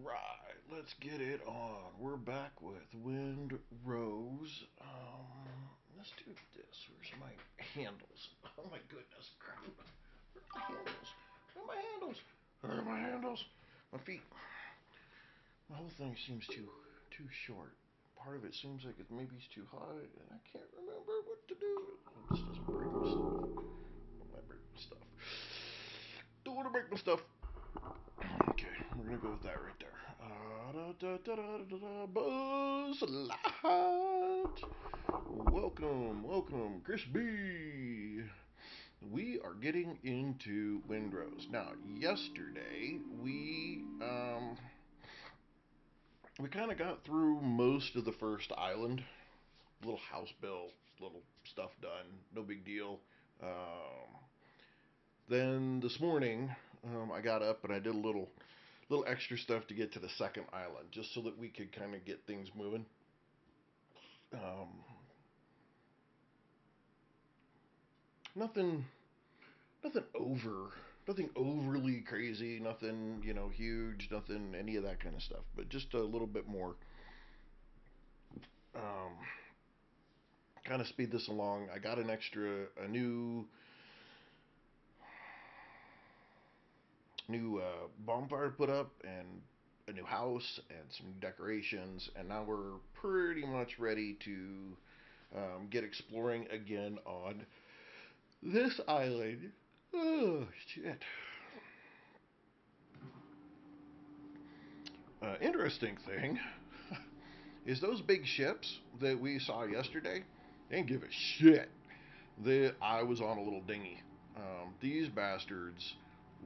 Right, let's get it on. We're back with Windrose. Let's do this. Where's my handles? Oh my goodness, crap. Where are my handles? Where are my handles? Where are my handles? My feet. The whole thing seems too short. Part of it seems like it maybe it's too high, and I can't remember what to do. This doesn't break my stuff. Don't want to break my stuff. Don't want to break my stuff. Okay, we're gonna go with that right there. Buzz Light. Welcome, Chris B. We are getting into Windrose. Now, yesterday we kind of got through most of the first island. Little house built, little stuff done, no big deal. Then this morning, I got up and I did a little extra stuff to get to the second island, just so that we could kind of get things moving. Um, nothing, nothing nothing overly crazy, nothing huge, nothing any of that kind of stuff, but just a little bit more. Um, kind of speed this along. I got a new bonfire put up and a new house and some decorations, and now we're pretty much ready to get exploring again on this island. Oh shit! Interesting thing is those big ships that we saw yesterday. They didn't give a shit that I was on a little dinghy. These bastards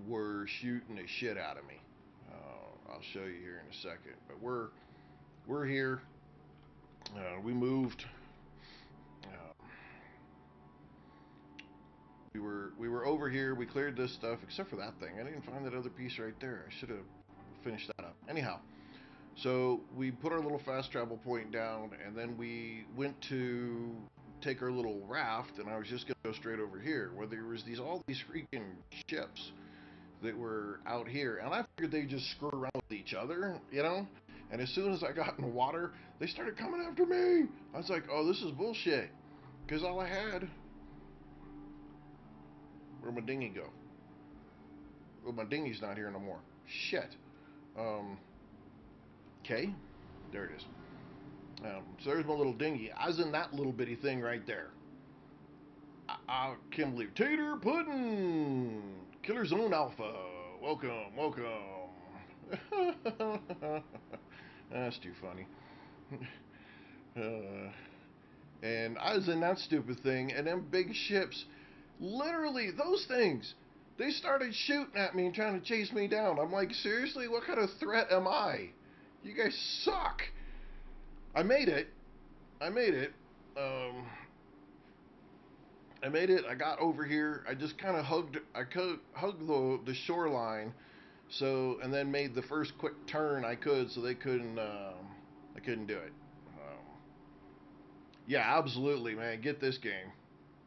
were shooting the shit out of me. I'll show you here in a second. But we're here. We moved. Uh, we were over here. We cleared this stuff, except for that thing. I didn't find that other piece right there. I should have finished that up. Anyhow, so we put our little fast travel point down, and then we went to take our little raft, and I was just gonna go straight over here, where there was all these freaking ships that were out here, and I figured they'd just screw around with each other. And as soon as I got in the water, they started coming after me. I was like, oh, this is bullshit. Because all I had, where'd my dinghy go? Well, my dinghy's not here no more. Shit. Okay, there it is. So there's my little dinghy. I was in that little bitty thing right there. I can't believe Tater Pudding, Killer Zone Alpha. Welcome. That's too funny. And I was in that stupid thing, and them big ships, literally, those things, they started shooting at me and trying to chase me down. I'm like, seriously, what kind of threat am I? You guys suck. I made it. I made it. Um, I made it. I got over here. I just kind of hugged the shoreline, and then made the first quick turn I could, so I couldn't do it. Um, yeah, absolutely, man. Get this game.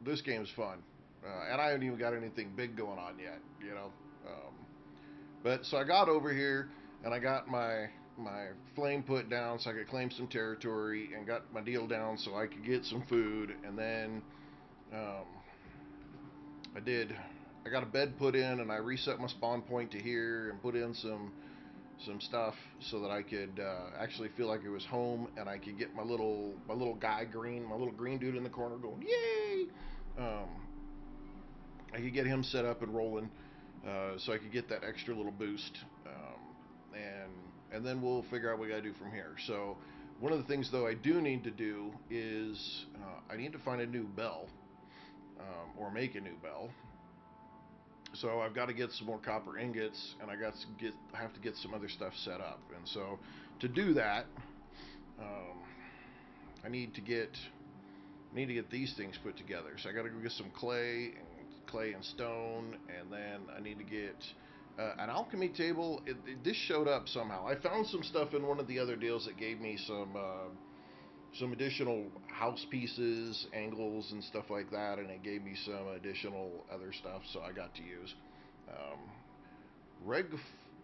This game's fun, and I haven't even got anything big going on yet. But so I got over here and I got my flame put down so I could claim some territory, and got my deal down so I could get some food, and then um, I did. I got a bed put in, and I reset my spawn point to here and put in some stuff so that I could actually feel like it was home, and I could get my little guy green, my little green dude in the corner going yay. Um, I could get him set up and rolling, so I could get that extra little boost, and then we'll figure out what we got to do from here. So one of the things though I do need to do is I need to find a new bell, or make a new bell. So I've got to get some more copper ingots, and I have to get some other stuff set up. And so to do that, um, I need to get these things put together. So I got to go get some clay and stone, and then I need to get an alchemy table. This showed up somehow. I found some stuff in one of the other deals that gave me some additional house pieces, angles, and stuff like that, and it gave me some additional other stuff, so I got to use. Um, Reg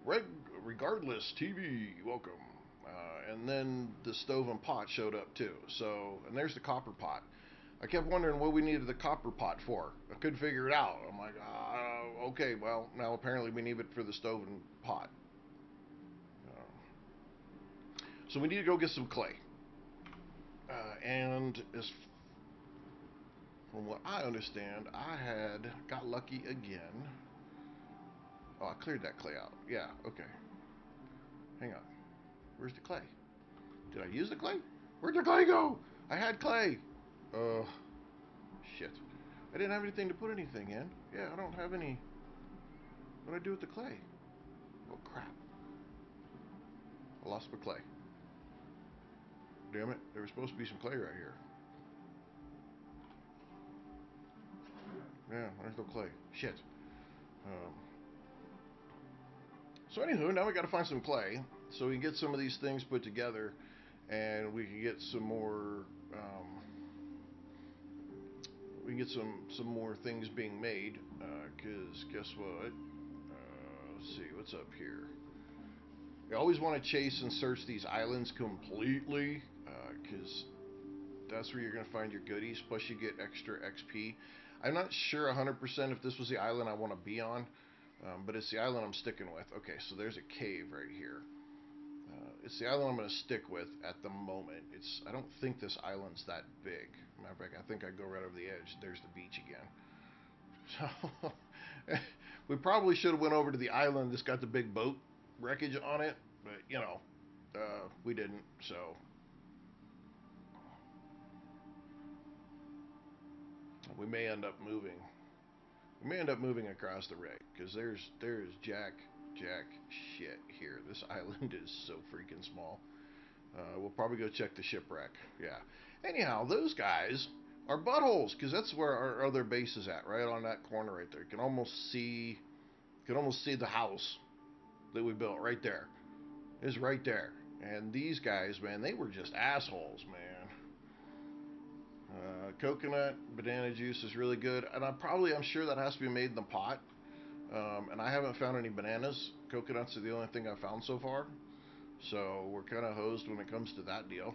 Reg- Regardless TV, welcome. And then the stove and pot showed up too. So, and there's the copper pot. I kept wondering what we needed the copper pot for. I couldn't figure it out. I'm like, okay, well, now apparently we need it for the stove and pot. So we need to go get some clay. And as from what I understand, I had got lucky again. Oh, I cleared that clay out. Yeah, okay. Hang on. Where's the clay? Did I use the clay? Where'd the clay go? I had clay. Shit. I didn't have anything to put anything in. Yeah, I don't have any. What do I do with the clay? Oh, crap. I lost my clay. Damn it. There was supposed to be some clay right here. Yeah, there's no clay. Shit. So anywho, now we got to find some clay so we can get some of these things put together, and we can get some more. We can get some more things being made. Cause guess what? Let's see what's up here. You always want to chase and search these islands completely, cause that's where you're gonna find your goodies. Plus, you get extra XP. I'm not sure 100% if this was the island I want to be on. But it's the island I'm sticking with. Okay, so there's a cave right here. It's the island I'm going to stick with at the moment. I don't think this island's that big. Matter of fact, I think I go right over the edge. There's the beach again. So we probably should have went over to the island that's got the big boat wreckage on it, but we didn't. So we may end up moving. We may end up moving across the wreck because there's jack shit here. This island is so freaking small. We'll probably go check the shipwreck. Yeah. Anyhow, those guys are buttholes because that's where our other base is at, right on that corner right there. You can almost see the house that we built right there. It's right there. And these guys, man, they were just assholes, man. Coconut banana juice is really good, and I'm sure that has to be made in the pot. And I haven't found any bananas. Coconuts are the only thing I've found so far. So we're kind of hosed when it comes to that deal.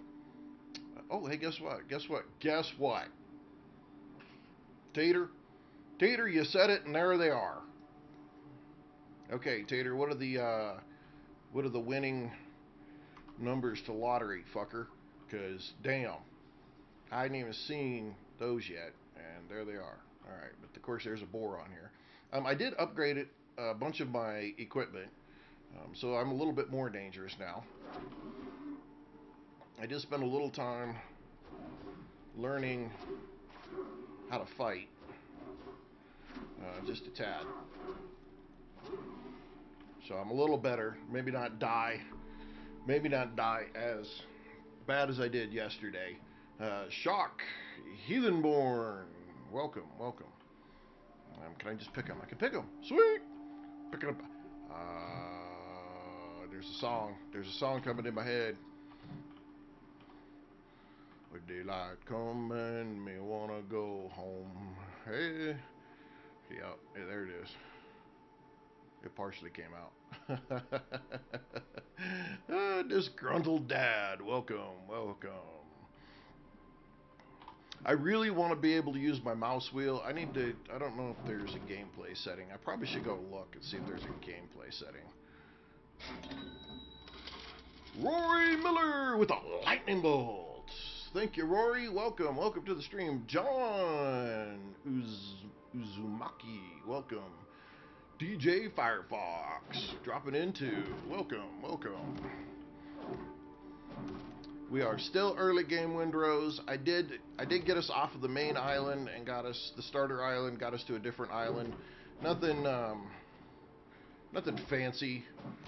Oh, hey, guess what? Guess what? Tater, you said it, and there they are. Okay, Tater, what are the winning numbers to lottery, fucker? Because damn, I hadn't even seen those yet, and there they are. All right, but of course there's a boar on here. I did upgrade a bunch of my equipment, so I'm a little bit more dangerous now. I did spend a little time learning how to fight, just a tad. So I'm a little better. Maybe not die as bad as I did yesterday. Shock, Heathenborn, welcome. Can I just pick them? I can pick them. Sweet. Pick it up. There's a song. Coming in my head. With daylight coming, me wanna go home. Hey. Yeah, there it is. It partially came out. Disgruntled dad. Welcome. I really want to be able to use my mouse wheel. I don't know if there's a gameplay setting. I probably should go look and see if there's a gameplay setting. Rory Miller with a lightning bolt. Thank you, Rory. Welcome to the stream. John Uzumaki, welcome. DJ Firefox dropping in too. Welcome. We are still early game Windrose. I did get us off of the main island and got us the starter island, got us to a different island. Nothing fancy,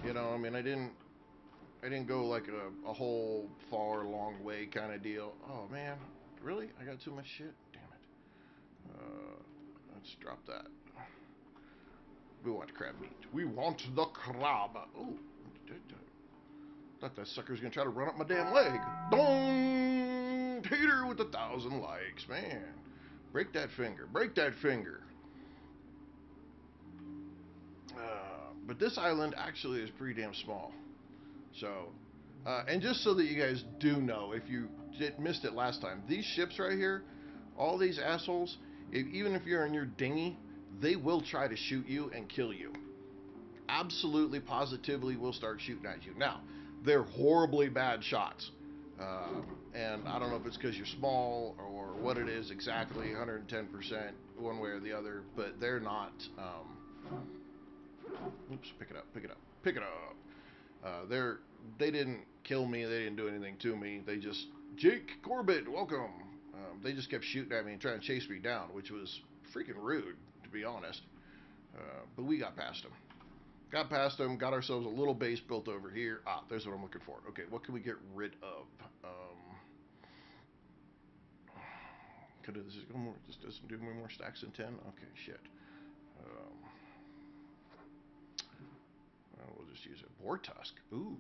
you know. I mean, I didn't go like a whole far long way kind of deal. Oh man, really? I got too much shit. Damn it. Let's drop that. We want crab meat. We want the crab. Oh, thought that sucker's gonna try to run up my damn leg. Dong! Tater with 1,000 likes, man. Break that finger. But this island actually is pretty damn small. So, and just so that you guys do know, if you missed it last time, these ships right here, all these assholes, even if you're in your dinghy, they will try to shoot you and kill you. Absolutely, positively will start shooting at you. Now, they're horribly bad shots. And I don't know if it's because you're small or what it is exactly, 110% one way or the other, but they're not. Oops, pick it up, pick it up, pick it up. They didn't kill me. They didn't do anything to me. They just Jake Corbett, welcome. They just kept shooting at me and trying to chase me down, which was freaking rude, to be honest. But we got past them. Got past them. Got ourselves a little base built over here. Ah, there's what I'm looking for. Okay, what can we get rid of? Could this go more? This doesn't do more stacks than 10. Okay, shit. We'll just use a boar tusk. Ooh,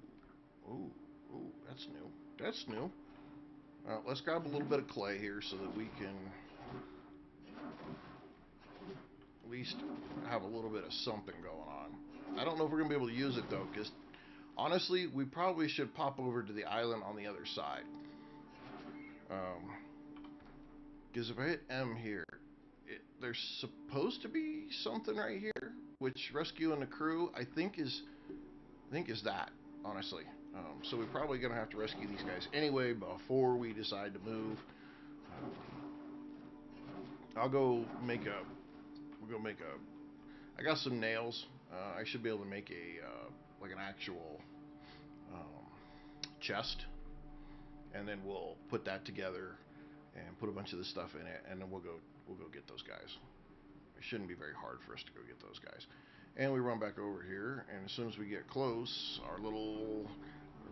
ooh, ooh. That's new. That's new. Let's grab a little bit of clay here so that we can at least have a little bit of something going on. I don't know if we're gonna be able to use it though, because honestly, we probably should pop over to the island on the other side. Because if I hit M here, there's supposed to be something right here, which rescuing the crew I think is that, honestly. So we're probably gonna have to rescue these guys anyway before we decide to move. I'll go make a. We'll go make a. I got some nails. I should be able to make a like an actual chest, and then we'll put that together and put a bunch of this stuff in it, and then we'll go get those guys. It shouldn't be very hard for us to go get those guys. And we run back over here, and as soon as we get close, our little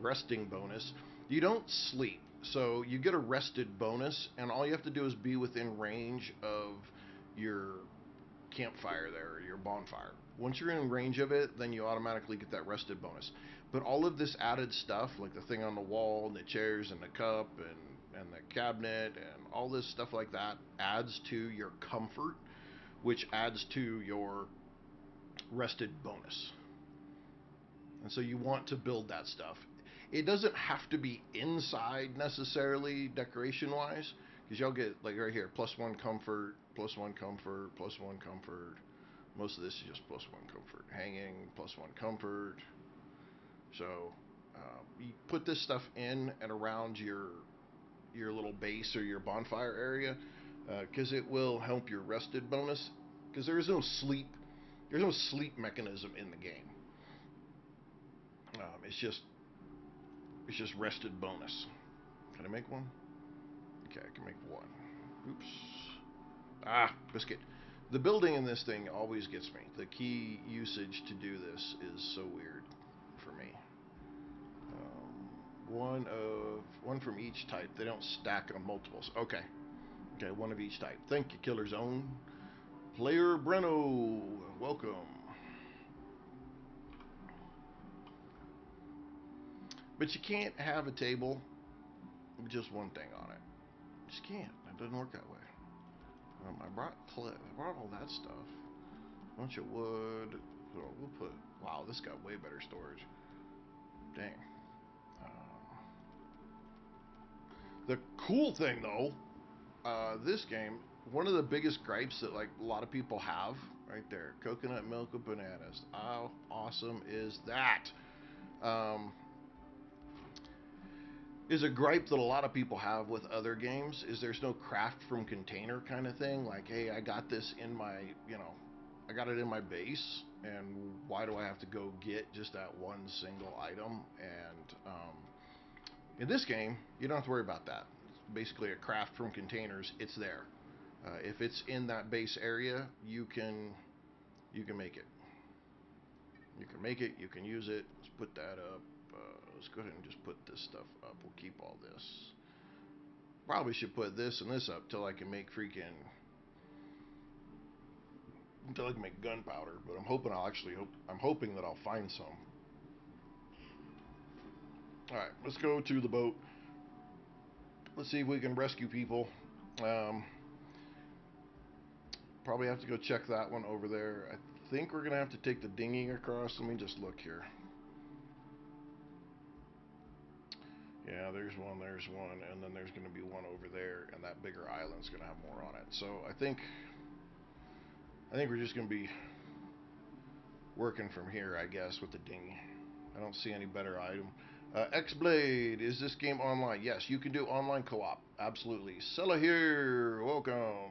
resting bonus. You don't sleep, so you get a rested bonus, and all you have to do is be within range of your campfire there, or your bonfire. Once you're in range of it, then you automatically get that rested bonus. But all of this added stuff, like the thing on the wall, and the chairs, and the cup, and the cabinet, and all this stuff like that, adds to your comfort, which adds to your rested bonus. And so you want to build that stuff. It doesn't have to be inside necessarily, decoration wise, because y'all get like right here, +1 comfort, +1 comfort, +1 comfort. Most of this is just +1 comfort. Hanging, +1 comfort. So you put this stuff in and around your little base or your bonfire area, because it will help your rested bonus. Because there is no sleep. There's no sleep mechanism in the game. It's just rested bonus. Can I make one? Okay, I can make one. Oops. Ah, biscuit. The building in this thing always gets me. The key usage to do this is so weird for me. One from each type. They don't stack on multiples. Okay. Okay, one of each type. Thank you, Killer Zone. Player Breno, welcome. But you can't have a table with just one thing on it. You just can't. It doesn't work that way. I brought clay. I brought all that stuff. A bunch of wood. So we'll put. Wow, this got way better storage. Dang. The cool thing though, this game, one of the biggest gripes that like a lot of people have, right there, coconut milk with bananas. How awesome is that? Is a gripe that a lot of people have with other games is there's no craft from container kind of thing. Like, hey, I got this in my, I got it in my base, and why do I have to go get just that one single item? And in this game, you don't have to worry about that. It's basically a craft from containers. It's there. If it's in that base area, you can make it. You can make it. You can use it. Let's put that up. Let's go ahead and just put this stuff up. We'll keep all this. Probably should put this and this up till I can make until I can make gunpowder. But I'm hoping that I'll find some. All right, let's go to the boat. Let's see if we can rescue people. Probably have to go check that one over there. I think we're gonna have to take the dinghy across. Let me just look here. Yeah, there's one, and then there's gonna be one over there, and that bigger island's gonna have more on it. So I think we're just gonna be working from here, I guess, with the dinghy. I don't see any better item. X-Blade, is this game online? Yes, you can do online co-op. Absolutely. Sella here, welcome.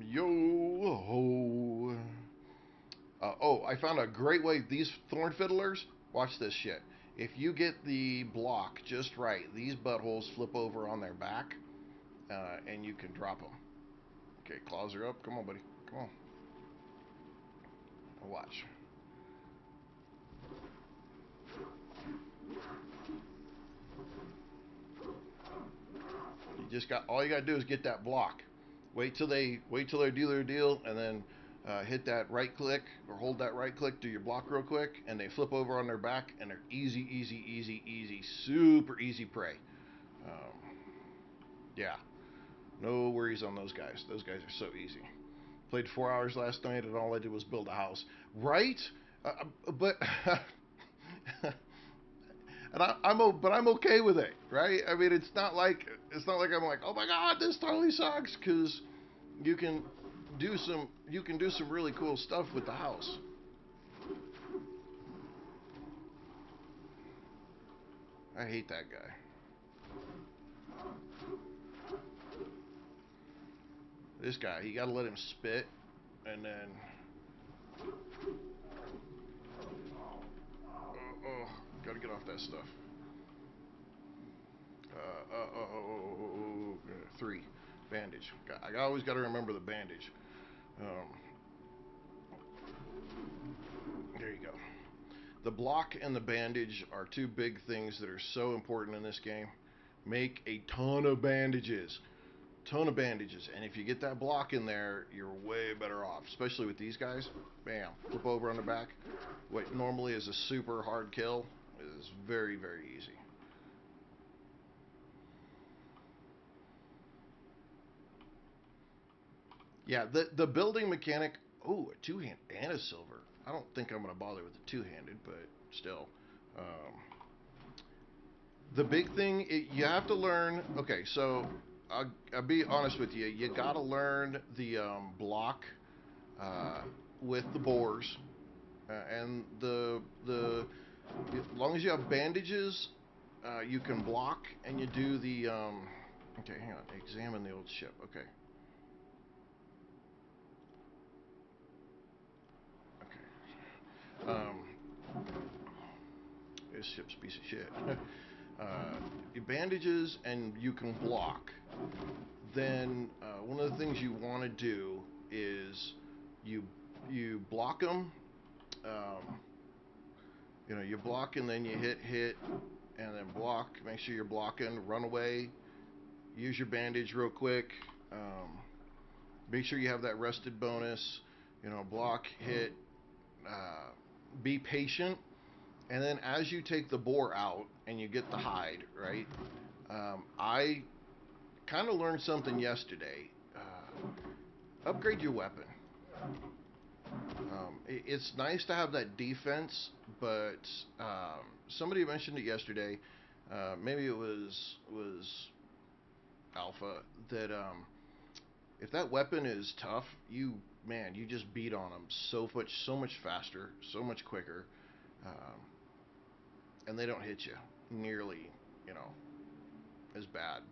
Yo ho. Oh, I found a great way. These thorn fiddlers, watch this shit. If you get the block just right, these buttholes flip over on their back, and you can drop them. Okay, claws are up. Come on, buddy. Come on. Watch. You just got all you got to do is get that block. Wait till they do their deal, and then hit that right click or hold that right click, do your block real quick, and they flip over on their back, and they're easy, super easy prey. Yeah, no worries on those guys. Those guys are so easy. Played 4 hours last night, and all I did was build a house. Right? But and I'm okay with it, right? I mean, it's not like I'm like, oh my god, this totally sucks, because you can do some really cool stuff with the house. I hate that guy. This guy, you gotta let him spit, and then oh, gotta get off that stuff. Three. Bandage. I always got to remember the bandage. Um, there you go. The block and the bandage are two big things that are so important in this game. Make a ton of bandages. Ton of bandages. And if you get that block in there, you're way better off. Especially with these guys. Bam. Flip over on the back. What normally is a super hard kill is very, very easy. Yeah, the building mechanic. Oh, a two-hand and a silver. I don't think I'm going to bother with the two-handed, but still. The big thing, you have to learn. Okay, so I'll be honest with you. You got to learn the block with the boars, and as long as you have bandages, you can block, and you do the. Okay, hang on. Examine the old ship. Okay. Um, this ship's a piece of shit. You bandages and you can block. Then one of the things you want to do is you block them. Um, you block and then you hit, and then block. Make sure you're blocking. Run away. Use your bandage real quick. Make sure you have that rested bonus. Block, hit. Be patient, and then as you take the boar out and you get the hide, right? I kind of learned something yesterday. Upgrade your weapon. It's nice to have that defense, but somebody mentioned it yesterday. Maybe it was Alpha, that if that weapon is tough, you just beat on them so much faster, so much quicker, um, and they don't hit you nearly, as bad.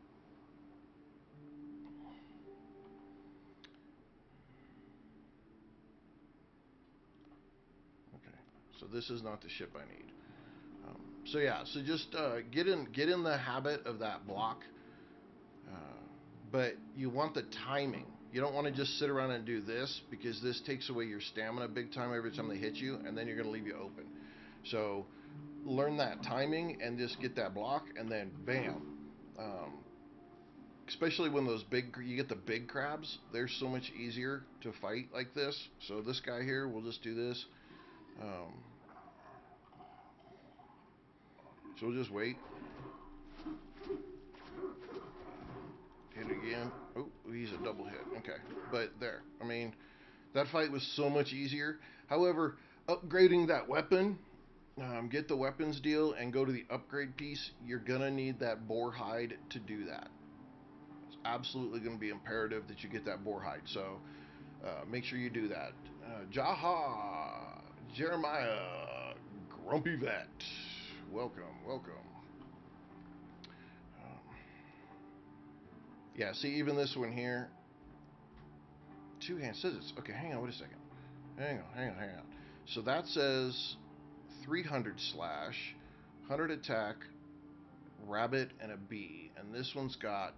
Okay, so this is not the ship I need. So yeah, so just get in the habit of that block, uh, but you want the timing. You don't want to just sit around and do this, because this takes away your stamina big time every time they hit you, and then you're going to leave you open. So learn that timing and just get that block, and then bam. Especially when you get the big crabs, they're so much easier to fight like this. So this guy here, we'll just do this. Um, so we'll just wait. Hit again. Oh, he's a double hit. Okay, but there. I mean, That fight was so much easier. However, upgrading that weapon, get the weapons deal and go to the upgrade piece, you're gonna need that boar hide to do that. It's absolutely gonna be imperative that you get that boar hide. So make sure you do that. Jaha, Jeremiah, Grumpy Vet, welcome, welcome. Um, yeah, see, even this one here, two-hand scissors. Okay, hang on, wait a second. Hang on. So that says 300 slash, 100 attack, rabbit, and a bee. And this one's got.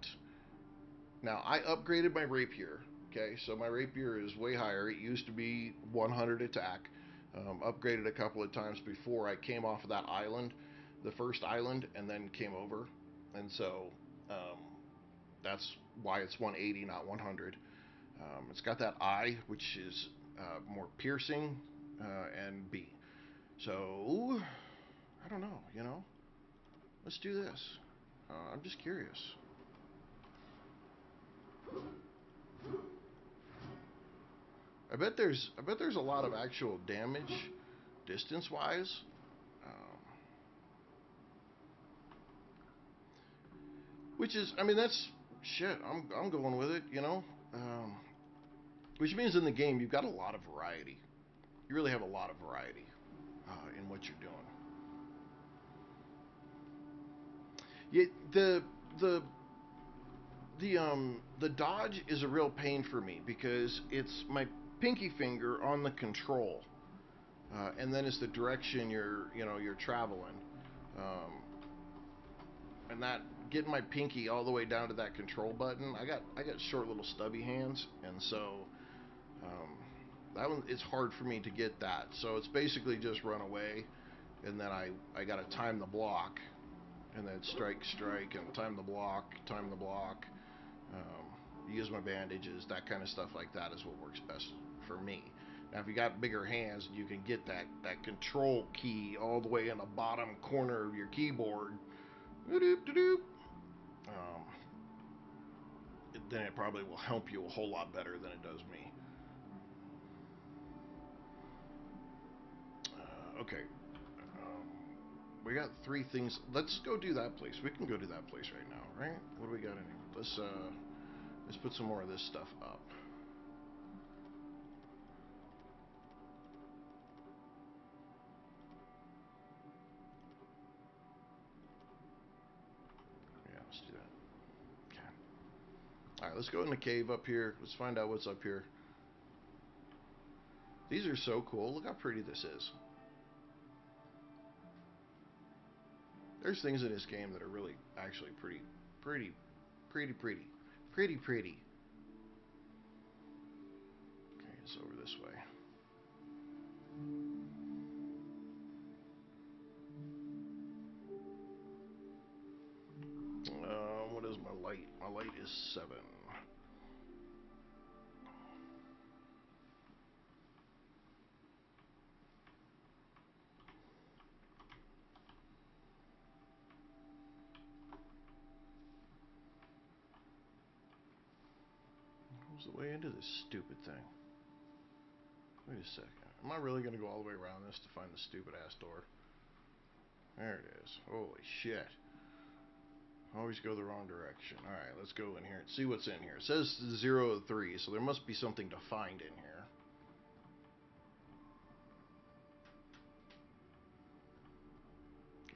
Now, I upgraded my rapier. Okay, so my rapier is way higher. It used to be 100 attack. Upgraded a couple of times before I came off of that island, the first island, and then came over. And so um, that's why it's 180, not 100. It's got that eye, which is more piercing, and B. So, I don't know, you know? Let's do this. I'm just curious. I bet there's a lot of actual damage distance wise. Um, which is, I mean, that's shit. I'm going with it, you know? Which means in the game you've got a lot of variety. You really have a lot of variety in what you're doing. Yeah, the the dodge is a real pain for me because it's my pinky finger on the control, and then it's the direction you're traveling, um, and that getting my pinky all the way down to that control button. I got short little stubby hands, and so um, that one it's hard for me to get that. So it's basically just run away, and then I got to time the block, and then strike, and time the block, use my bandages, that kind of stuff like that is what works best for me. Now, if you got bigger hands, you can get that control key all the way in the bottom corner of your keyboard. Um, then it probably will help you a whole lot better than it does me. Okay. Um, we got three things. Let's go do that place. We can go do that place right now, right? What do we got in here? Let's put some more of this stuff up. Yeah, let's do that. Okay. All right, let's go in the cave up here. Let's find out what's up here. These are so cool. Look how pretty this is. There's things in this game that are really actually pretty, pretty. Okay, it's over this way. What is my light? My light is 7. What's the way into this stupid thing? Wait a second. Am I really going to go all the way around this to find the stupid ass door? There it is. Holy shit. Always go the wrong direction. Alright, let's go in here and see what's in here. It says 0 to 3, so there must be something to find in here.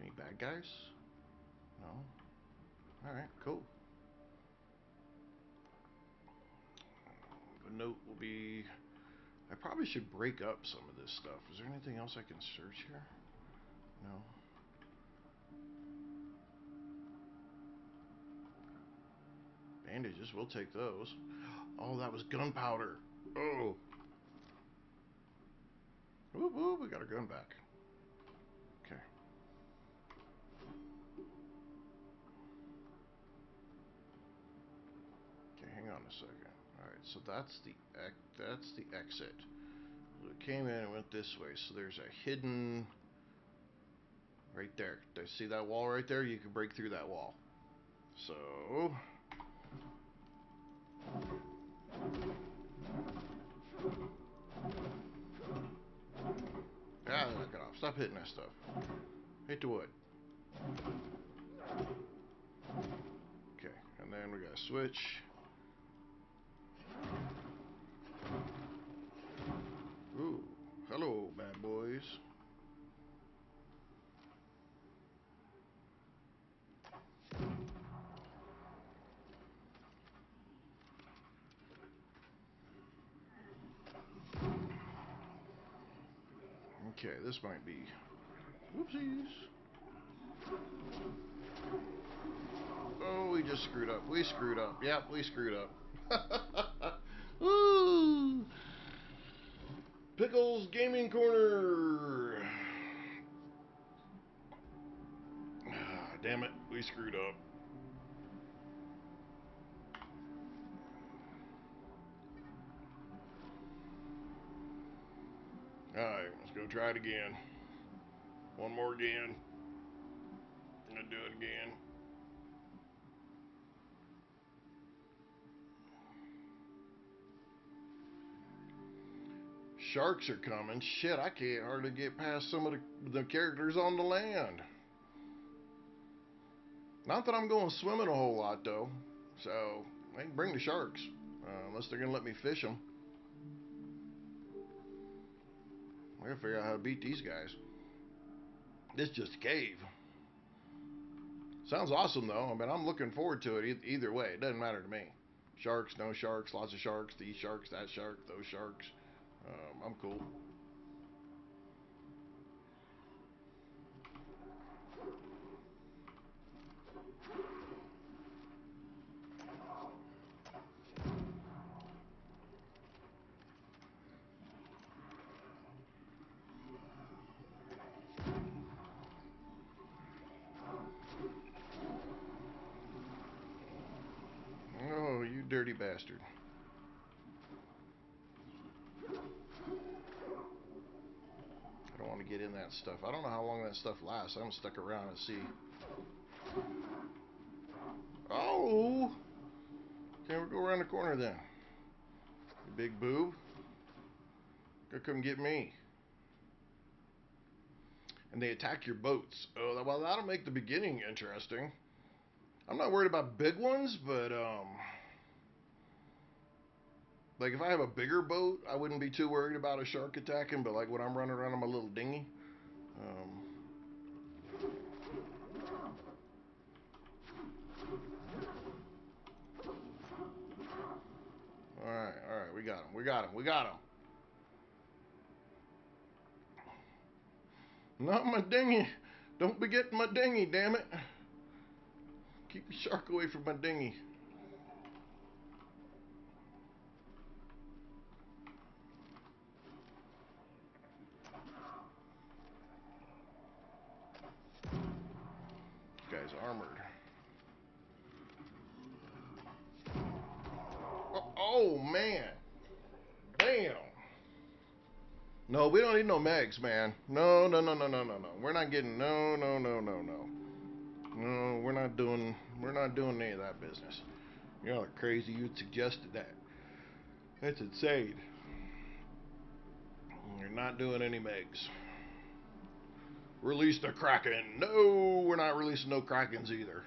Any bad guys? No? Alright, cool. The note will be... I probably should break up some of this stuff. Is there anything else I can search here? No. Bandages, we'll take those. Oh, that was gunpowder. Oh. Ooh, we got our gun back. Okay. Okay, hang on a second. Alright, so that's the exit. It came in and went this way, so there's a hidden... Right there. See that wall right there? You can break through that wall. So... Stop hitting that stuff. Hit the wood. Okay, and then we got to switch. Ooh, hello, bad boys. Okay, this might be... Whoopsies. Oh, we just screwed up. We screwed up. Yep, we screwed up. Woo! Pickles Gaming Corner. Ah, damn it, we screwed up. Alright, let's go try it again. One more again. I'm gonna do it again. Sharks are coming. Shit, I can't hardly get past some of the characters on the land. Not that I'm going swimming a whole lot, though. So, I can bring the sharks. Unless they're going to let me fish them. I gotta figure out how to beat these guys. This is just a cave. Sounds awesome, though. I mean, I'm looking forward to it either way. It doesn't matter to me. Sharks, no sharks, lots of sharks, these sharks, that shark, those sharks. I'm cool. Oh, you dirty bastard. I don't want to get in that stuff. I don't know how long that stuff lasts. I'm gonna stick around and see. Oh! Can't we go around the corner then? You big boob. Go come get me. And they attack your boats. Oh, well, that'll make the beginning interesting. I'm not worried about big ones, but like if I have a bigger boat, I wouldn't be too worried about a shark attacking. But like when I'm running around on my little dinghy, all right, we got him, we got him, we got him. Not my dinghy. Don't be getting my dinghy, damn it. Keep the shark away from my dinghy. This guy's armored. Oh man. Damn. No, we don't need no megs, man. No. We're not getting no. No, we're not doing any of that business. Y'all are crazy. You suggested that. That's insane. You're not doing any megs. Release the Kraken. No, we're not releasing no Krakens either.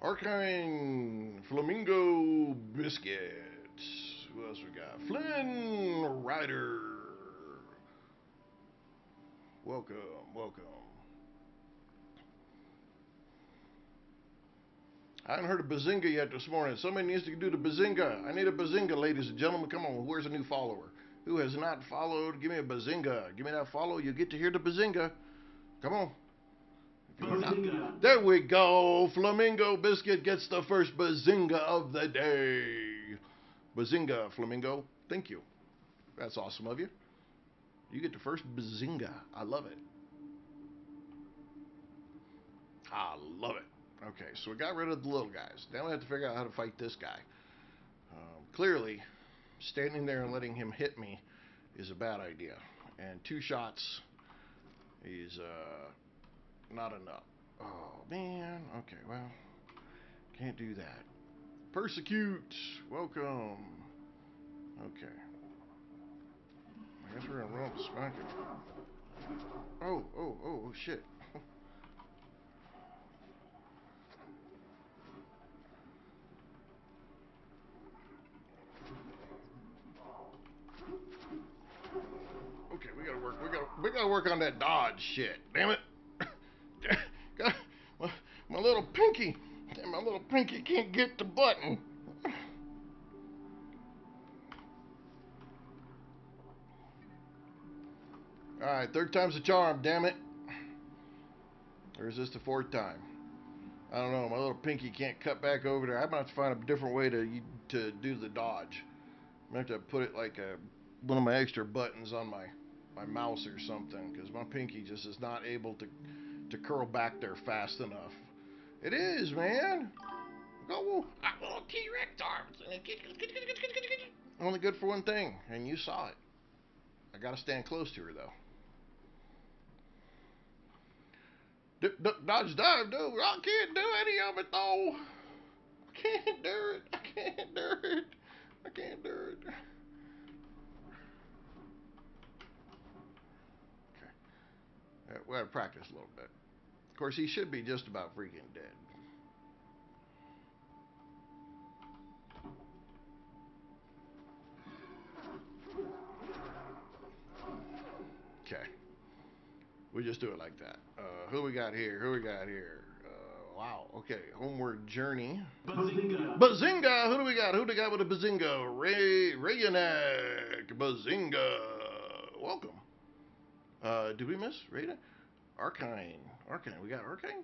Arcane Flamingo Biscuit. Who else we got? Flynn Rider. Welcome. I haven't heard of Bazinga yet this morning. Somebody needs to do the Bazinga. I need a Bazinga, ladies and gentlemen. Come on, where's a new follower? Who has not followed? Give me a Bazinga. Give me that follow. You get to hear the Bazinga. Come on. Bazinga. There we go. Flamingo Biscuit gets the first Bazinga of the day. Bazinga, Flamingo. Thank you. That's awesome of you. You get the first Bazinga. I love it. I love it. Okay, so we got rid of the little guys. Now we have to figure out how to fight this guy. Clearly, standing there and letting him hit me is a bad idea. And 2 shots is not enough. Oh, man. Okay, well, can't do that. Persecute. Welcome. Okay. I guess we're going to roll smack him. Oh, shit. Okay, we gotta work on that dodge shit. Damn it. Got my little pinky. Damn, my little pinky can't get the button. All right, third time's the charm. Damn it. Or is this the fourth time? I don't know. My little pinky can't cut back over there. I'm gonna have to find a different way to do the dodge. I'm gonna have to put it like one of my extra buttons on my mouse or something, because my pinky just is not able to curl back there fast enough. It is, man. Go, little T-Rex arms. Only good for one thing, and you saw it. I gotta stand close to her though. Dip, duck, dodge, dive, dude. I can't do any of it though. I can't do it. I can't do it. I can't do it. Okay. We gotta practice a little bit. Of course, he should be just about freaking dead. Okay. We just do it like that. Who we got here? Who we got here? Wow. Okay. Homeward journey. Bazinga. Bazinga. Who do we got? Who do we got with a bazinga? Rayanek. Bazinga. Welcome. Did we miss Rayna? Arcane. Arcane. We got Arcane?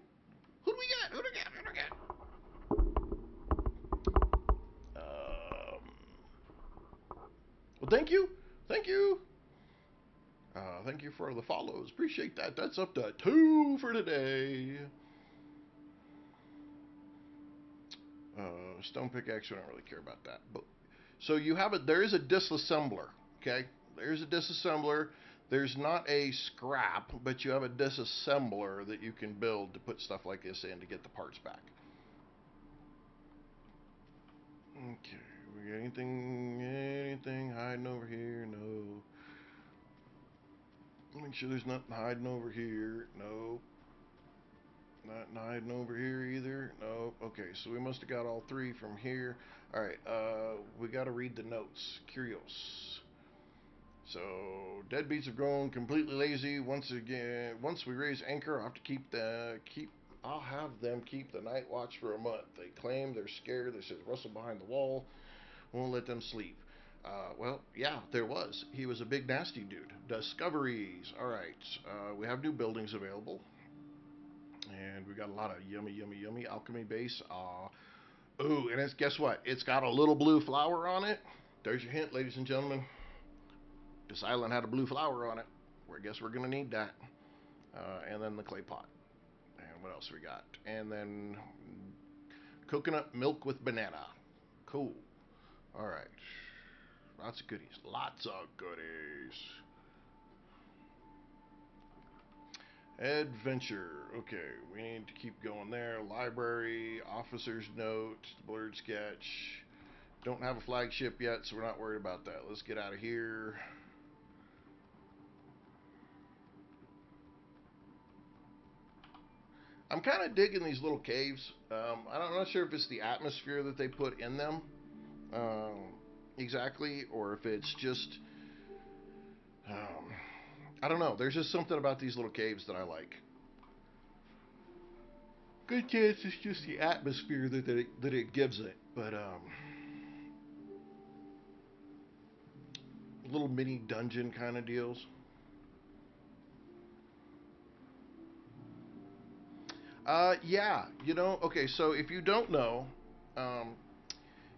Who do we got? Who do we got? Who do we got? Well, thank you. Thank you. Thank you for the follows. Appreciate that. That's up to 2 for today. Stone pickaxe, we don't really care about that. But so you have there is a disassembler. Okay, there's a disassembler. There's not a scrap, but you have a disassembler that you can build to put stuff like this in to get the parts back. Okay, we got anything hiding over here? No. Make sure there's nothing hiding over here. No. Not hiding over here either. No. Okay, so we must have got all 3 from here. All right. We got to read the notes. Curios. So deadbeats have grown completely lazy. Once we raise anchor, I'll have them keep the night watch for a month. They claim they're scared. They said Russell behind the wall won't let them sleep. Well, yeah, there was. He was a big nasty dude. Discoveries. All right. We have new buildings available. And we got a lot of yummy alchemy base. Ooh, and guess what? It's got a little blue flower on it. There's your hint, ladies and gentlemen. This island had a blue flower on it. I guess we're gonna need that. And then the clay pot. And what else we got? And then coconut milk with banana. Cool. All right. Lots of goodies. Lots of goodies. Adventure. Okay, we need to keep going there. Library, officer's note, blurred sketch. Don't have a flagship yet, so we're not worried about that. Let's get out of here. I'm kind of digging these little caves. I'm not sure if it's the atmosphere that they put in them exactly, or if it's just I don't know. There's just something about these little caves that I like. Good chance it's just the atmosphere that it gives it, but little mini dungeon kind of deals. Yeah, okay, so if you don't know, um,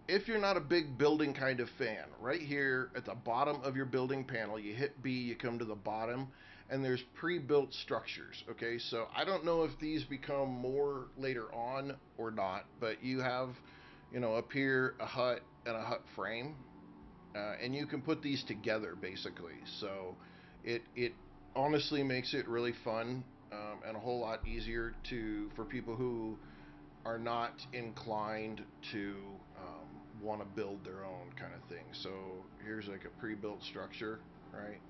if you're not a big building kind of fan, right here at the bottom of your building panel, you hit B, you come to the bottom, and there's pre-built structures. Okay, so I don't know if these become more later on or not, but you have, up here a hut and a hut frame, and you can put these together basically. So it honestly makes it really fun and a whole lot easier for people who are not inclined to want to build their own kind of thing. So here's like a pre-built structure, right?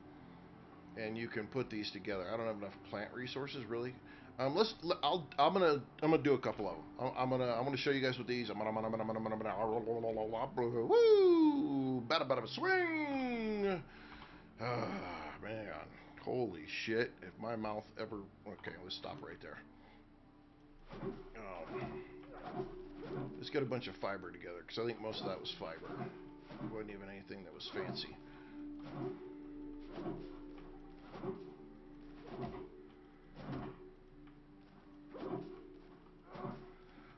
and you can put these together. I don't have enough plant resources really. I'm gonna do a couple of them. I'm gonna show you guys with these. Woo! Bada bada swing. Ah, man, holy shit! If my mouth ever, okay, let's stop right there. Let's get a bunch of fiber together because I think most of that was fiber. It wasn't even anything that was fancy.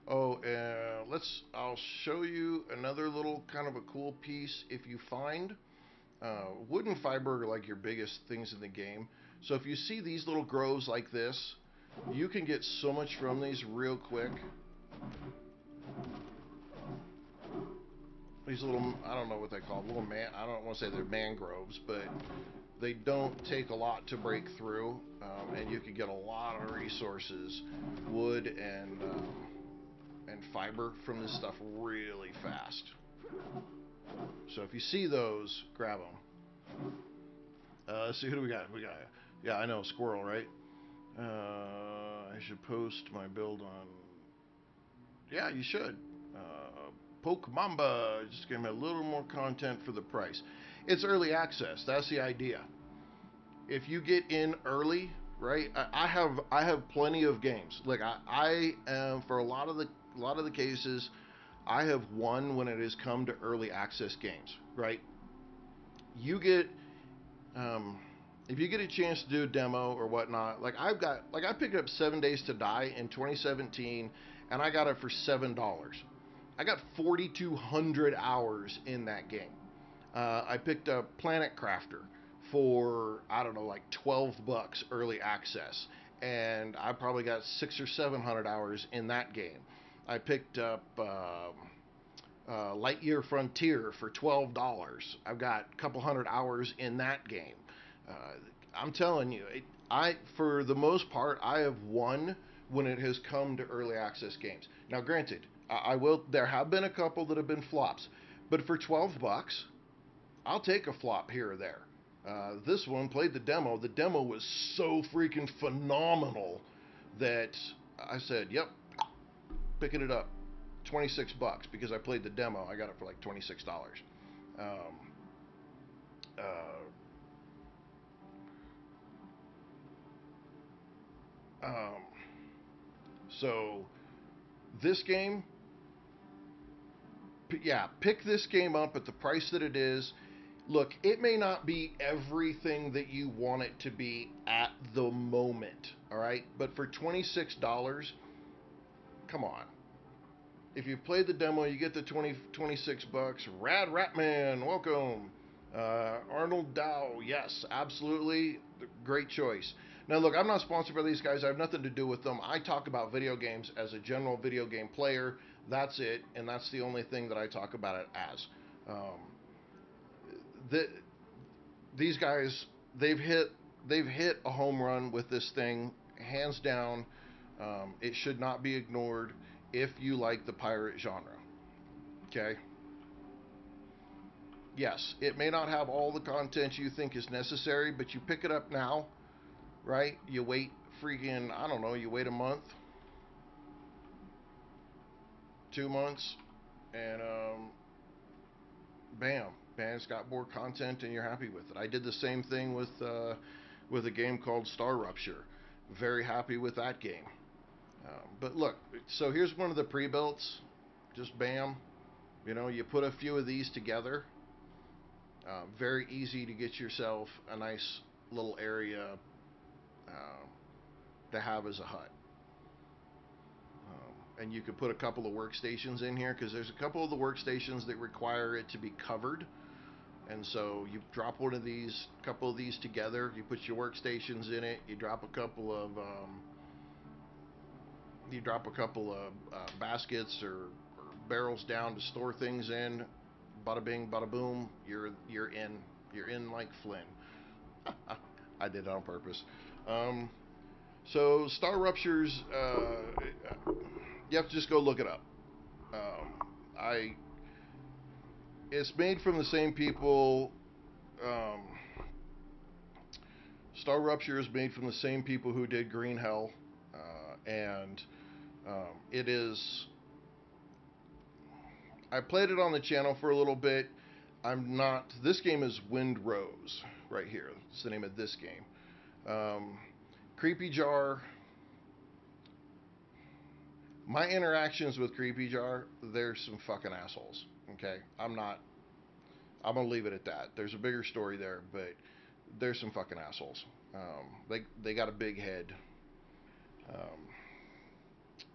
Oh, I'll show you another little kind of a cool piece. If you find wooden fiber are like your biggest things in the game. So if you see these little groves like this, you can get so much from these real quick. These little, I don't know what they call them, I don't want to say they're mangroves, but they don't take a lot to break through, and you can get a lot of resources, wood and fiber from this stuff really fast. So if you see those, grab them. Let's see, who do we got? Yeah, I know, squirrel, right? I should post my build on. Yeah, you should. Poke Mamba, just give me a little more content for the price. It's early access. That's the idea. If you get in early, right? I have plenty of games. Like I am for a lot of the cases, I have won when it has come to early access games. Right? You get if you get a chance to do a demo or whatnot, I picked up 7 Days to Die in 2017, and I got it for $7. I got 4,200 hours in that game. I picked up Planet Crafter for I don't know like $12 early access, and I probably got 600 or 700 hours in that game. I picked up Lightyear Frontier for $12. I've got a couple hundred hours in that game. Uh, I'm telling you, for the most part I have won when it has come to early access games. Now, granted, I will. There have been a couple that have been flops, but for $12, I'll take a flop here or there. This one played the demo. The demo was so freaking phenomenal that I said, "Yep, picking it up." $26 because I played the demo. I got it for like $26. Um, uh, um, so this game, yeah, pick this game up at the price that it is. Look, it may not be everything that you want it to be at the moment, all right? But for $26, come on. If you've played the demo, you get the 26 bucks. Rad Ratman, welcome. Arnold Dow, yes, absolutely. Great choice. Now, look, I'm not sponsored by these guys. I have nothing to do with them. I talk about video games as a general video game player. That's it, and that's the only thing that I talk about it as. Um, the, these guys, they've hit a home run with this thing, hands down. It should not be ignored if you like the pirate genre. Okay? Yes, it may not have all the content you think is necessary, but you pick it up now, right? You wait freaking, I don't know, you wait a month, 2 months, and bam, man, it's got more content and you're happy with it. I did the same thing with a game called Star Rupture. Very happy with that game. But look, so here's one of the pre-builts. Just bam, you put a few of these together. Very easy to get yourself a nice little area um, to have as a hut. And you could put a couple of workstations in here because there's a couple of the workstations that require it to be covered. And so you drop one of these, couple of these together. You put your workstations in it. You drop a couple of baskets or barrels down to store things in. Bada bing, bada boom. You're in. You're in like Flynn. I did it on purpose. So Star Ruptures, you have to just go look it up. I It's made from the same people. Star Rupture is made from the same people who did Green Hell, and it is. I played it on the channel for a little bit. I'm not. This game is Windrose right here. It's the name of this game. Creepy Jar. My interactions with Creepy Jar, they're some fucking assholes. Okay, I'm gonna leave it at that. There's a bigger story there, but they're some fucking assholes. They got a big head. Um,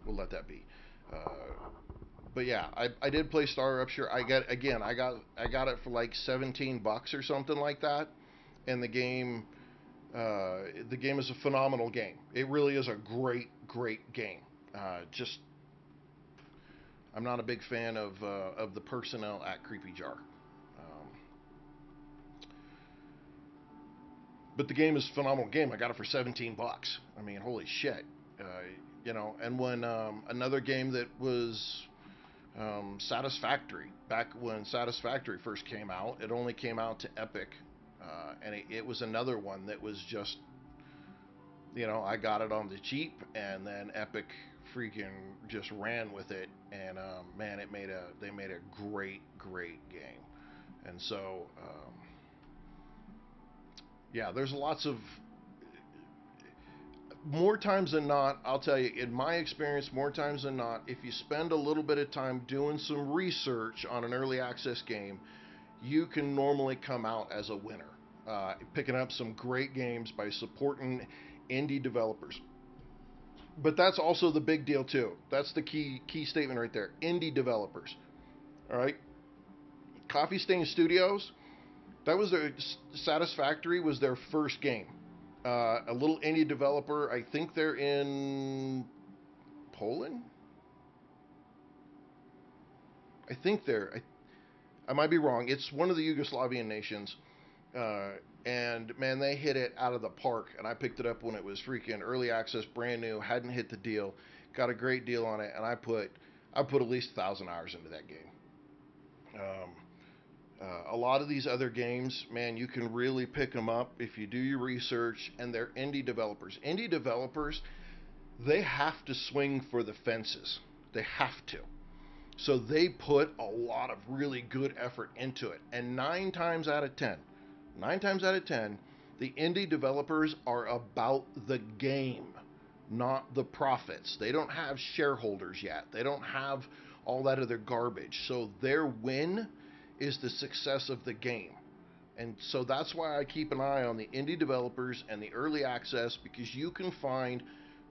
we'll let that be. Uh, but yeah, I did play Star Rupture. I got it for like $17 or something like that, and the game is a phenomenal game. It really is a great game. Just I'm not a big fan of the personnel at Creepy Jar. But the game is a phenomenal game. I got it for $17. I mean, holy shit. And when another game that was Satisfactory, back when Satisfactory first came out, it only came out to Epic, and it was another one that was just, I got it on the cheap, and then Epic freaking just ran with it, and man, they made a great game, and so yeah, there's lots of. More times than not, I'll tell you, in my experience, more times than not, if you spend a little bit of time doing some research on an early access game, you can normally come out as a winner. Picking up some great games by supporting indie developers. But that's also the big deal too. That's the key statement right there. Indie developers. All right. Coffee Stain Studios. That was their Satisfactory was their first game. A little indie developer. I think they're in Poland. I think I might be wrong. It's one of the Yugoslavian nations. And man, they hit it out of the park. And I picked it up when it was freaking early access, brand new, hadn't hit the deal, got a great deal on it, and I put at least 1,000 hours into that game. A lot of these other games, man, you can really pick them up if you do your research, and they're indie developers. Indie developers, they have to swing for the fences. They have to. So they put a lot of really good effort into it. And 9 times out of 10, the indie developers are about the game, not the profits. They don't have shareholders yet. They don't have all that other garbage. So their win is the success of the game. And so that's why I keep an eye on the indie developers and the early access, because you can find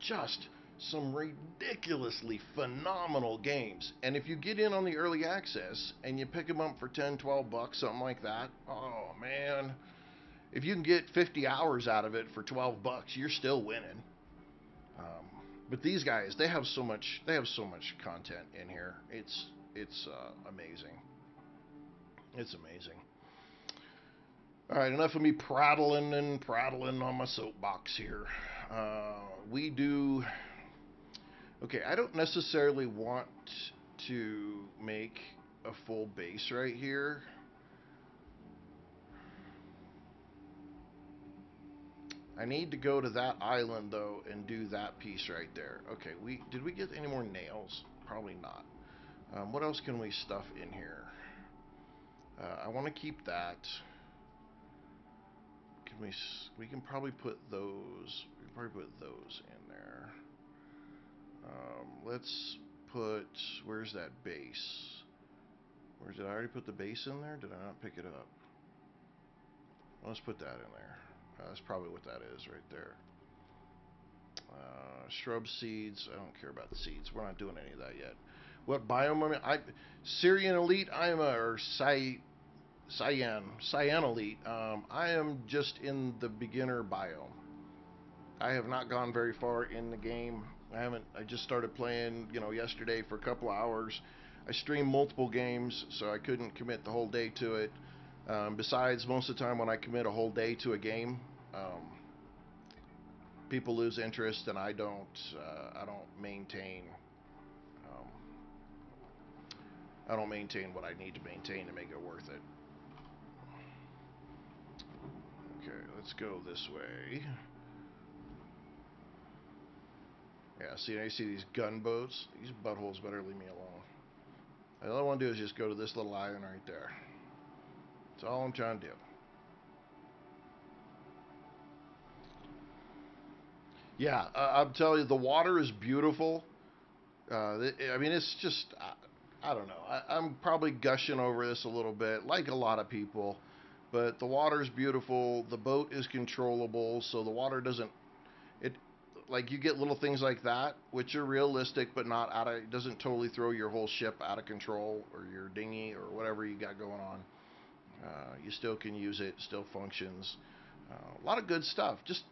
just some ridiculously phenomenal games. And if you get in on the early access and you pick them up for 10, 12 bucks, something like that, oh man, if you can get 50 hours out of it for 12 bucks, you're still winning. But these guys, they have so much content in here. It's amazing. It's amazing. All right, enough of me prattling on my soapbox here. We do. Okay, I don't necessarily want to make a full base right here. I need to go to that island though and do that piece right there. Okay, did we get any more nails? Probably not. What else can we stuff in here? I want to keep that. We can probably put those. We can probably put those in there. Let's put. Where's that base? Did I already put the base in there? Did I not pick it up? Well, let's put that in there. That's probably what that is right there. Shrub seeds. I don't care about the seeds. We're not doing any of that yet. What biome am I? Syrian Elite. Or Cyan Elite. I am just in the beginner biome. I have not gone very far in the game. I just started playing, yesterday for a couple of hours. I stream multiple games, so I couldn't commit the whole day to it. Besides, most of the time when I commit a whole day to a game, people lose interest, and I don't maintain. I don't maintain what I need to maintain to make it worth it. Okay, let's go this way. Yeah, see, I see these gunboats. These buttholes better leave me alone. All I want to do is just go to this little island right there. That's all I'm trying to do. Yeah, I'm telling you, the water is beautiful. I mean, it's just, I don't know. I'm probably gushing over this a little bit, like a lot of people. But the water is beautiful. The boat is controllable, so the water doesn't. It like you get little things like that, which are realistic, but not out of. It doesn't totally throw your whole ship out of control or your dinghy or whatever you got going on. You still can use it. Still functions. A lot of good stuff. Just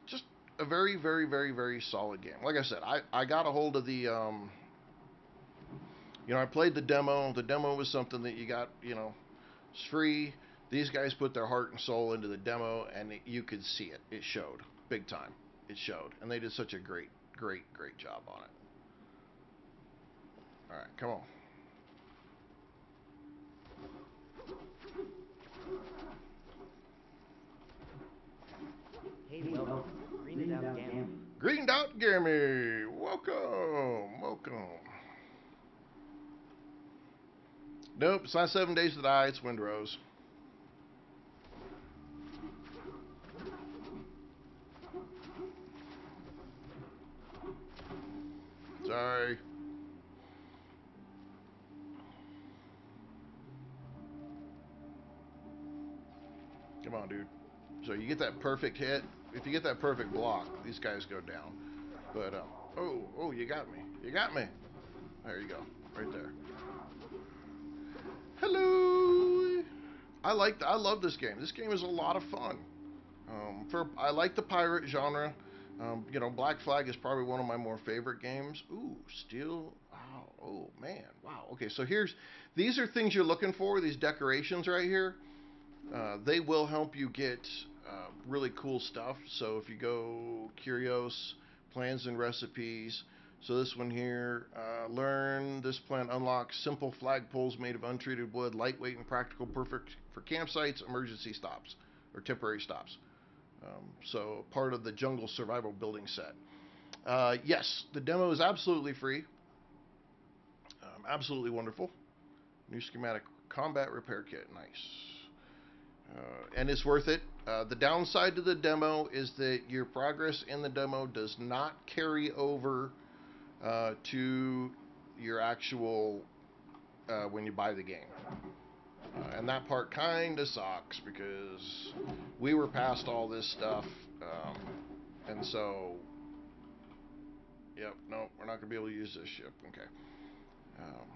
a very, very, very, very solid game. Like I said, I got a hold of the. I played the demo. The demo was something that you got. It's free. These guys put their heart and soul into the demo, and you could see it. It showed big time. It showed, and they did such a great, great, great job on it. All right, come on. Hey, welcome. Green Out Gambling. Greened out Gammy, welcome, welcome. Nope, it's not 7 Days to Die. It's Windrose. Sorry. Come on, dude. So you get that perfect hit. If you get that perfect block, these guys go down. But oh, you got me. You got me. There you go, right there. Hello. I love this game. This game is a lot of fun. I like the pirate genre. Black Flag is probably one of my more favorite games. Ooh, steel. Wow. Oh man. Wow. Okay, so these are things you're looking for. These decorations right here. They will help you get really cool stuff. So if you go Curios, plans and recipes. So this one here, learn this plan unlocks simple flagpoles made of untreated wood, lightweight and practical, perfect for campsites, emergency stops, or temporary stops. So part of the jungle survival building set. Yes, the demo is absolutely free. Absolutely wonderful. New schematic combat repair kit. Nice. And it's worth it. The downside to the demo is that your progress in the demo does not carry over to your actual when you buy the game. And that part kind of sucks because we were past all this stuff. And so, yep, no, we're not going to be able to use this ship. Okay. Um,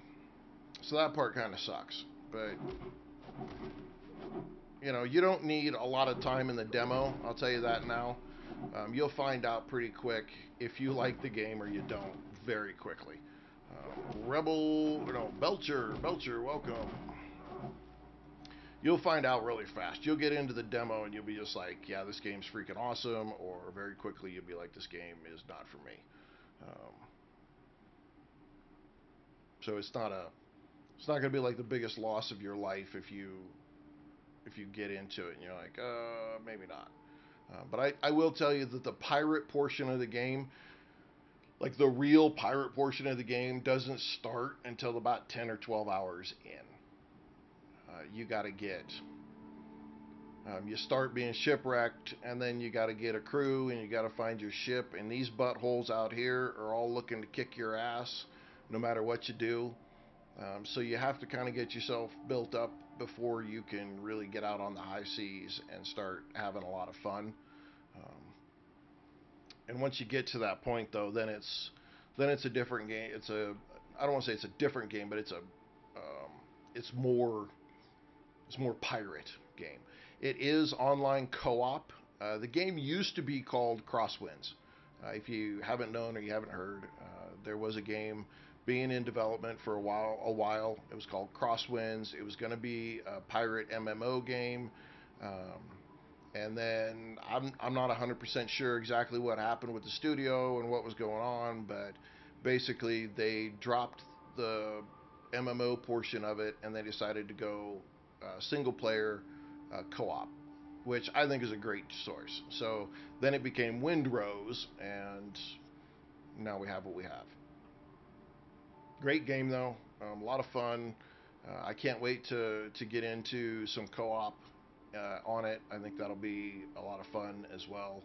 so that part kind of sucks. But you don't need a lot of time in the demo. I'll tell you that now. You'll find out pretty quick if you like the game or you don't very quickly. Belcher, welcome. You'll find out really fast. You'll get into the demo and you'll be just like, yeah, this game's freaking awesome, or very quickly you'll be like, this game is not for me. Um, so it's not going to be like the biggest loss of your life if you get into it and you're like, maybe not. But I will tell you that the pirate portion of the game, like the real pirate portion of the game, doesn't start until about 10 or 12 hours in. You got to get. You start being shipwrecked, and then you got to get a crew, and you got to find your ship. And these buttholes out here are all looking to kick your ass, no matter what you do. So you have to kind of get yourself built up before you can really get out on the high seas and start having a lot of fun. Um, and once you get to that point, though, then it's a different game. I don't want to say it's a different game, but it's more pirate game. It is online co-op. The game used to be called Crosswinds. If you haven't known or you haven't heard, there was a game being in development for a while. It was called Crosswinds. It was going to be a pirate MMO game. And then I'm not 100% sure exactly what happened with the studio and what was going on, but basically they dropped the MMO portion of it and they decided to go single player co-op. which I think is a great source. So then it became Windrose, and now we have what we have. Great game though, a lot of fun. I can't wait to get into some co-op on it. I think that'll be a lot of fun as well.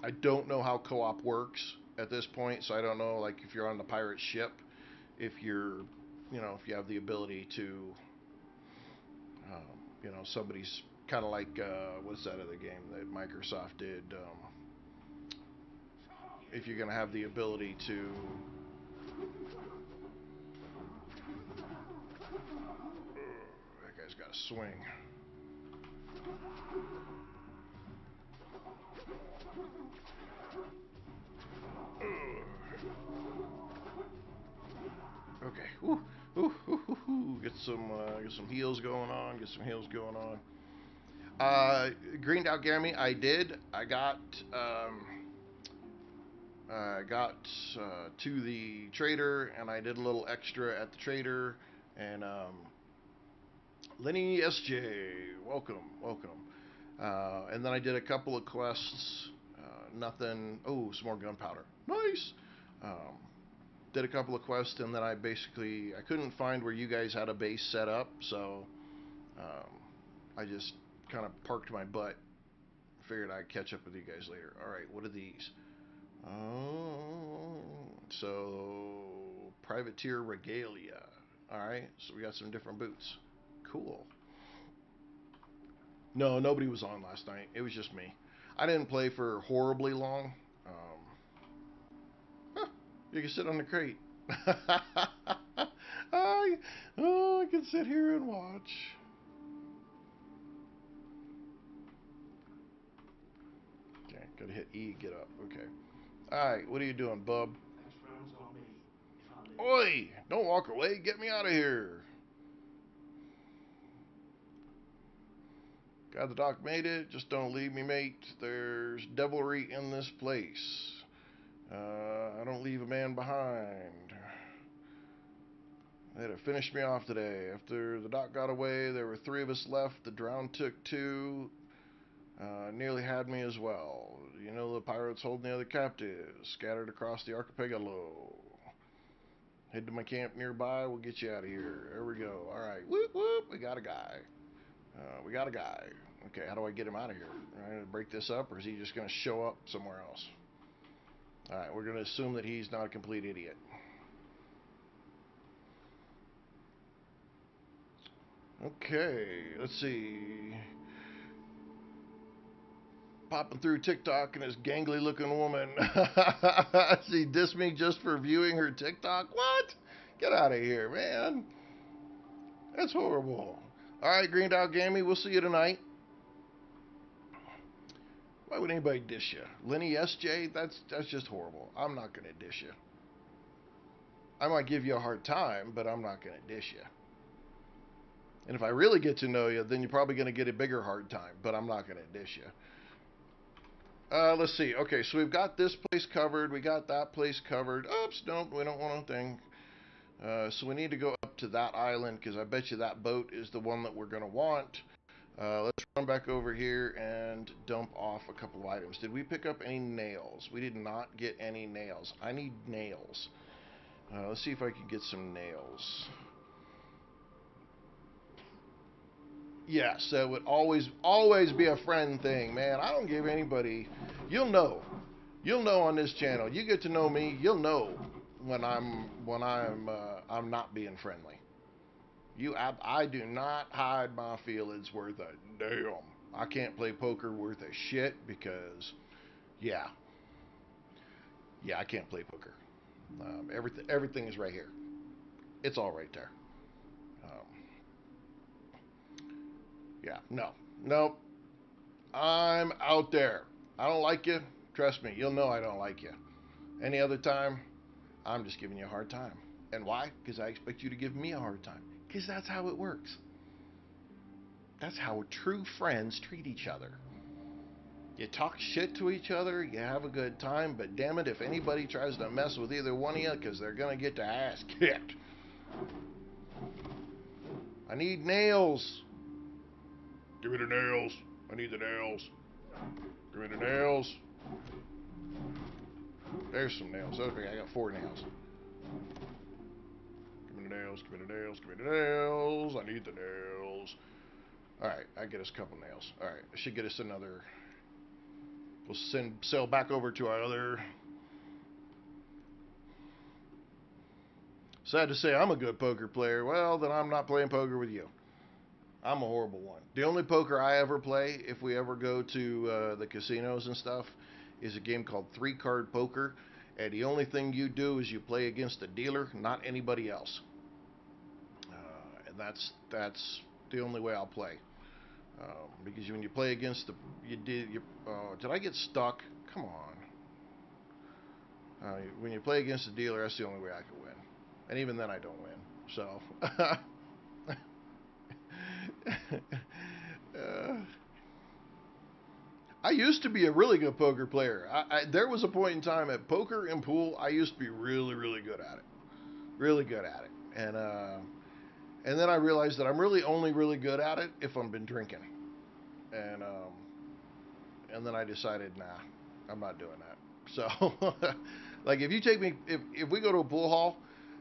I don't know how co-op works at this point, so I don't know like if you're on the pirate ship, if you're, if you have the ability to, somebody's kind of like what's that other game that Microsoft did? If you're gonna have the ability to. That guy's got a swing. Okay. Ooh, ooh, ooh, ooh, ooh. Get some heals going on. Get some heals going on. Greened out Gammy. I did. I got to the trader, and I did a little extra at the trader. And Lenny SJ, welcome, welcome. And then I did a couple of quests. Nothing. Oh, some more gunpowder. Nice. Did a couple of quests, and then I couldn't find where you guys had a base set up, so I just kind of parked my butt. Figured I'd catch up with you guys later. All right, what are these? Oh, so privateer regalia. All right, so we got some different boots. Cool. No, nobody was on last night. It was just me. I didn't play for horribly long. You can sit on the crate. I can sit here and watch. Okay, gotta hit E, get up. Okay. Alright, what are you doing, bub? Oi! Don't walk away. Get me out of here. God, the doc made it. Just don't leave me, mate. There's devilry in this place. I don't leave a man behind. They'd have finished me off today. After the doc got away, there were 3 of us left. The drown took 2. Nearly had me as well. You know the pirates holding the other captives, scattered across the archipelago. Head to my camp nearby. We'll get you out of here. There we go. All right. Whoop, whoop. We got a guy. We got a guy. Okay, how do I get him out of here? All right, break this up, or is he just going to show up somewhere else? All right, we're going to assume that he's not a complete idiot. Okay, let's see. Popping through TikTok and this gangly looking woman. She dissed me just for viewing her TikTok? What? Get out of here, man. That's horrible. All right, Green Dog Gammy, we'll see you tonight. Why would anybody dish you? Lenny SJ, that's just horrible. I'm not going to dish you. I might give you a hard time, but I'm not going to dish you. And if I really get to know you, then you're probably going to get a bigger hard time, but I'm not going to dish you. Let's see. Okay, so we've got this place covered. We got that place covered. Oops, no, we don't want a thing. So we need to go up to that island, because I bet you that boat is the one that we're going to want. Let's run back over here and dump off a couple of items. Did we pick up any nails? We did not get any nails. I need nails. Let's see if I can get some nails. Yes, that would always be a friend thing, man. I don't give anybody. You'll know on this channel. You get to know me, you'll know when I'm not being friendly. I do not hide my feelings worth a damn. I can't play poker worth a shit because, yeah, I can't play poker. Everything is right here. It's all right there. Yeah, nope. I'm out there. I don't like you. Trust me, you'll know I don't like you. Any other time, I'm just giving you a hard time. And why? Because I expect you to give me a hard time. Because that's how it works. That's how true friends treat each other. You talk shit to each other, you have a good time, but damn it, if anybody tries to mess with either one of you, because they're going to get their ass kicked. I need nails. Give me the nails. I need the nails. Give me the nails. There's some nails. Okay, I got 4 nails. Give me the nails. Give me the nails. Give me the nails. I need the nails. Alright, I get us a couple nails. Alright, I should get us another. We'll sail back over to our other. Sad to say, I'm a good poker player. Well, then I'm not playing poker with you. I'm a horrible one. The only poker I ever play, if we ever go to the casinos and stuff, is a game called 3-card poker. And the only thing you do is you play against the dealer, not anybody else. And that's the only way I'll play. Because when you play against did I get stuck? Come on. When you play against the dealer, that's the only way I can win. And even then I don't win. So I used to be a really good poker player. There was a point in time at poker and pool, I used to be really, really good at it. Really good at it. And then I realized that I'm really only really good at it if I've been drinking. And then I decided, nah, I'm not doing that. So, like, if you take me, if we go to a pool hall,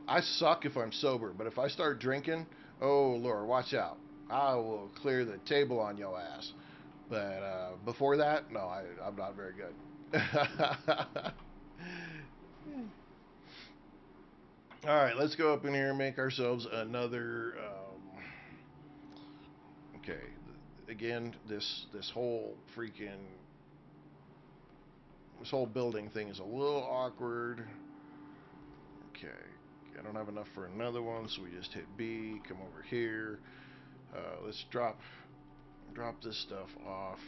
I suck if I'm sober. But if I start drinking, oh Lord, watch out! I will clear the table on your ass. But before that, no, I'm not very good. All right, let's go up in here and make ourselves another. Okay, again, this whole building thing is a little awkward. Okay, I don't have enough for another one, so we just hit B. Come over here. Let's drop this stuff off.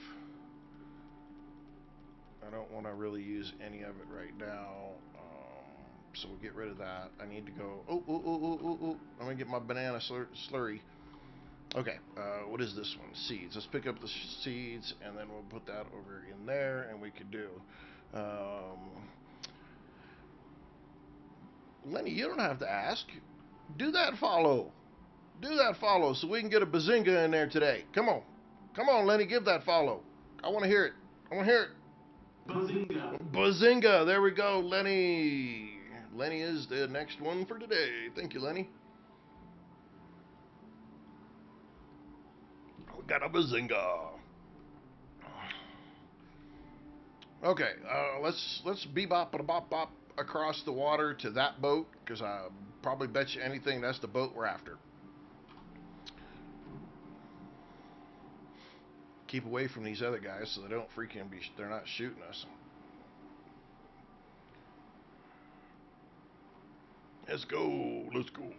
I don't want to really use any of it right now. So we'll get rid of that. I need to go. I'm gonna get my banana slurry. Okay, what is this one? Seeds. Let's pick up the seeds, and then we'll put that over in there, and we could do. Lenny, you don't have to ask. Do that follow. Do that follow so we can get a bazinga in there today. Come on. Come on, Lenny, give that follow. I want to hear it. I want to hear it. Bazinga. Bazinga. There we go, Lenny. Lenny is the next one for today. Thank you, Lenny. We got a bazinga. Okay, let's bebop and bop bop across the water to that boat, because I probably bet you anything that's the boat we're after. Keep away from these other guys so they don't they're not shooting us. Let's go, let's go,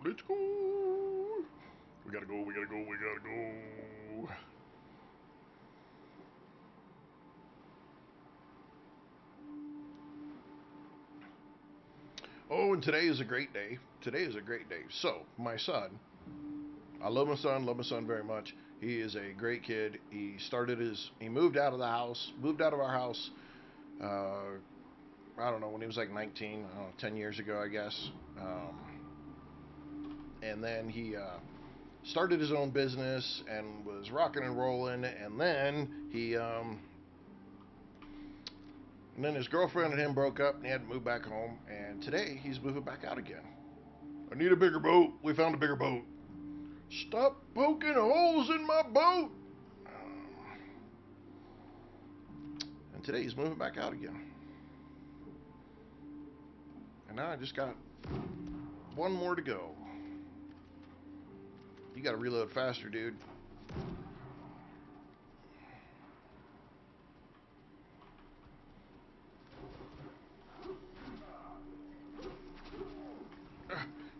let's go. We gotta go, we gotta go, we gotta go. Oh, and today is a great day. Today is a great day. So, my son, I love my son very much. He is a great kid. He moved out of our house, I don't know, when he was like 19, I don't know, 10 years ago, I guess. And then he started his own business and was rocking and rolling. And then and then his girlfriend and him broke up, and he had to move back home. And today he's moving back out again. I need a bigger boat. We found a bigger boat. Stop poking holes in my boat. And today he's moving back out again. And now I just got one more to go. You gotta reload faster, dude.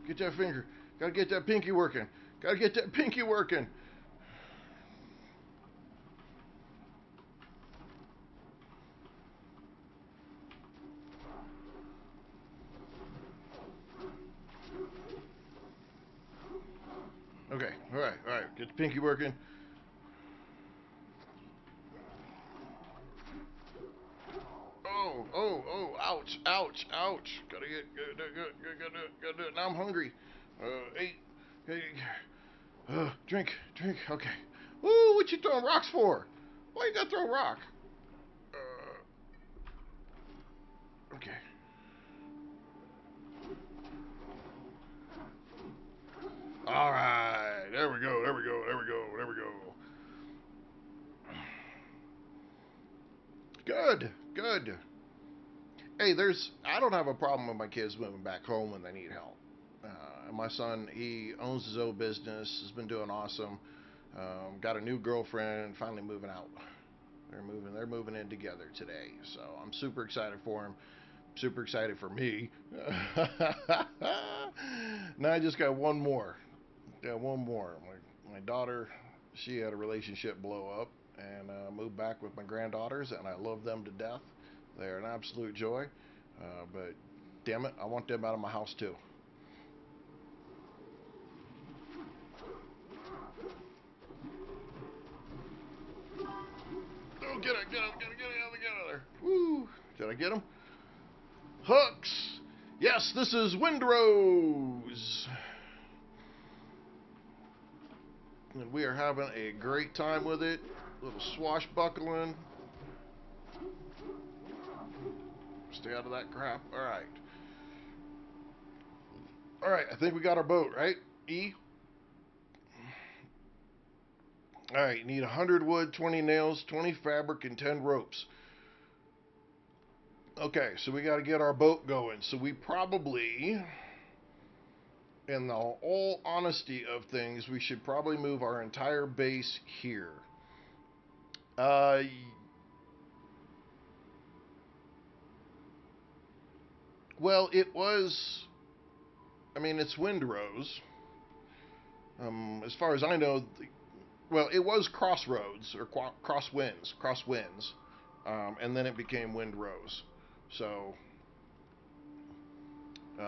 Get that finger. Gotta get that pinky working. Gotta get that pinky working. Okay, alright. Get the pinky working. Ouch. Gotta do it. Now I'm hungry. Hey. Drink, drink. Okay. Ooh, what you throwing rocks for? Why you gotta throw a rock? Okay. All right. There we go. There we go. There we go. There we go. Good. Good. Hey, I don't have a problem with my kids moving back home when they need help. My son, he owns his own business, has been doing awesome. Got a new girlfriend, finally moving out. They're moving in together today. So I'm super excited for him. Super excited for me. Now I just got one more. Got one more. My daughter, she had a relationship blow up and moved back with my granddaughters, and I love them to death. They're an absolute joy. But damn it, I want them out of my house too. Oh, get it, get it, get it, get it, get it there. Woo! Did I get him? Hooks! Yes, this is Windrose! And we are having a great time with it. A little swashbuckling. Stay out of that crap. Alright. Alright, I think we got our boat, right? E? Alright, need 100 wood, 20 nails, 20 fabric, and 10 ropes. Okay, so we got to get our boat going. So we probably, in the all honesty of things, we should probably move our entire base here. Uh, well, it was. I mean, it's Windrose. As far as I know, well, it was Crossroads or Crosswinds, and then it became Windrose. So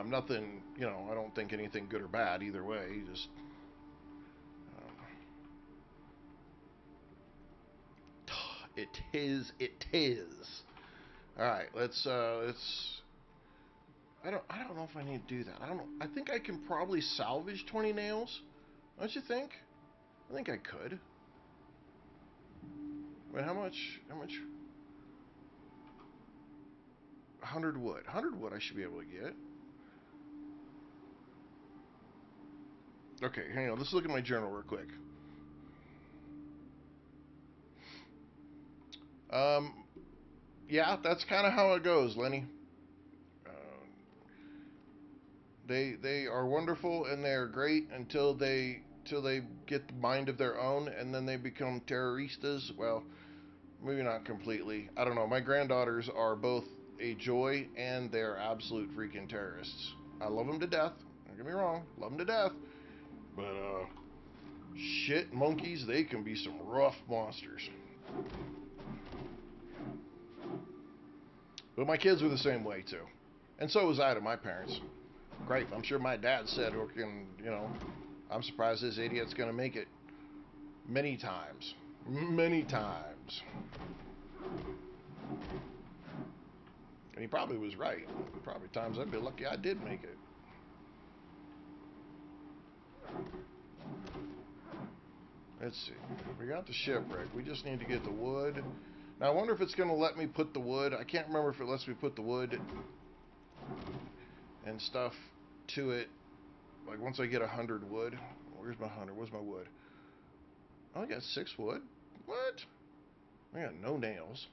nothing, I don't think anything good or bad either way. Just um, it is. It is. All right, let's. I don't know if I need to do that. I don't know. I think I can probably salvage 20 nails. Don't you think? I think I could. Wait, how much? How much? 100 wood. 100 wood I should be able to get. Okay, hang on. Let's look at my journal real quick. Um, yeah, that's kind of how it goes, Lenny. They are wonderful and they are great until they get the mind of their own and then they become terroristas. Well, maybe not completely. I don't know. My granddaughters are both a joy and they're absolute freaking terrorists. I love them to death. Don't get me wrong, love them to death. But shit, monkeys, they can be some rough monsters. But my kids were the same way too, and so was I to my parents. Great. I'm sure my dad said, I'm surprised this idiot's going to make it many times. Many times. And he probably was right. Probably times I'd be lucky I did make it. Let's see. We got the shipwreck. We just need to get the wood. Now, I wonder if it's going to let me put the wood. I can't remember if it lets me put the wood and stuff to it. Like, once I get 100 wood. Where's my 100? Where's my wood? Oh, I got 6 wood. What? I got no nails.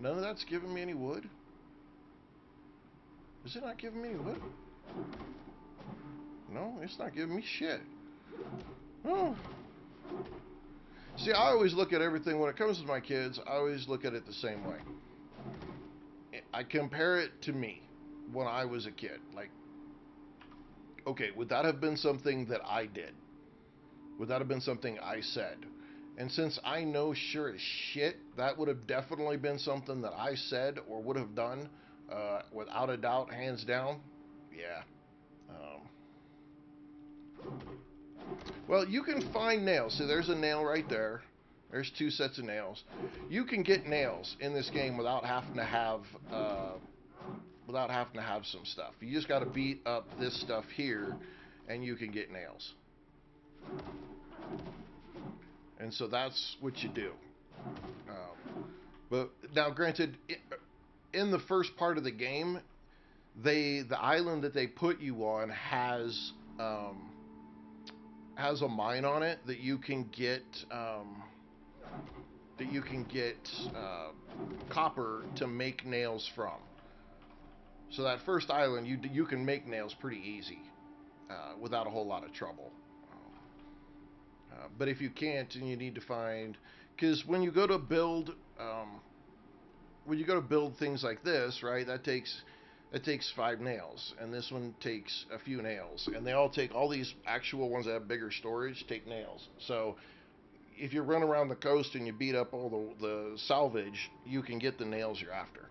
None of that's giving me any wood? Is it not giving me any wood? No, it's not giving me shit. Oh. See, I always look at everything, when it comes to my kids, I always look at it the same way. I compare it to me when I was a kid. Like, okay, would that have been something that I did? Would that have been something I said? And since I know sure as shit that would have definitely been something that I said or would have done, without a doubt, hands down, yeah. Well, you can find nails. See, there's a nail right there. There's 2 sets of nails. You can get nails in this game without having to have some stuff. You just got to beat up this stuff here, and you can get nails. And so that's what you do. But now, granted, in the first part of the game, the island that they put you on has a mine on it that you can get that you can get copper to make nails from. So that first island, you can make nails pretty easy without a whole lot of trouble. But if you can't, and you need to find, because when you go to build things like this, right? That takes 5 nails, and this one takes a few nails, and they all these actual ones that have bigger storage take nails. So if you run around the coast and you beat up all the salvage, you can get the nails you're after.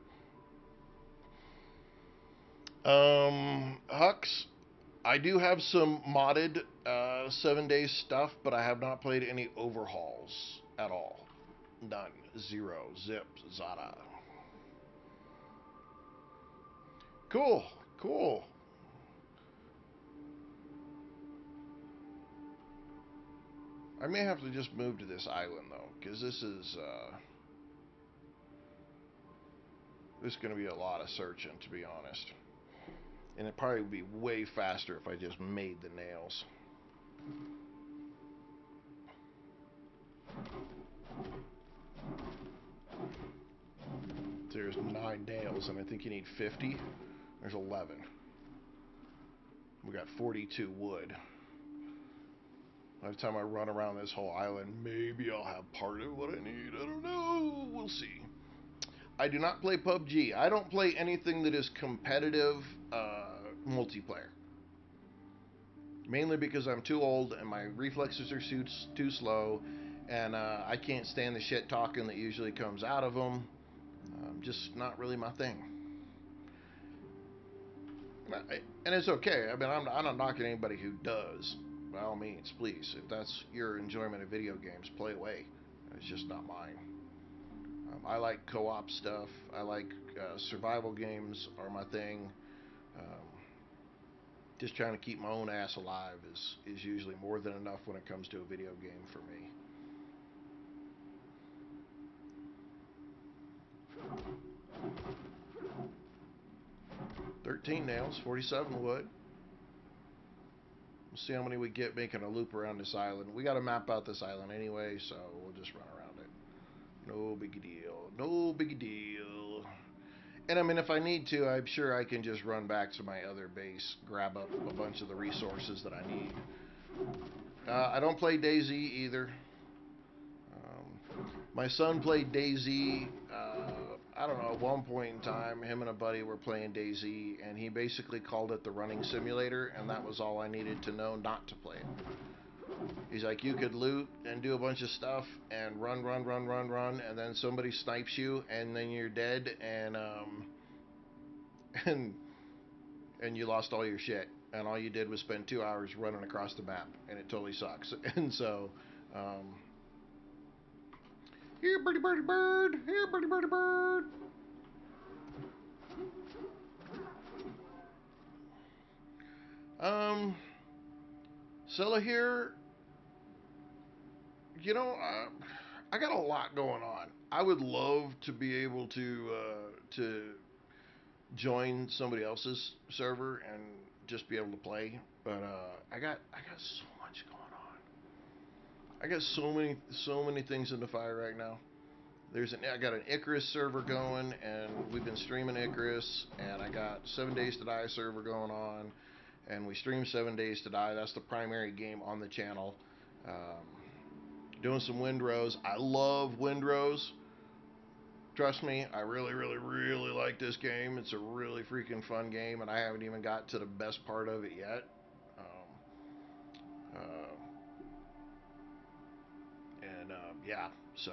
Hux, I do have some modded 7 days stuff, but I have not played any overhauls at all. None. Zero. Zip. Zada. Cool. Cool. I may have to just move to this island though, because this is going to be a lot of searching, to be honest. And it probably would be way faster if I just made the nails. There's 9 nails, and I think you need 50. There's 11. We got 42 wood. By the time I run around this whole island, maybe I'll have part of what I need. I don't know. We'll see. I do not play PUBG. I don't play anything that is competitive multiplayer. Mainly because I'm too old and my reflexes are too slow, and I can't stand the shit talking that usually comes out of them. Just not really my thing. And it's okay. I mean, I'm not knocking anybody who does. By all means, please. If that's your enjoyment of video games, play away. It's just not mine. I like co-op stuff. I like survival games are my thing. Um, just trying to keep my own ass alive is usually more than enough when it comes to a video game for me. 13 nails, 47 wood. We'll see how many we get making a loop around this island. We got to map out this island anyway, so we'll just run around it. No big deal. No big deal. And I mean, if I need to, I'm sure I can just run back to my other base, grab up a bunch of the resources that I need. I don't play DayZ either. My son played DayZ. I don't know, at one point in time, him and a buddy were playing DayZ, and he basically called it the running simulator, and that was all I needed to know not to play it. He's like, you could loot and do a bunch of stuff and run, and then somebody snipes you, and then you're dead, and and and you lost all your shit, and all you did was spend 2 hours running across the map, and it totally sucks. And so, here, birdie, birdie, bird. Here, birdie, birdie, bird. Scylla here, I got a lot going on. I would love to be able to join somebody else's server and just be able to play, but I got so much going on. I got so many things in the fire right now. I got an Icarus server going, and we've been streaming Icarus, and I got 7 Days to Die server going on, and we stream 7 Days to Die. That's the primary game on the channel. Doing some Windrose. I love Windrose. Trust me, I really, really, really like this game. It's a really freaking fun game, and I haven't even got to the best part of it yet. Yeah, so.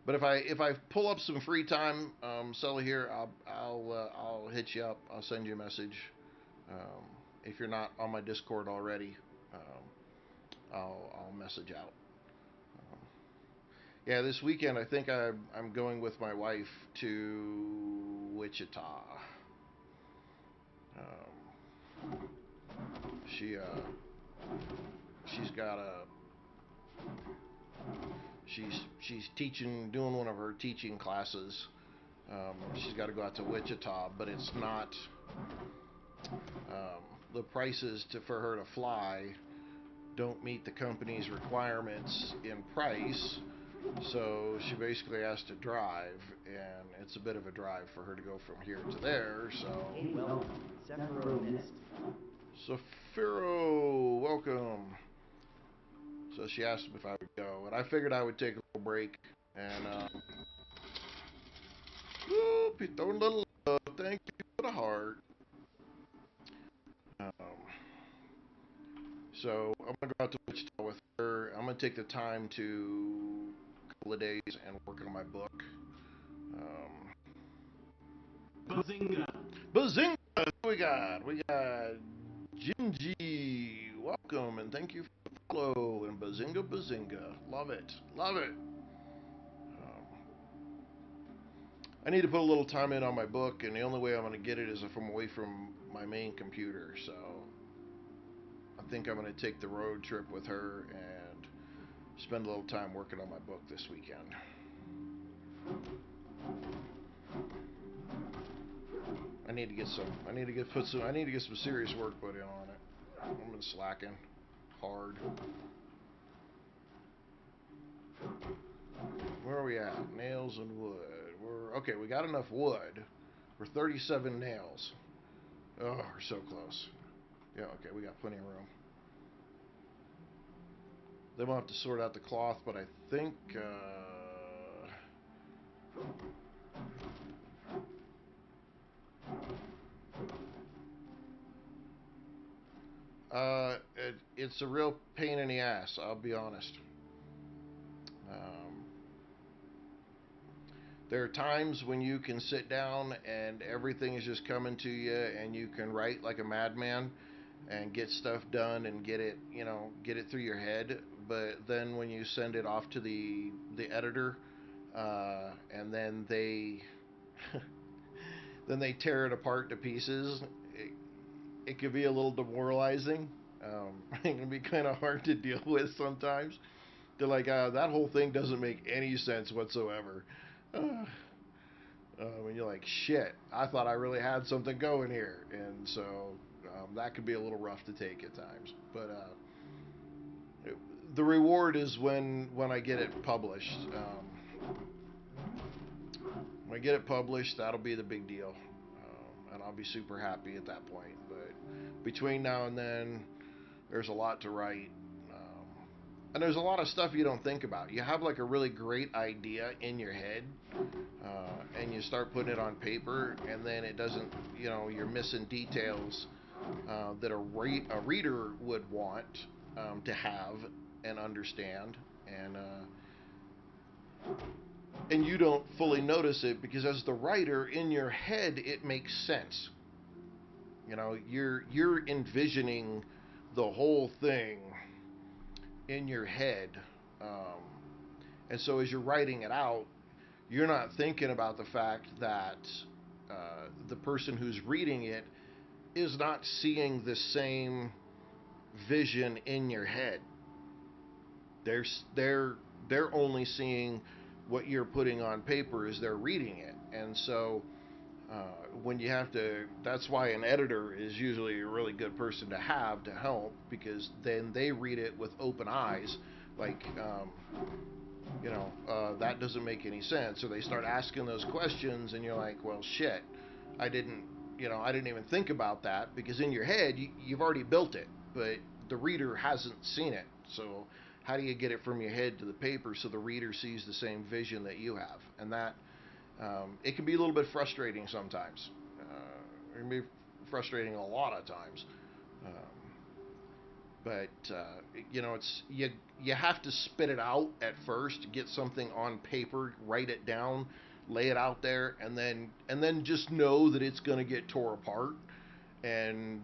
But if I pull up some free time, Sully here, I'll hit you up. I'll send you a message. If you're not on my Discord already, I'll message out. Yeah, this weekend I think I'm going with my wife to Wichita. She she's got a she's teaching, doing one of her teaching classes. She's got to go out to Wichita, but it's not the prices for her to fly don't meet the company's requirements in price. So she basically has to drive, and it's a bit of a drive for her to go from here to there. So, Hey, welcome. Sephiroth missed. Saphiro, welcome. So she asked me if I would go, and I figured I would take a little break. And whoop, he threw a little love. Thank you for the heart. Um, so I'm gonna go out to Wichita with her. I'm gonna take the time to a couple of days and work on my book. Um, Bazinga! Bazinga! Who we got? We got Jinji. Welcome and thank you for the follow. And Bazinga, Bazinga. Love it. Love it. I need to put a little time in on my book, and the only way I'm going to get it is if I'm away from my main computer. So I think I'm going to take the road trip with her and spend a little time working on my book this weekend. I need to get some serious work put in on it. I've been slacking hard. Where are we at? Nails and wood. Okay. We got enough wood for 37 nails. Oh, we're so close. Yeah. Okay. We got plenty of room. Then we'll have to sort out the cloth, but I think it's a real pain in the ass. I'll be honest. There are times when you can sit down and everything is just coming to you, and you can write like a madman and get stuff done and get it, get it through your head. But then when you send it off to the editor, and then they then they tear it apart to pieces, it can be a little demoralizing. It can be kind of hard to deal with sometimes. They're like, that whole thing doesn't make any sense whatsoever. And you're like, shit, I thought I really had something going here. And so that could be a little rough to take at times. But the reward is when I get it published. When I get it published, that'll be the big deal. And I'll be super happy at that point. But between now and then, there's a lot to write. And there's a lot of stuff you don't think about. You have like a really great idea in your head, and you start putting it on paper, and then it doesn't, you're missing details that a reader would want to have and understand, and you don't fully notice it because as the writer in your head, it makes sense. You're envisioning the whole thing in your head, um, and so as you're writing it out, you're not thinking about the fact that the person who's reading it is not seeing the same vision in your head. They're they're they're only seeing what you're putting on paper as they're reading it, and so when you have to, that's why an editor is usually a really good person to have to help, because then they read it with open eyes, like, that doesn't make any sense. So they start asking those questions, and you're like, well, shit, I didn't, I didn't even think about that, because in your head, you've already built it, but the reader hasn't seen it. So how do you get it from your head to the paper so the reader sees the same vision that you have? And that, it can be a little bit frustrating sometimes. It can be frustrating a lot of times. But it's you have to spit it out at first, get something on paper, write it down, lay it out there, and then just know that it's going to get tore apart. And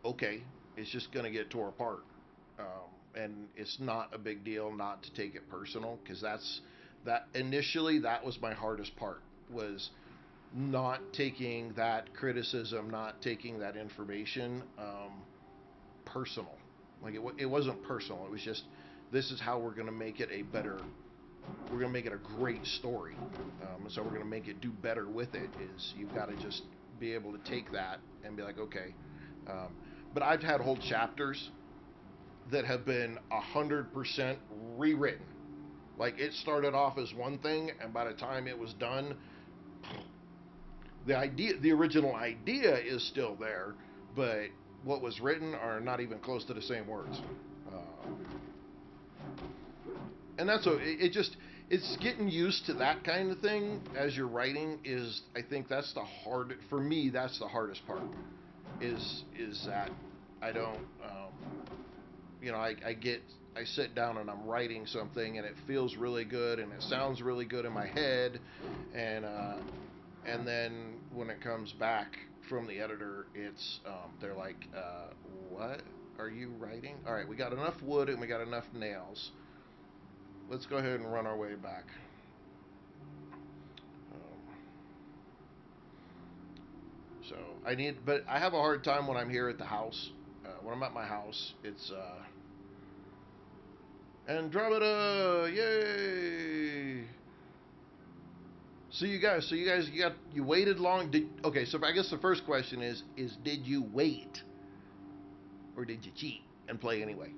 okay, it's just going to get tore apart. And it's not a big deal not to take it personal, because that initially that was my hardest part, was not taking that criticism, not taking that information personal. Like it wasn't personal. It was just, this is how we're going to make it a better. We're going to make it a great story. So we're going to make it do better with it. Is you've got to just be able to take that and be like, okay. But I've had whole chapters that have been 100% rewritten. Like it started off as one thing, and by the time it was done, the original idea is still there, but what was written are not even close to the same words. And that's it's getting used to that kind of thing as you're writing. Is I think that's the hard for me. That's the hardest part. Is that I don't. I sit down and I'm writing something and it feels really good and it sounds really good in my head, and then when it comes back from the editor, it's they're like, what are you writing? All right, we got enough wood and we got enough nails. Let's go ahead and run our way back. So but I have a hard time when I'm here at the house. When I'm at my house, it's Andromeda, yay! So you waited long. Okay, so I guess the first question is did you wait, or did you cheat and play anyway?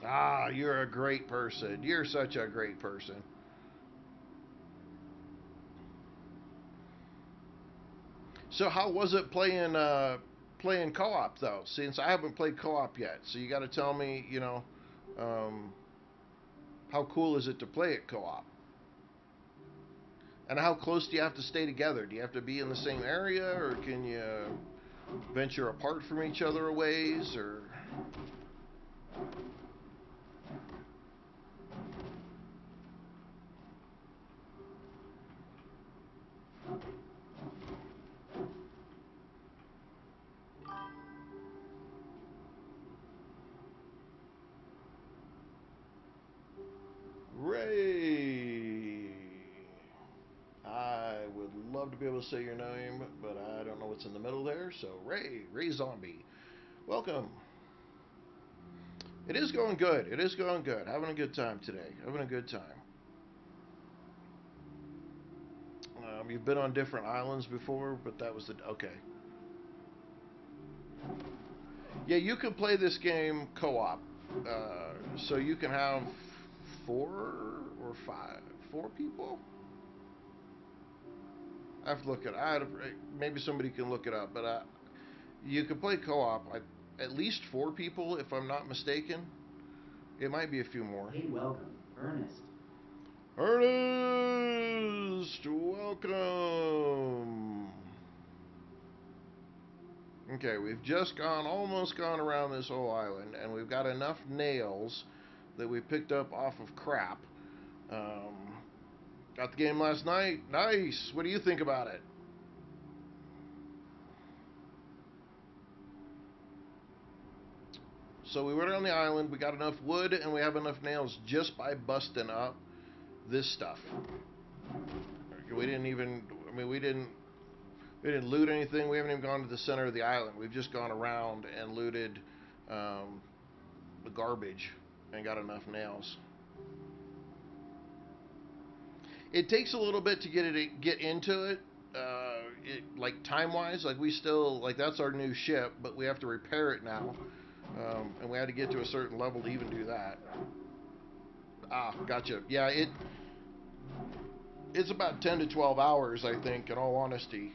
Ah, you're a great person. You're such a great person. So how was it playing co-op though? Since I haven't played co-op yet, so you got to tell me, um, how cool is it to play it co-op? And how close do you have to stay together? Do you have to be in the same area, or can you venture apart from each other a ways, or? Ray. I would love to be able to say your name, but I don't know what's in the middle there. So Ray Zombie, welcome. It is going good. It is going good. Having a good time today. Having a good time. You've been on different islands before, but that was the okay. Yeah, you can play this game co-op, so you can have 4 or 5, 4 people. I have to look it. Maybe somebody can look it up, but you can play co-op. At least 4 people, if I'm not mistaken. It might be a few more. Hey, welcome, Ernest. Ernest, welcome. Okay, we've just almost gone around this whole island, and we've got enough nails that we picked up off of crap. Um, got the game last night. Nice. What do you think about it? So we went around the island. We got enough wood, and we have enough nails just by busting up this stuff. We didn't even. I mean, we didn't loot anything. We haven't even gone to the center of the island. We've just gone around and looted the garbage and got enough nails. It takes a little bit to get into it. Like time wise, like we still like that's our new ship, but we have to repair it now, and we had to get to a certain level to even do that. Ah, gotcha. Yeah, it's about 10 to 12 hours, I think, in all honesty,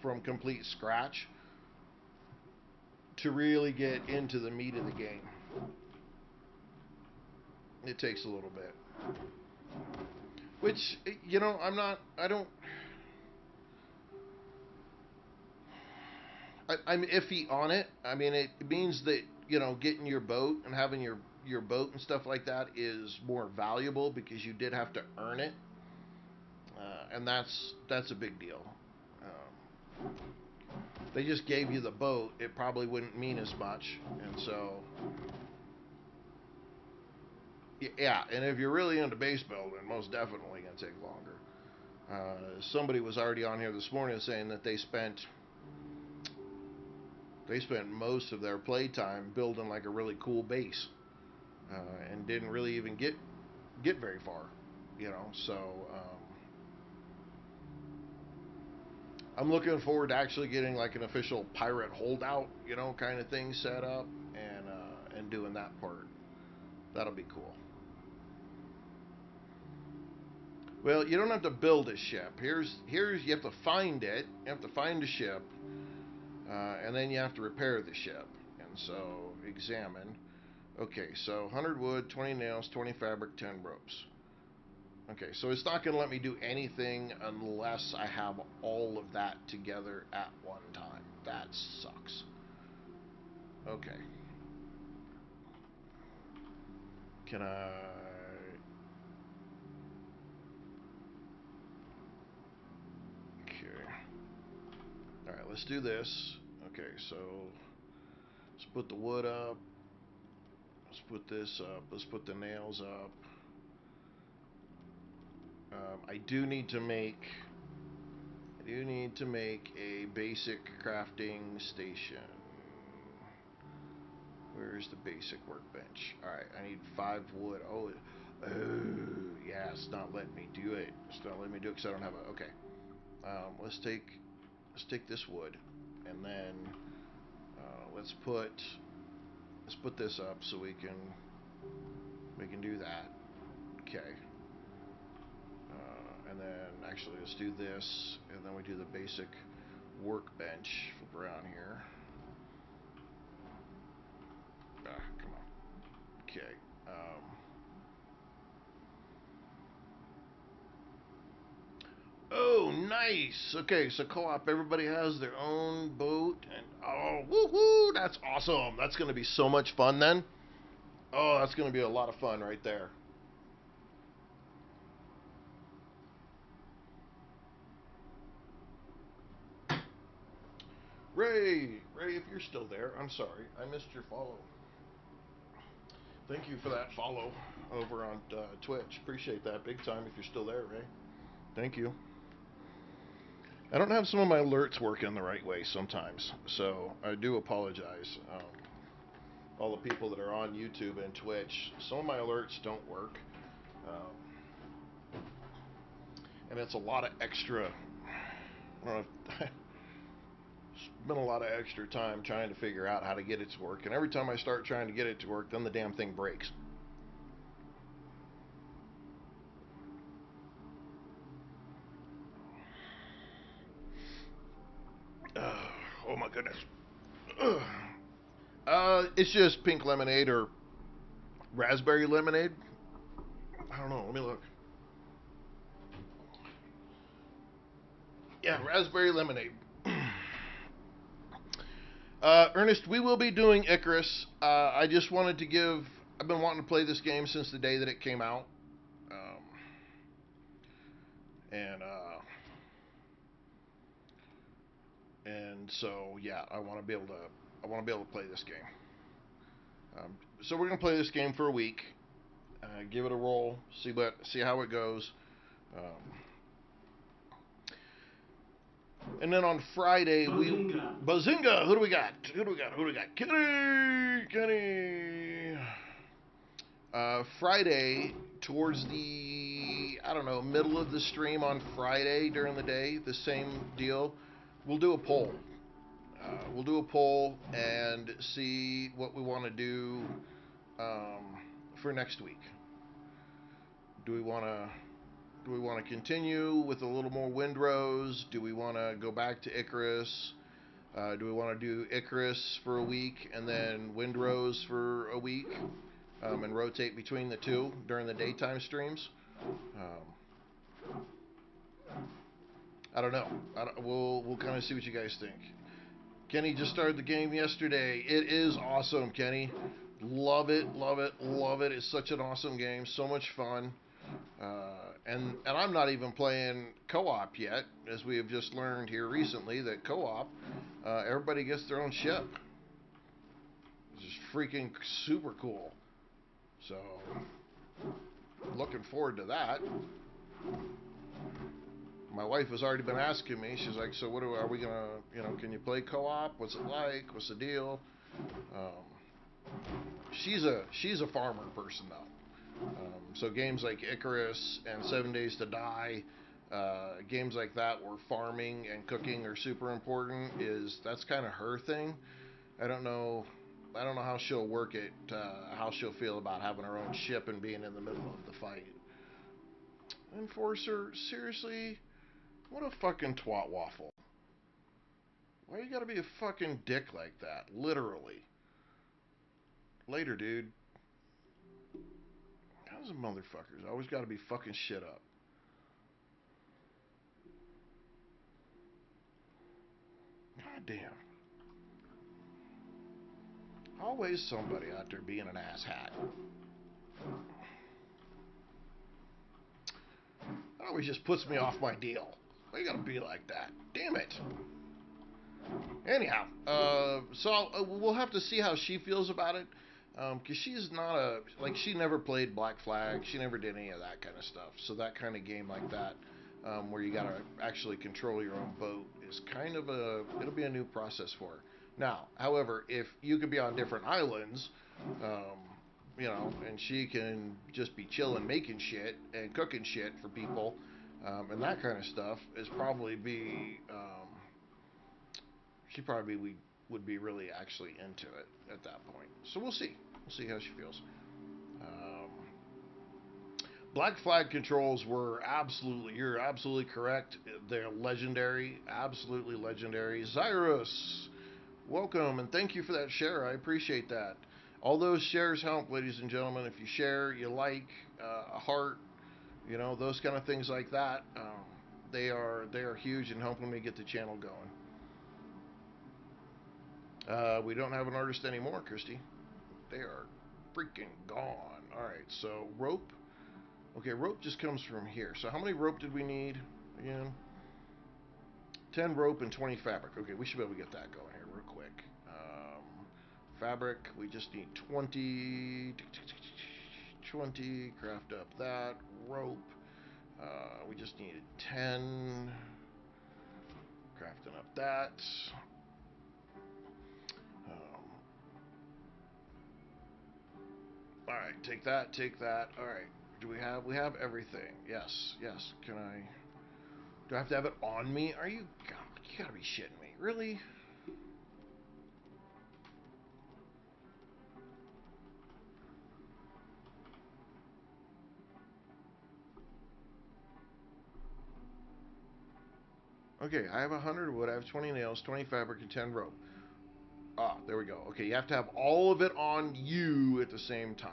from complete scratch to really get into the meat of the game. It takes a little bit. Which, I don't, I'm iffy on it. I mean, it means that, getting your boat and having your boat and stuff like that is more valuable because you did have to earn it. And that's a big deal. If they just gave you the boat, it probably wouldn't mean as much. And so Yeah, and if you're really into base building, most definitely gonna take longer. Somebody was already on here this morning saying that they spent most of their playtime building like a really cool base, and didn't really even get very far, So I'm looking forward to actually getting like an official pirate holdout, kind of thing set up, and doing that part. That'll be cool. Well, you don't have to build a ship. Here's you have to find it. You have to find a ship, and then you have to repair the ship. And so examine. Okay, so 100 wood, 20 nails, 20 fabric, 10 ropes. Okay, so it's not going to let me do anything unless I have all of that together at one time. That sucks. Okay. Can I... Okay. Alright, let's do this. Okay, so let's put the wood up. Let's put this up. Let's put the nails up. I do need to make a basic crafting station. Where's the basic workbench? Alright, I need 5 wood. Oh, yeah, it's not letting me do it. It's not letting me do it because I don't have a... Okay. Let's take this wood, and then let's put this up so we can do that. Okay. And then actually let's do this, and then we do the basic workbench. Flip around here. Come on. Okay. Oh, nice. Okay, so co-op, everybody has their own boat, and oh, woohoo! That's awesome. That's gonna be so much fun then. Oh, that's gonna be a lot of fun right there. Ray, if you're still there, I'm sorry, I missed your follow. Thank you for that follow over on Twitch. Appreciate that big time. If you're still there, Ray, thank you. I don't have some of my alerts working the right way sometimes, so I do apologize. All the people that are on YouTube and Twitch, some of my alerts don't work, and it's a lot of extra. I don't know. Been a lot of extra time trying to figure out how to get it to work, and every time I start trying to get it to work, then the damn thing breaks. Oh my goodness. It's just pink lemonade or raspberry lemonade. I don't know. Let me look. Yeah, raspberry lemonade. Ernest, we will be doing Icarus. I just wanted to give. I've been wanting to play this game since the day that it came out, and so yeah, I want to be able to. I want to be able to play this game. So we're gonna play this game for a week. Give it a roll. See how it goes. Um, And then on Friday, Bazinga! Who do we got? Kenny! Friday, towards the, I don't know, middle of the stream on Friday during the day, the same deal. We'll do a poll. And see what we want to do for next week. Do we want to continue with a little more Windrose? Do we want to go back to Icarus? Do we want to do Icarus for a week and then Windrose for a week, and rotate between the two during the daytime streams? I don't know. We'll kind of see what you guys think. Kenny just started the game yesterday. It is awesome, Kenny. Love it, love it, love it. It's such an awesome game. So much fun. And I'm not even playing co-op yet, as we have just learned here recently that co-op, everybody gets their own ship. It's just freaking super cool. So Looking forward to that. My wife has already been asking me. She's like, "So what are we gonna? Can you play co-op? What's it like? What's the deal?" She's a farmer person though. So games like Icarus and 7 Days to Die, games like that where farming and cooking are super important. That's kind of her thing. I don't know. I don't know how she'll work it. How she'll feel about having her own ship and being in the middle of the fight. Enforcer, seriously? What a fucking twat waffle. Why you gotta be a fucking dick like that? Literally. Later, dude. How's a motherfuckers always gotta be fucking shit up? God damn. Always somebody out there being an asshat. That always just puts me off my deal. Why you gotta be like that? Damn it. Anyhow, we'll have to see how she feels about it. Because she's not she never played Black Flag. She never did any of that kind of stuff. So that kind of game like that, where you gotta actually control your own boat, is kind of it'll be a new process for her. Now, however, if you could be on different islands, and she can just be chilling, making shit and cooking shit for people, and that kind of stuff, is probably be she probably would be really actually into it at that point. So we'll see. We'll see how she feels. Um, Black Flag controls were you're absolutely correct. They're legendary, absolutely legendary. Zyrus, welcome and thank you for that share. I appreciate that. All those shares help, ladies and gentlemen. If you share, you like, a heart, those kind of things like that. They are huge in helping me get the channel going. We don't have an artist anymore, Christy. They are freaking gone. Alright, so rope. Okay, rope just comes from here. So how many rope did we need again? 10 rope and 20 fabric. Okay, we should be able to get that going here real quick. Fabric, we just need 20. 20, craft up that. Rope, we just needed 10. Crafting up that. Alright, take that, take that. Alright. We have everything. Yes, yes. Do I have to have it on me? You gotta be shitting me. Really? Okay, I have 100 wood, I have 20 nails, 20 fabric, and 10 rope. Ah, there we go. Okay, you have to have all of it on you at the same time.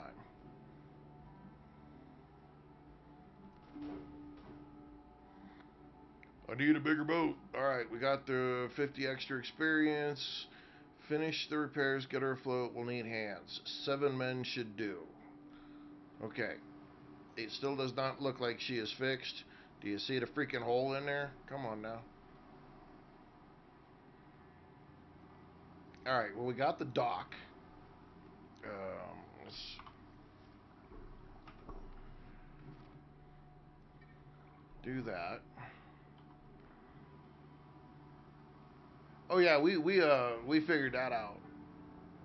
I need a bigger boat. Alright, we got the 50 extra experience. Finish the repairs, get her afloat. We'll need hands. 7 men should do. Okay. It still does not look like she is fixed. Do you see the freaking hole in there? Come on now. Alright, well, we got the dock. Let's do that. Oh yeah, we figured that out.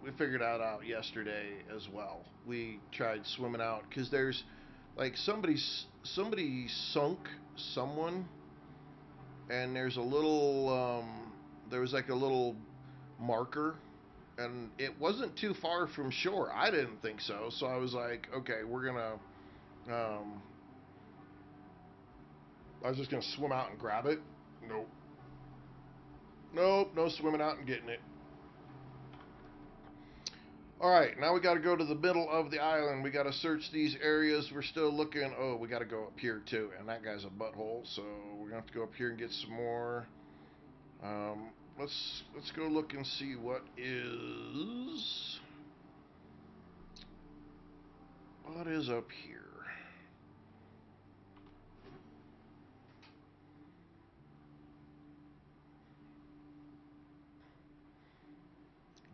We figured that out yesterday as well. We tried swimming out because there's like somebody sunk someone, and there was like a little marker, and it wasn't too far from shore. I didn't think so, so I was like, okay, we're gonna. I was just gonna swim out and grab it. Nope. Nope, no swimming out and getting it. Alright, now we gotta go to the middle of the island. We gotta search these areas. We're still looking. Oh, we gotta go up here too. And that guy's a butthole, so we're gonna have to go up here and get some more. Let's go look and see what is up here.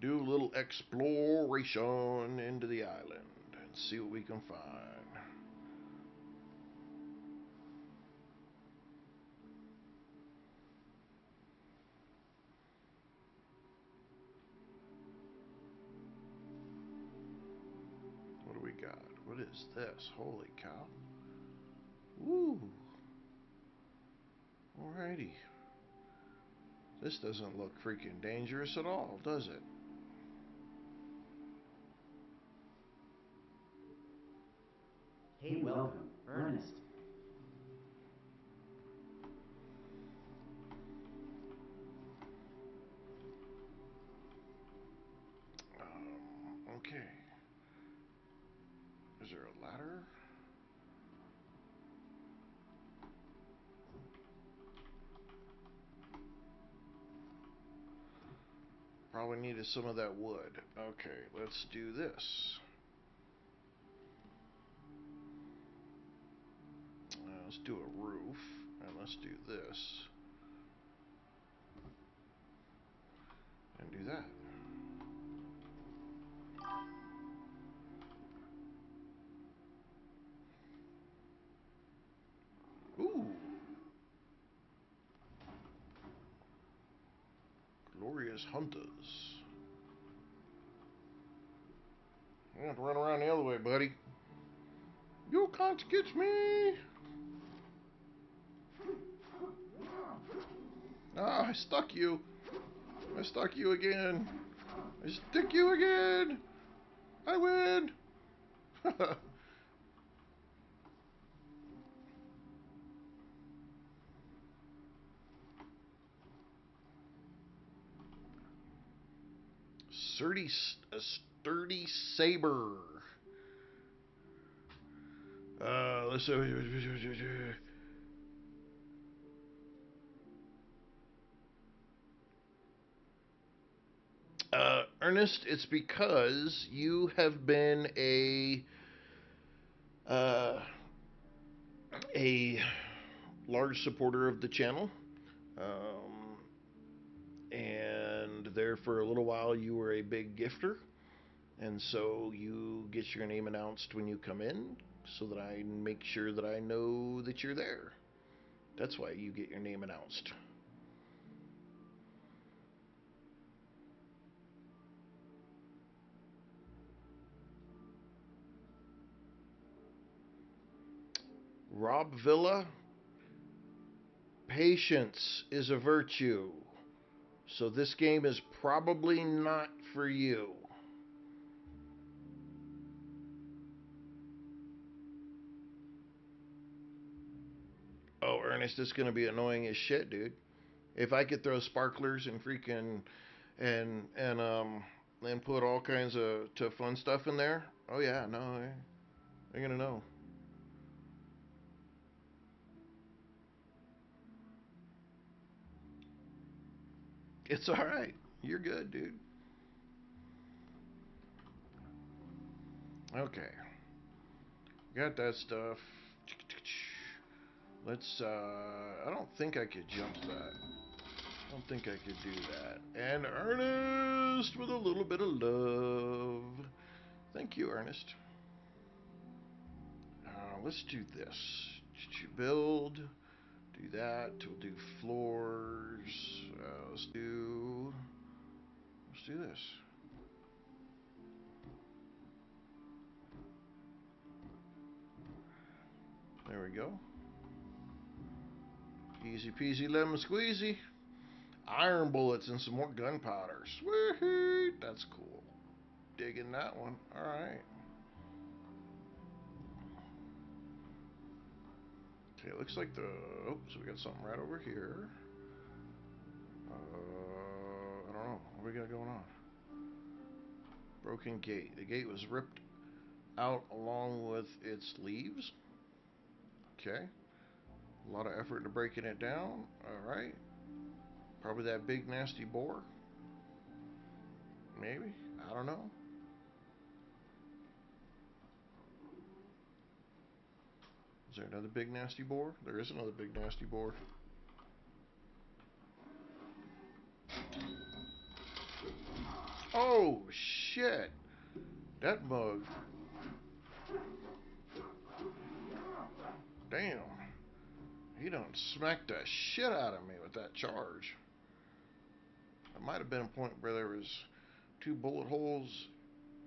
Do a little exploration into the island and see what we can find. is this? Holy cow. Woo. Alrighty. This doesn't look freaking dangerous at all, does it? Hey, welcome, Ernest. Okay. Is there a ladder? Probably needed some of that wood. Okay, let's do this. Let's do a roof, and let's do this. And do that. Ooh. Glorious hunters. You have to run around the other way, buddy. You can't get me. Ah, I stuck you. I stuck you again. I stick you again. I win. A sturdy saber. Let's see. Ernest, it's because you have been uh, a large supporter of the channel, and there for a little while you were a big gifter, and so you get your name announced when you come in, so that I make sure that I know that you're there. That's why you get your name announced. Rob Villa, patience is a virtue. So this game is probably not for you. Oh, Ernest, it's gonna be annoying as shit, dude. If I could throw sparklers and freaking and put all kinds of fun stuff in there, oh yeah, no, they're gonna know. It's all right. You're good, dude. Okay, got that stuff. Let's. I don't think I could jump that. I don't think I could do that. And Ernest with a little bit of love. Thank you, Ernest. Let's do this. Build. Do that. We'll do floors. Let's do this. There we go. Easy peasy lemon squeezy. Iron bullets and some more gunpowder. Sweet. That's cool. Digging that one. Alright. Okay, looks like oh, so we got something right over here. I don't know. What we got going on? Broken gate. The gate was ripped out along with its leaves. Okay. A lot of effort into breaking it down. Alright. Probably that big nasty boar. Maybe. I don't know. Is there another big nasty boar? There is another big nasty boar. Oh, shit. That mug. Damn. He done smacked the shit out of me with that charge. It might have been a point where there was 2 bullet holes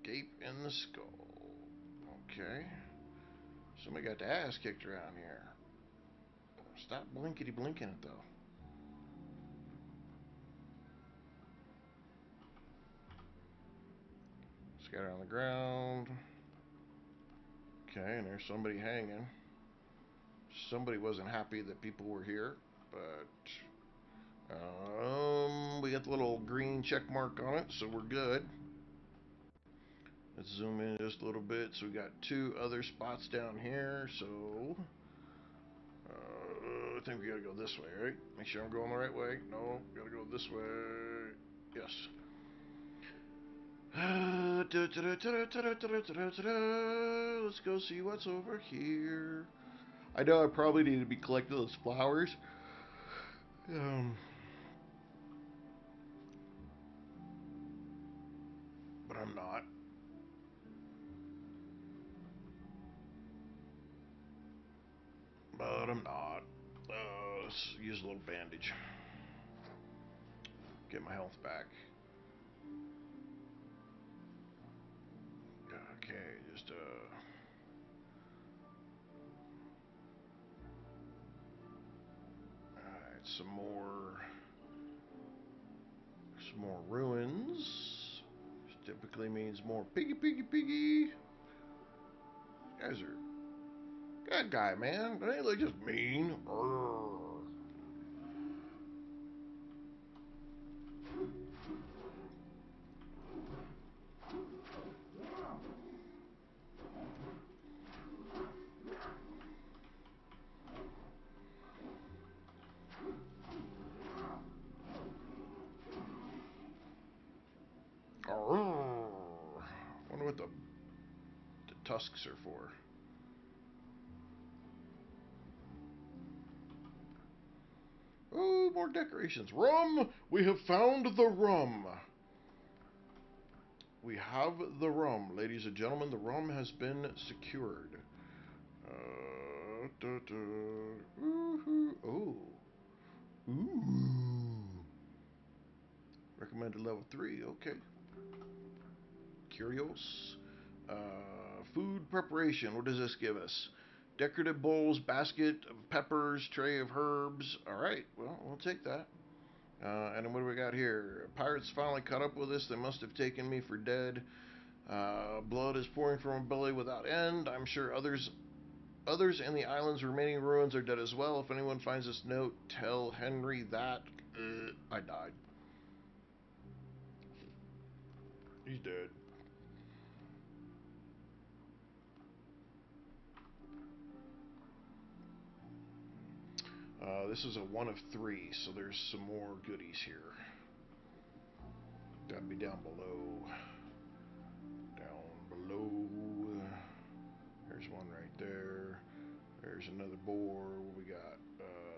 gape in the skull. Okay. Somebody got the ass kicked around here. Stop blinkety blinking it though. Scatter on the ground. Okay, and there's somebody hanging. Somebody wasn't happy that people were here, but we got the little green check mark on it, so we're good. Let's zoom in just a little bit. So we got 2 other spots down here. So I think we gotta go this way, right? Make sure I'm going the right way. No, gotta go this way. Yes. Let's go see what's over here. I know I probably need to be collecting those flowers. But I'm not. But I'm not. Let's use a little bandage. Get my health back. Okay, just alright, some more ruins. Which typically means more piggy. You guys are that guy, man. They ain't like just mean. Wonder what the tusks are for. Oh, more decorations. Rum! We have found the rum. We have the rum. Ladies and gentlemen, the rum has been secured. Oh. Ooh. Recommended level 3. Okay. Curios. Food preparation. What does this give us? Decorative bowls, basket of peppers, tray of herbs. Alright, well, we'll take that. And then what do we got here? Pirates finally caught up with us. They must have taken me for dead. Blood is pouring from my belly without end. I'm sure others in the island's remaining ruins are dead as well. If anyone finds this note, tell Henry that I died. He's dead. This is a 1 of 3, so there's some more goodies here. Gotta be down below. Down below. There's one right there. There's another boar. What we got?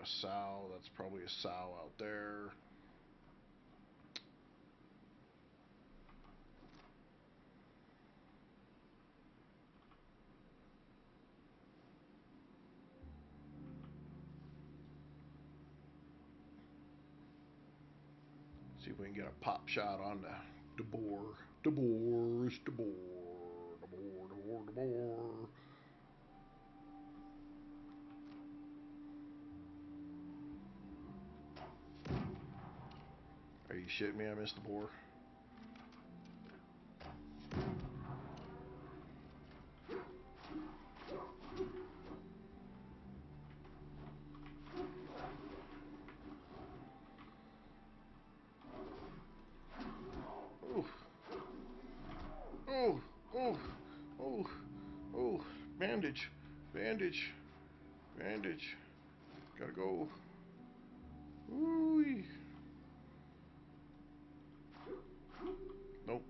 Sow. That's probably a sow out there. See if we can get a pop shot on the boar. The boar is the boar. The boar, the boar, the boar. Are you shitting me? I missed the boar. Oof. Oh, oh, oh, oh. Bandage, bandage, bandage. Gotta go. Ooh. Nope.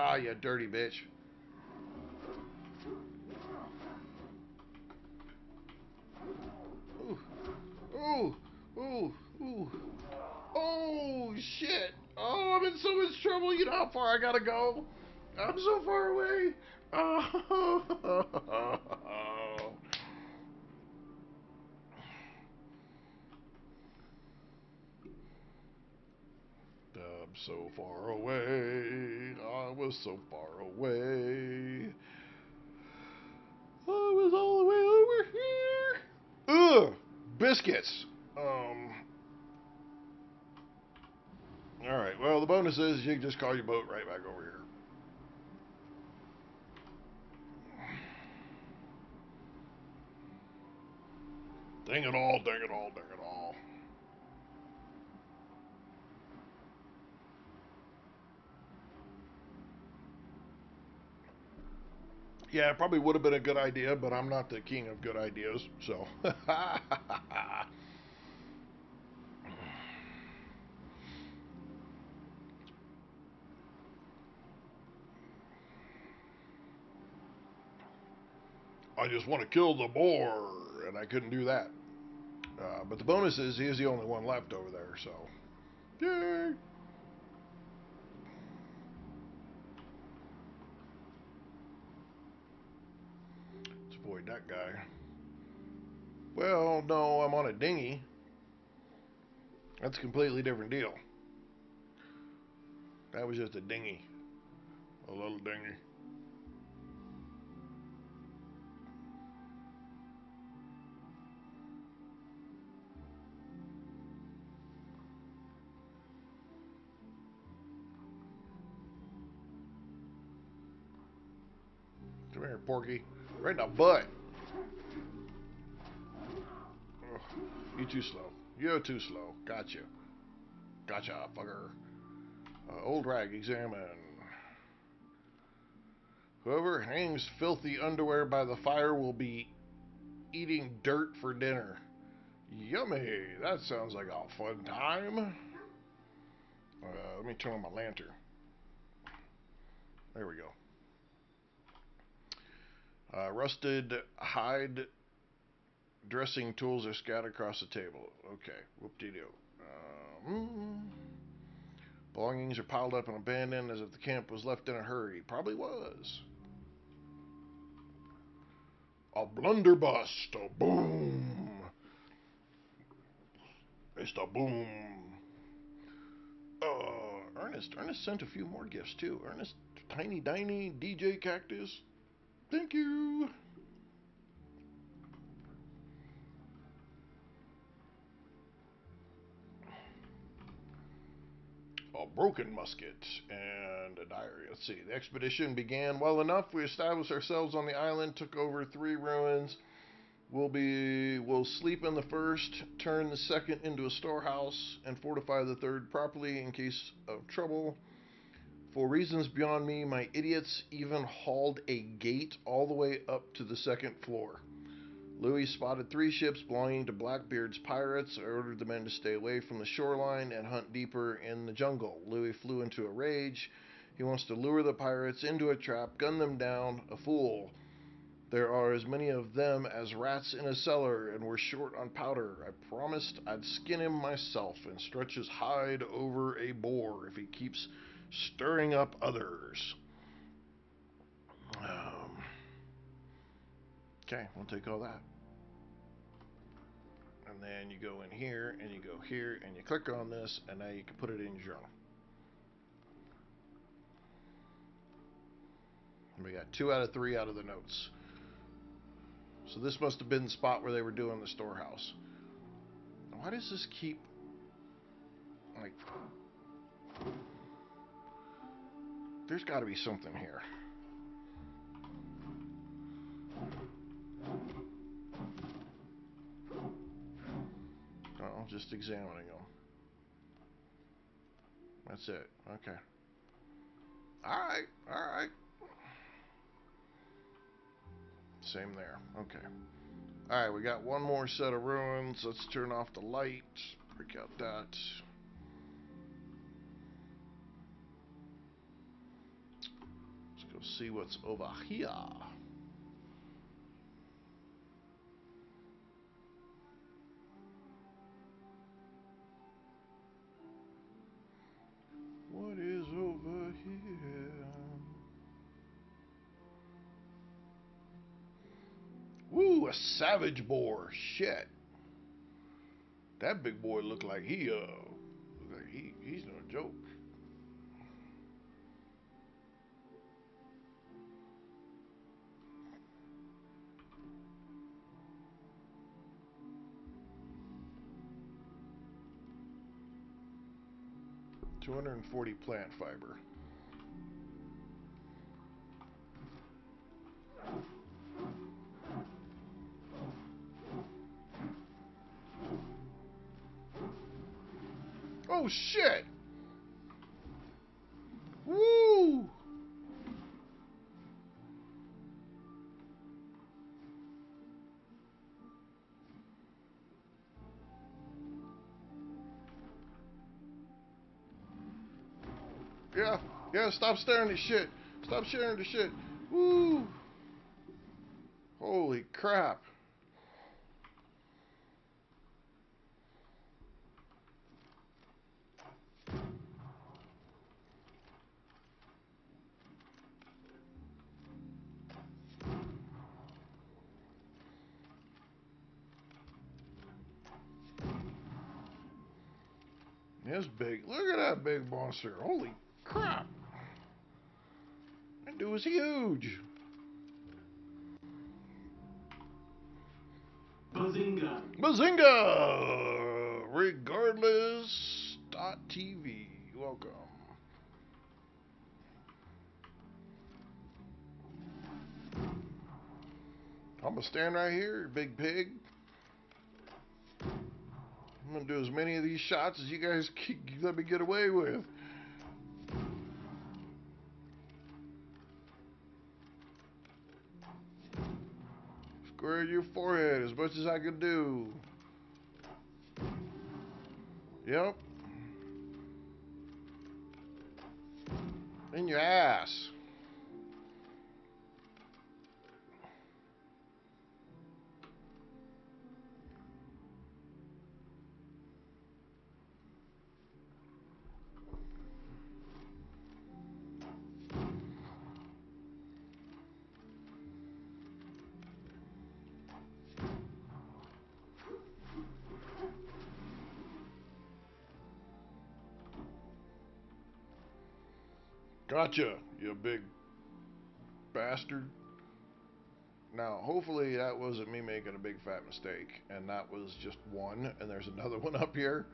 Ah, you dirty bitch. Ooh, ooh, ooh, ooh. Oh, shit. Oh, I'm in so much trouble. You know how far I gotta go? I'm so far away. Oh. I'm so far away. I was so far away. I was all the way over here. Ugh, biscuits. All right. Well, the bonus is you can just call your boat right back over here. Dang it all! Dang it all! Dang it all! Yeah, it probably would have been a good idea, but I'm not the king of good ideas, so. I just want to kill the boar, and I couldn't do that. But the bonus is he is the only one left over there, so. Yay! Let's avoid that guy. Well, no, I'm on a dinghy. That's a completely different deal. That was just a dinghy. A little dinghy. Come here, Porky. Right in the butt. Ugh, you too slow. You're too slow. Gotcha. Gotcha, fucker. Old rag, examine. Whoever hangs filthy underwear by the fire will be eating dirt for dinner. Yummy. That sounds like a fun time. Let me turn on my lantern. There we go. Rusted hide dressing tools are scattered across the table. Okay. Whoop-de-doo. Belongings are piled up and abandoned as if the camp was left in a hurry. Probably was. A blunderbuss. A boom. It's a boom. Ernest sent a few more gifts too. Ernest, Tiny Diny, DJ Cactus. Thank you. A broken musket and a diary. Let's see. The expedition began well enough. We established ourselves on the island, took over 3 ruins. We'll sleep in the first, turn the second into a storehouse, and fortify the third properly in case of trouble. For reasons beyond me, my idiots even hauled a gate all the way up to the second floor. Louis spotted 3 ships belonging to Blackbeard's pirates. I ordered the men to stay away from the shoreline and hunt deeper in the jungle. Louis flew into a rage. He wants to lure the pirates into a trap, gun them down. A fool. There are as many of them as rats in a cellar, and we're short on powder. I promised I'd skin him myself and stretch his hide over a boar if he keeps stirring up others. Okay, we'll take all that. And then you go in here, and you go here, and you click on this, and now you can put it in your journal. And we got 2 out of 3 out of the notes. So this must have been the spot where they were doing the storehouse. Why does this keep, like, there's got to be something here. Oh, just examining them. That's it. Okay. Alright, alright. Same there. Okay. Alright, we got 1 more set of ruins. Let's turn off the light. Break out that. Let's go see what's over here. What is over here? Ooh, a savage boar. Shit. That big boy looked like he's no joke. $240 plant fiber. Oh shit! Woo! Yeah, yeah, stop staring at shit. Stop sharing the shit. Woo! Holy crap. It's big. Look at that big monster. Holy crap. That dude was huge. Bazinga! Bazinga! Regardless.tv. Welcome. I'm gonna stand right here, big pig. I'm gonna do as many of these shots as you guys let me get away with. Square your forehead as much as I can do. Yep. In your ass. Gotcha, you big bastard. Now, hopefully that wasn't me making a big fat mistake, and that was just one, and there's another one up here.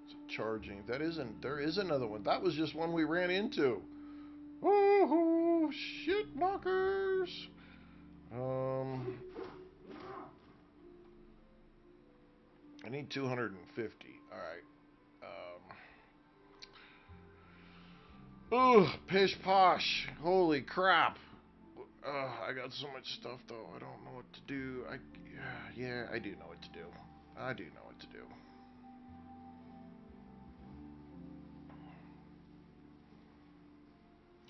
It's charging. There is another one. That was just one we ran into. Oh, shit knockers. I need 250. Alright. Ugh, pish posh. Holy crap. I got so much stuff though. I don't know what to do. Yeah, I do know what to do. I do know what to do.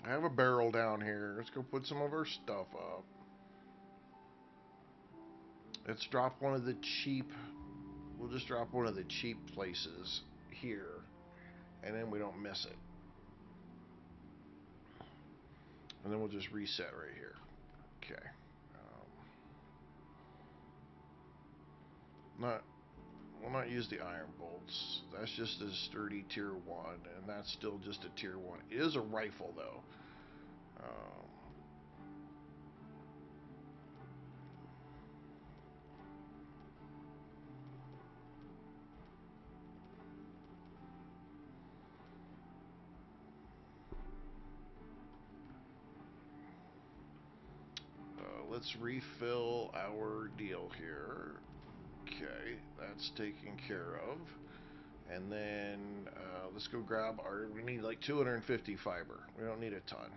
I have a barrel down here. Let's go put some of our stuff up. Let's drop one of the cheap. We'll just drop one of the cheap places here, and then we don't miss it. And then we'll just reset right here. Okay. We'll not use the iron bolts. That's just a sturdy tier 1, and that's still just a tier 1. It is a rifle though. Let's refill our deal here. Okay, that's taken care of. And then let's go grab our. We need like 250 fiber. We don't need a ton.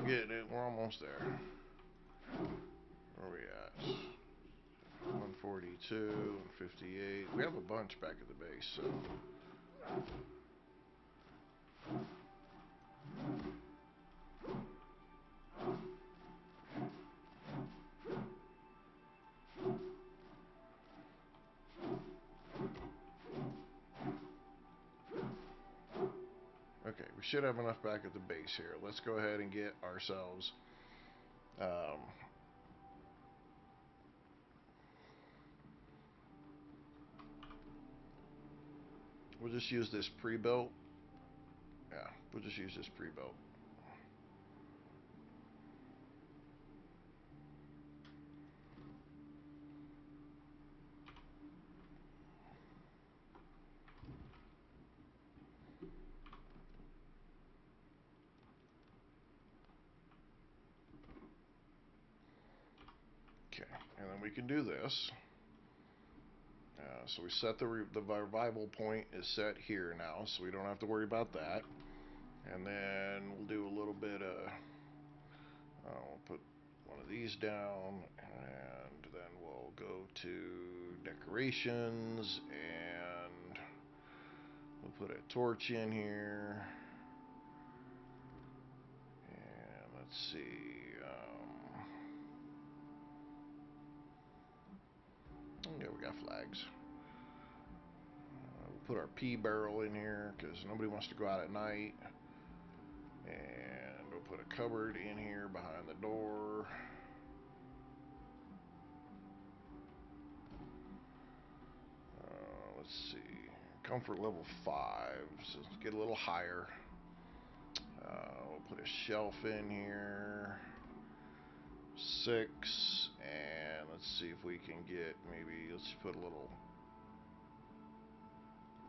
getting it. We're almost there. Where are we at? 142, 158. We have a bunch back at the base, so. Okay, we should have enough back at the base here. Let's go ahead and get ourselves we'll just use this pre-built. Yeah, we'll just use this pre-built. Okay, and then we can do this. So we set the revival point is set here now, so we don't have to worry about that. And then we'll do a little bit of, we'll put one of these down, and then we'll go to decorations, and we'll put a torch in here. And let's see. Yeah, we got flags. We'll put our pea barrel in here because nobody wants to go out at night. And we'll put a cupboard in here behind the door. Let's see. Comfort level 5. So let's get a little higher. We'll put a shelf in here. 6. And let's see if we can get maybe, let's put a little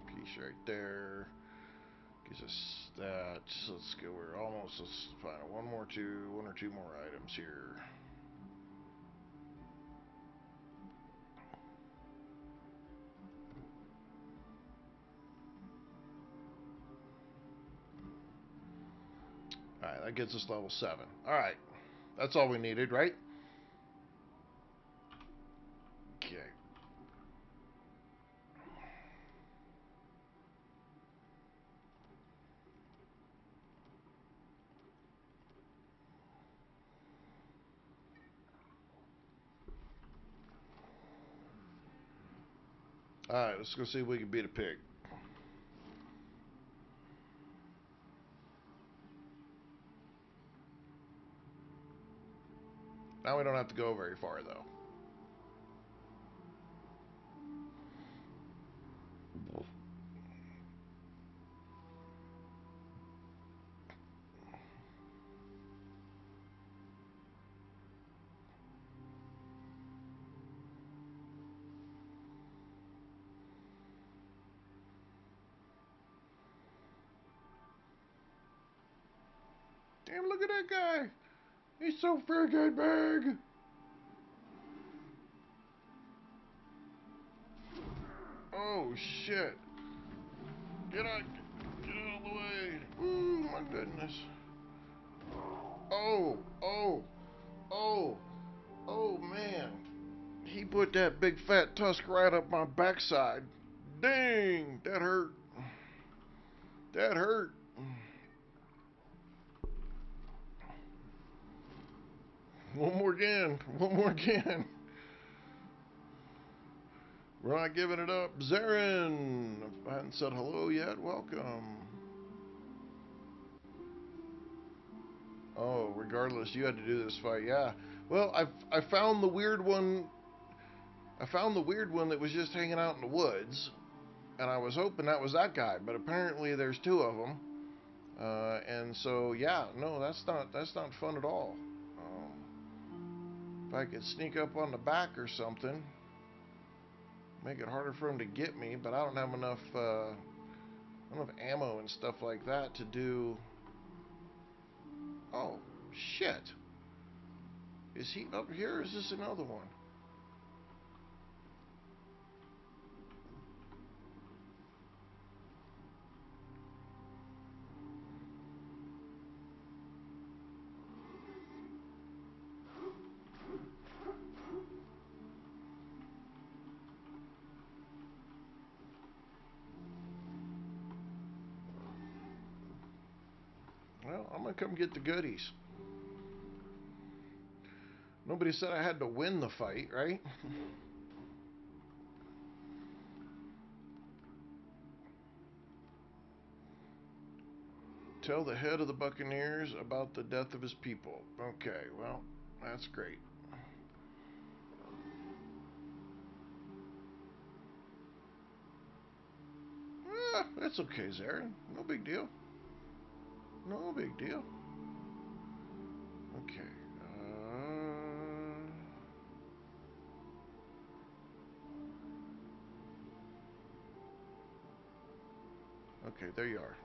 piece right there. Gives us that. So let's go. We're almost. Let's find one or two more items here. All right, that gets us level 7. All right, that's all we needed, right? Okay. All right, let's go see if we can beat a pig. Now we don't have to go very far, though. Damn, look at that guy. He's so freaking big. Oh, shit. Get out of the way. Ooh, my goodness. Oh, oh, oh, oh, man. He put that big fat tusk right up my backside. Dang, that hurt. That hurt. One more again. One more again. We're not giving it up. Zarin, if I hadn't said hello yet, welcome. Oh, regardless, you had to do this fight. Yeah. Well, I found the weird one. I found the weird one that was just hanging out in the woods, and I was hoping that was that guy, but apparently there's 2 of them. And so yeah, no, that's not fun at all. If I could sneak up on the back or something, make it harder for him to get me, but I don't have enough ammo and stuff like that to do. Oh shit! Is he up here? Or is this another one? Well, I'm gonna come get the goodies. Nobody said I had to win the fight, right? Tell the head of the Buccaneers about the death of his people. Okay, well, that's great. That's okay, Zarin. No big deal. No big deal. Okay. Okay, there you are.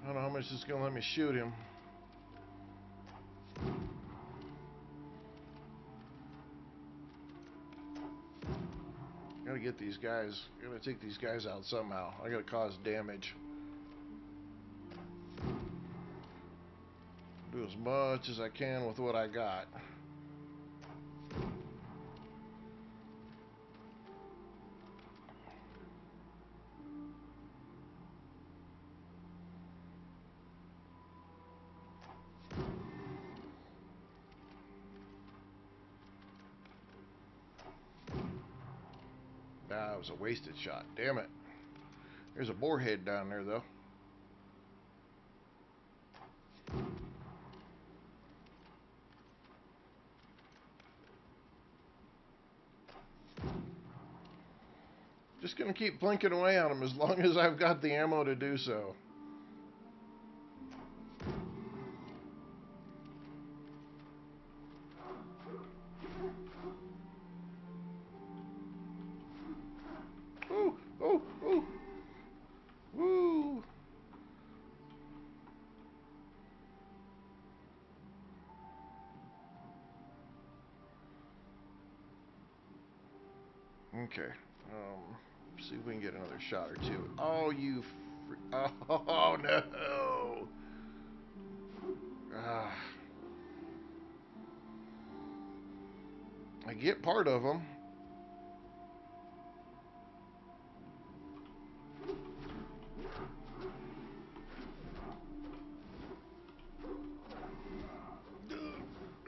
I don't know how much it's going to let me shoot him. Gotta get these guys, gotta take these guys out somehow. I gotta cause damage. Do as much as I can with what I got. That was a wasted shot. Damn it. There's a boar head down there, though. Just gonna keep blinking away on him as long as I've got the ammo to do so. Ooh, ooh, ooh. Woo. Okay. See if we can get another shot or two. Oh, you. Oh, no. Ah. I get part of them.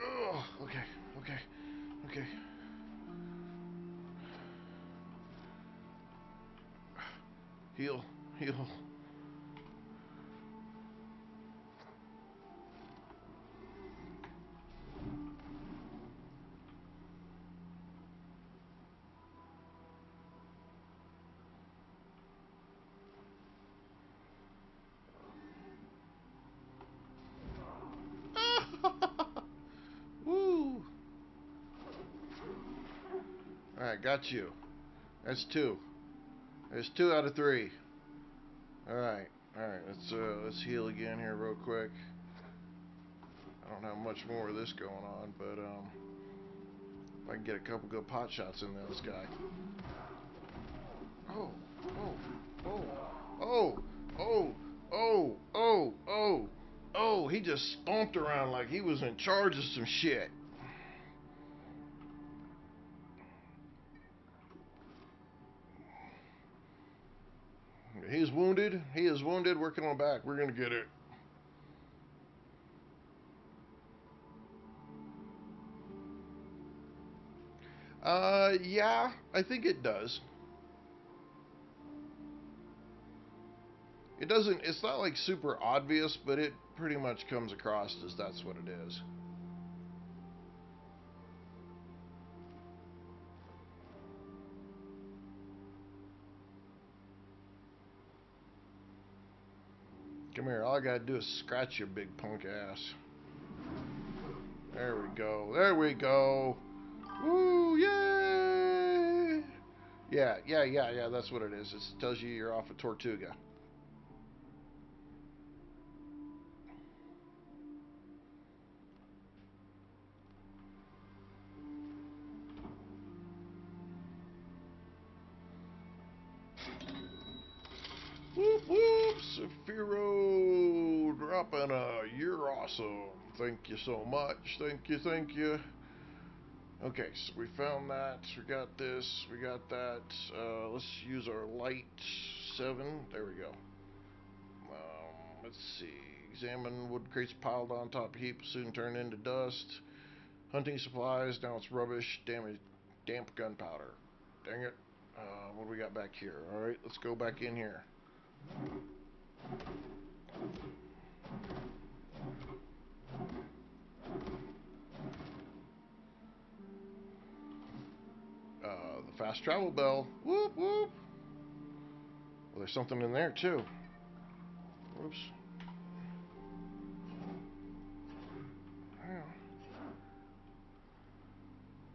Oh, okay, okay, okay. Heal, heal. Woo! Alright, got you. That's two. There's 2 out of 3. Alright, alright, let's heal again here real quick. I don't have much more of this going on, but if I can get a couple good pot shots in this guy. Oh, oh, oh, oh, oh, oh, oh, oh, oh, he just stomped around like he was in charge of some shit. He's wounded. He is wounded. Working on back. We're gonna get it. Yeah, I think it does. It doesn't, it's not like super obvious, but it pretty much comes across as that's what it is. Come here, all I gotta do is scratch your big punk ass. There we go, there we go. Woo, yay! Yeah, that's what it is. It tells you you're off a Tortuga. Whoop whoop, Saphiro dropping a you're awesome. Thank you so much. Thank you, thank you. Okay, so we found that. We got this. We got that. Let's use our light 7. There we go. Let's see. Examine wood crates piled on top heap. Soon turn into dust. Hunting supplies. Now it's rubbish. Damp gunpowder. Dang it. What do we got back here? Alright, let's go back in here. The fast travel bell. Whoop whoop. Well, there's something in there too. Whoops.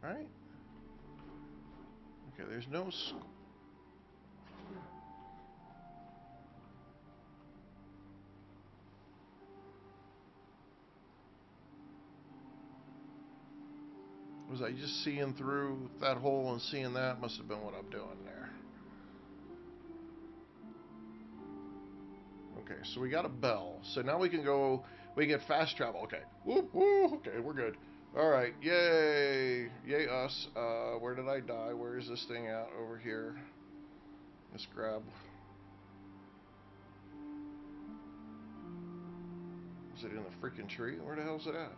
Right? Okay, there's no. Was I just seeing through that hole and seeing that? Must have been what I'm doing there. Okay, so we got a bell. So now we can go. We get fast travel. Okay. Whoop whoop. Okay, we're good. All right. Yay. Yay us. Where did I die? Where is this thing at? Over here. Let's grab. Is it in the freaking tree? Where the hell's it at?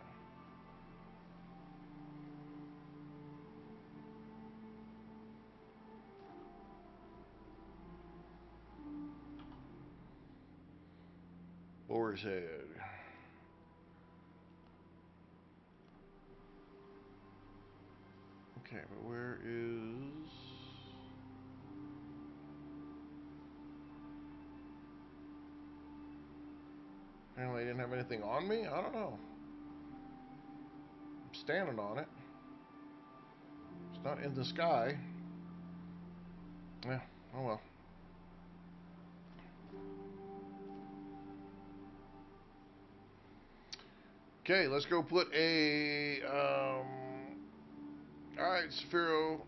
Boar's head. Okay, but where is... Apparently I didn't have anything on me? I don't know. I'm standing on it. It's not in the sky. Yeah, oh well. Okay, let's go put a, alright, Saphiro.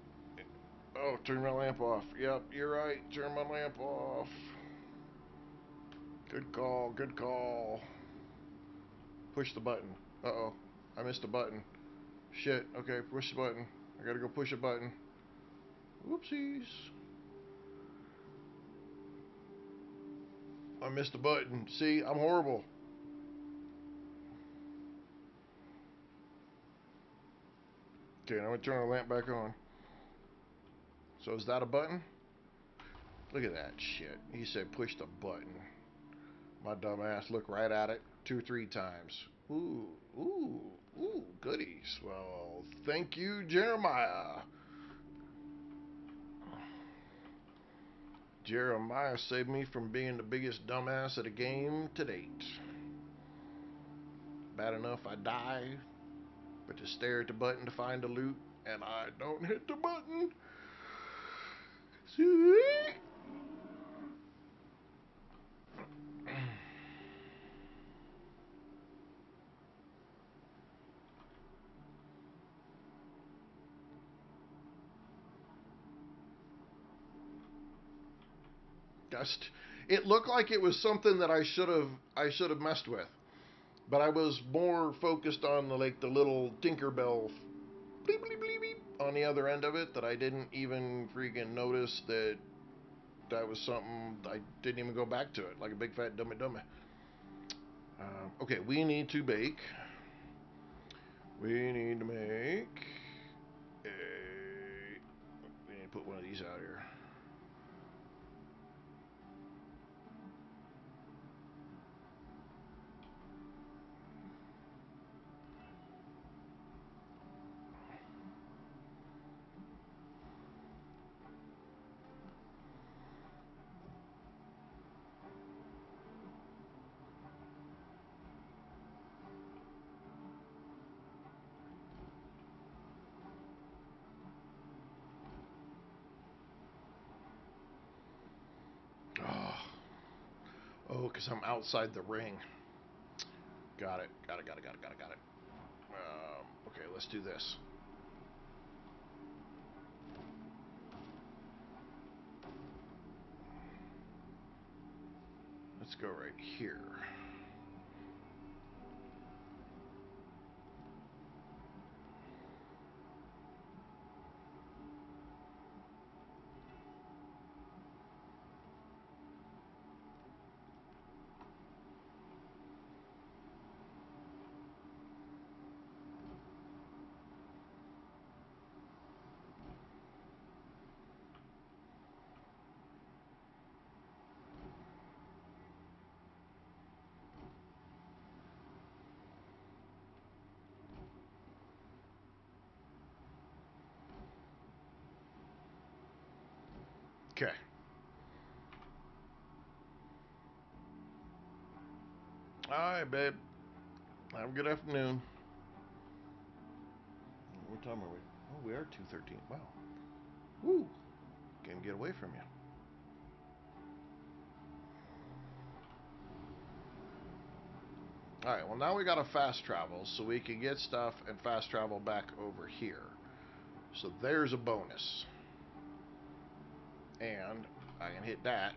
Oh, turn my lamp off. Yep, you're right. Turn my lamp off. Good call, good call. Push the button. Uh-oh, I missed a button. Shit, okay, push the button. I gotta go push a button. Whoopsies. I missed a button. See, I'm horrible. Okay, now I'm gonna turn the lamp back on. So is that a button? Look at that shit. He said push the button. My dumb ass looked right at it 2-3 times. Ooh, ooh, ooh, goodies. Well, thank you, Jeremiah. Jeremiah saved me from being the biggest dumbass at a game to date. Bad enough I die, but to stare at the button to find the loot, and I don't hit the button. See? Just, it looked like it was something that I should have messed with, but I was more focused on the little Tinkerbell bleep, bleep, bleep, bleep on the other end of it that I didn't even freaking notice that was something. I didn't even go back to it like a big fat dummy dummy. Okay, we need to bake. We need to make a. We need to put one of these out here. Oh, because I'm outside the ring. Got it. Got it. Got it. Got it. Got it. Got it. Okay, let's do this. Let's go right here. Okay. Alright, babe. Have a good afternoon. What time are we? Oh, we are 2:13. Wow. Woo! Can't get away from you. Alright, well now we gotta fast travel so we can get stuff and fast travel back over here. So there's a bonus. And I can hit that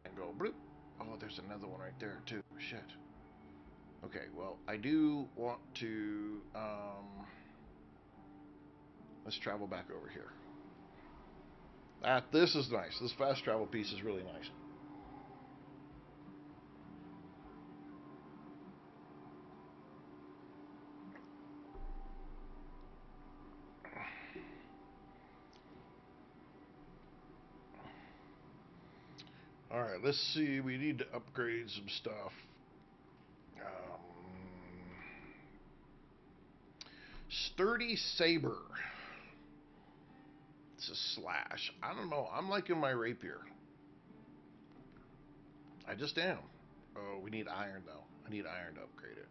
and go bloop. Oh, there's another one right there too. Shit. Okay, well, I do want to let's travel back over here. This is nice. This fast travel piece is really nice. Alright, let's see. We need to upgrade some stuff. Sturdy Saber. It's a slash. I don't know. I'm liking my rapier. I just am. Oh, we need iron, though. I need iron to upgrade it.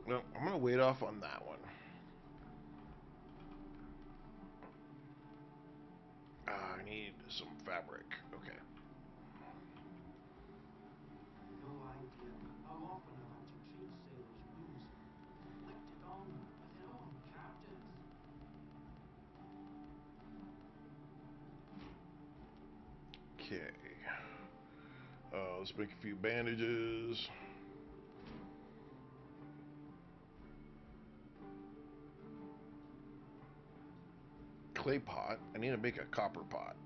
Well, I'm going to wait off on that one. I need some fabric. Okay. No idea how often I've had to treat sailors' wounds inflicted on them by their own captors. Okay. Let's make a few bandages. Clay pot. I need to make a copper pot.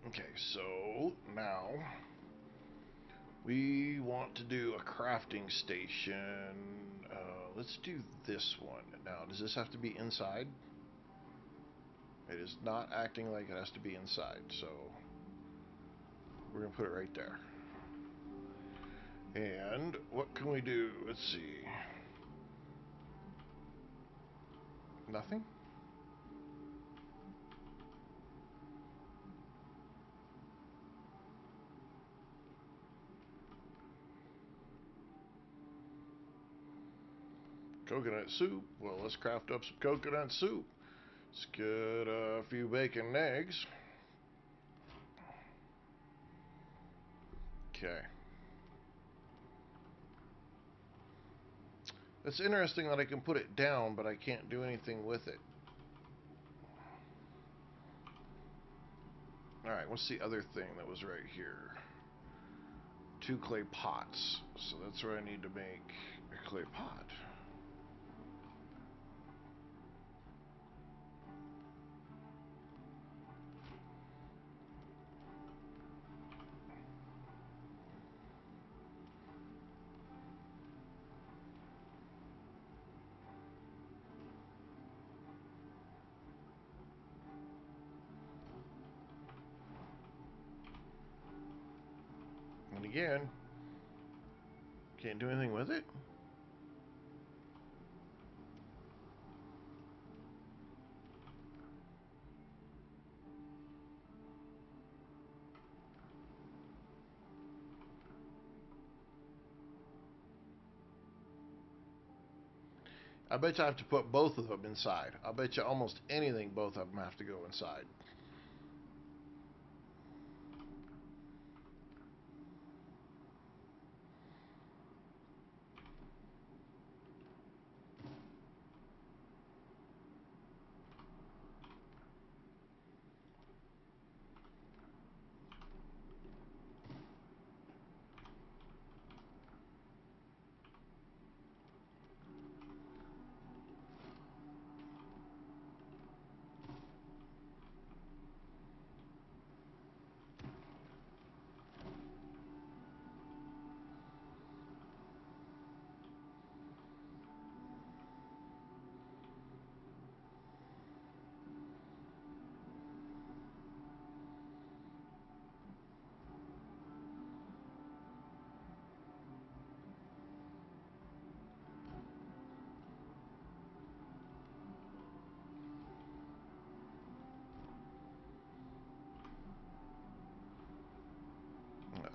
Okay, so now we want to do a crafting station. Let's do this one. Now, does this have to be inside? It is not acting like it has to be inside, so we're going to put it right there. And what can we do? Let's see. Nothing? Coconut soup. Well, let's craft up some coconut soup. Let's get a few bacon and eggs. Okay. It's interesting that I can put it down, but I can't do anything with it. Alright, what's the other thing that was right here? 2 clay pots. So that's where I need to make a clay pot. And again, can't do anything with it. I bet you I have to put both of them inside. I bet you almost anything, both of them have to go inside.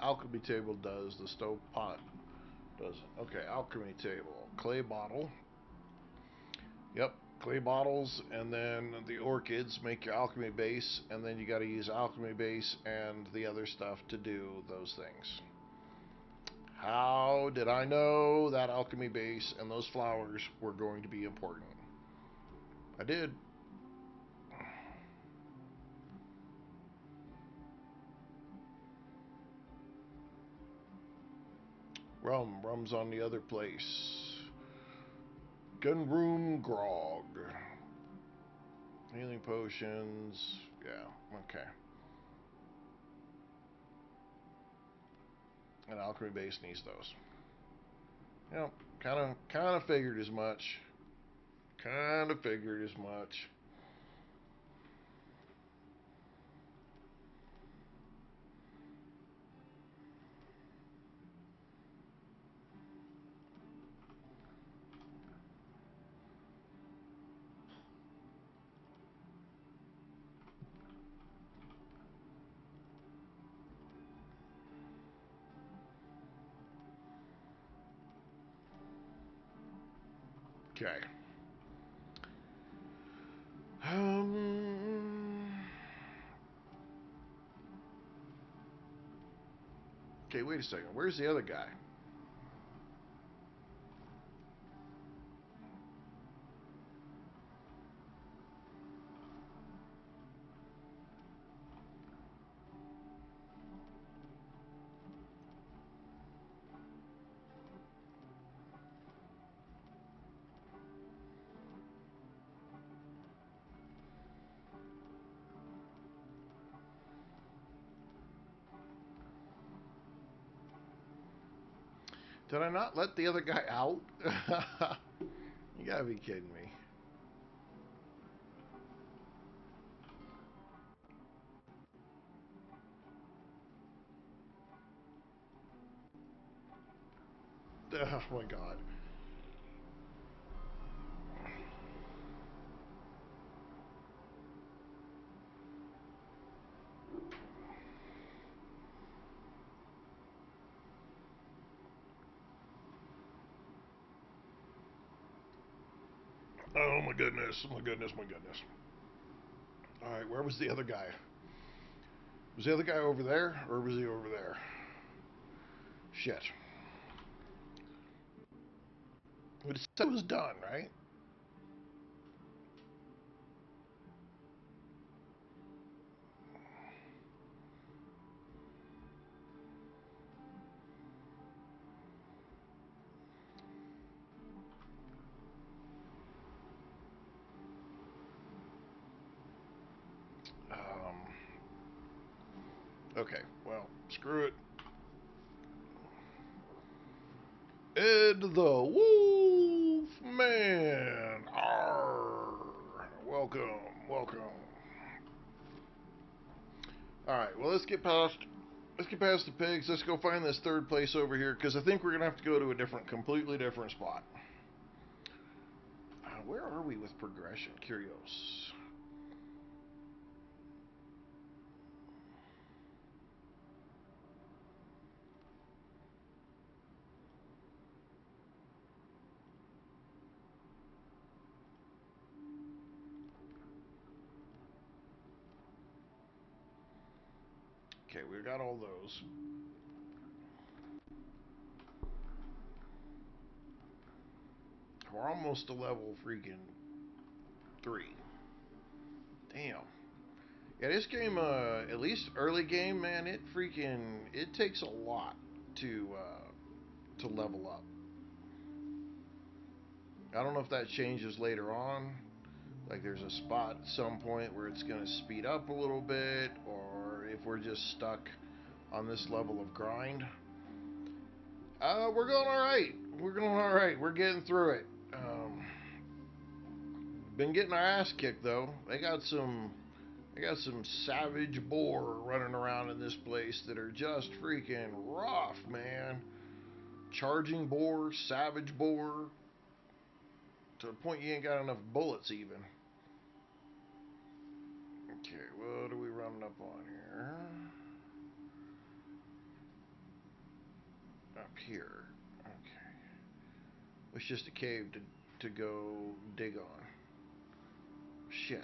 alchemy table does. The stove pot doesn't. Okay, alchemy table. Clay bottle. Yep, clay bottles, and then the orchids make your alchemy base, and then you got to use alchemy base and the other stuff to do those things. How did I know that alchemy base and those flowers were going to be important? I did. Rum's on the other place. Gunroom grog. Healing potions. Yeah, okay. And alchemy base needs those. Yep, kind of figured as much. Kind of figured as much. Okay. Okay, wait a second. Where's the other guy? Did I not let the other guy out? You gotta be kidding me. Oh my god. Oh my goodness. My goodness. My goodness. Alright, where was the other guy? Was the other guy over there? Or was he over there? Shit. It was done, right? Um, okay, well, screw it. Ed the Wolf Man. Arr. Welcome, welcome. All right, well let's get past the pigs. Let's go find this third place over here because I think we're gonna have to go to a completely different spot. Where are we with progression? Curios. Okay, we got all those. We're almost to level freaking 3. Damn. Yeah, this game, at least early game, man, it takes a lot to level up. I don't know if that changes later on. Like there's a spot at some point where it's gonna speed up a little bit, or if we're just stuck on this level of grind. We're going all right. We're going all right. We're getting through it. Been getting our ass kicked though. They got some savage boar running around in this place that are just freaking rough, man. Charging boar, savage boar, to the point you ain't got enough bullets even. Okay, what are we running up on here? Up here. Okay. It's just a cave to go dig on. Shit.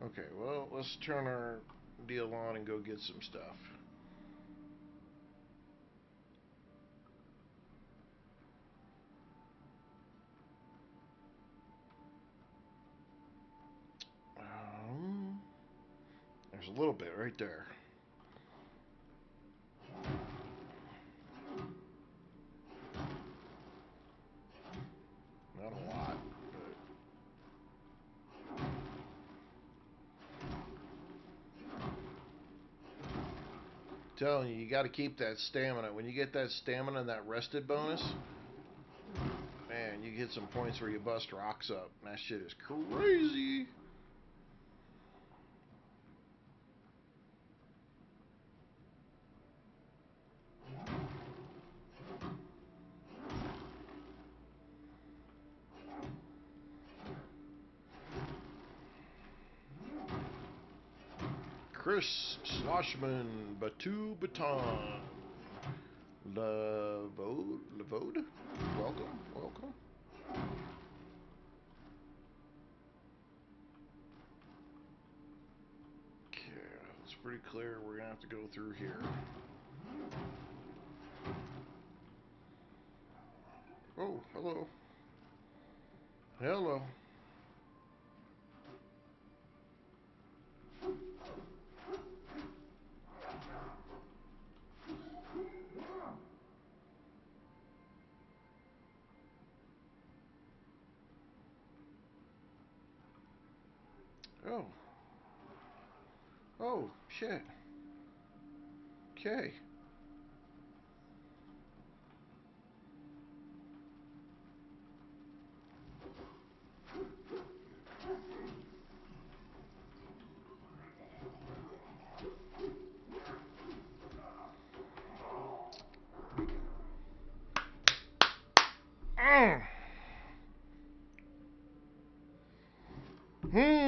Okay, well, let's turn our deal on and go get some stuff. There's a little bit right there. Not a lot, but telling you, you got to keep that stamina. When you get that stamina and that rested bonus, man, you get some points where you bust rocks up. That shit is crazy. Chris Sloshman, Batu Baton, Lavode, welcome. Okay, it's pretty clear we're gonna have to go through here. Oh, hello. Hello. Oh. Oh, shit. Okay. Mm. Hmm.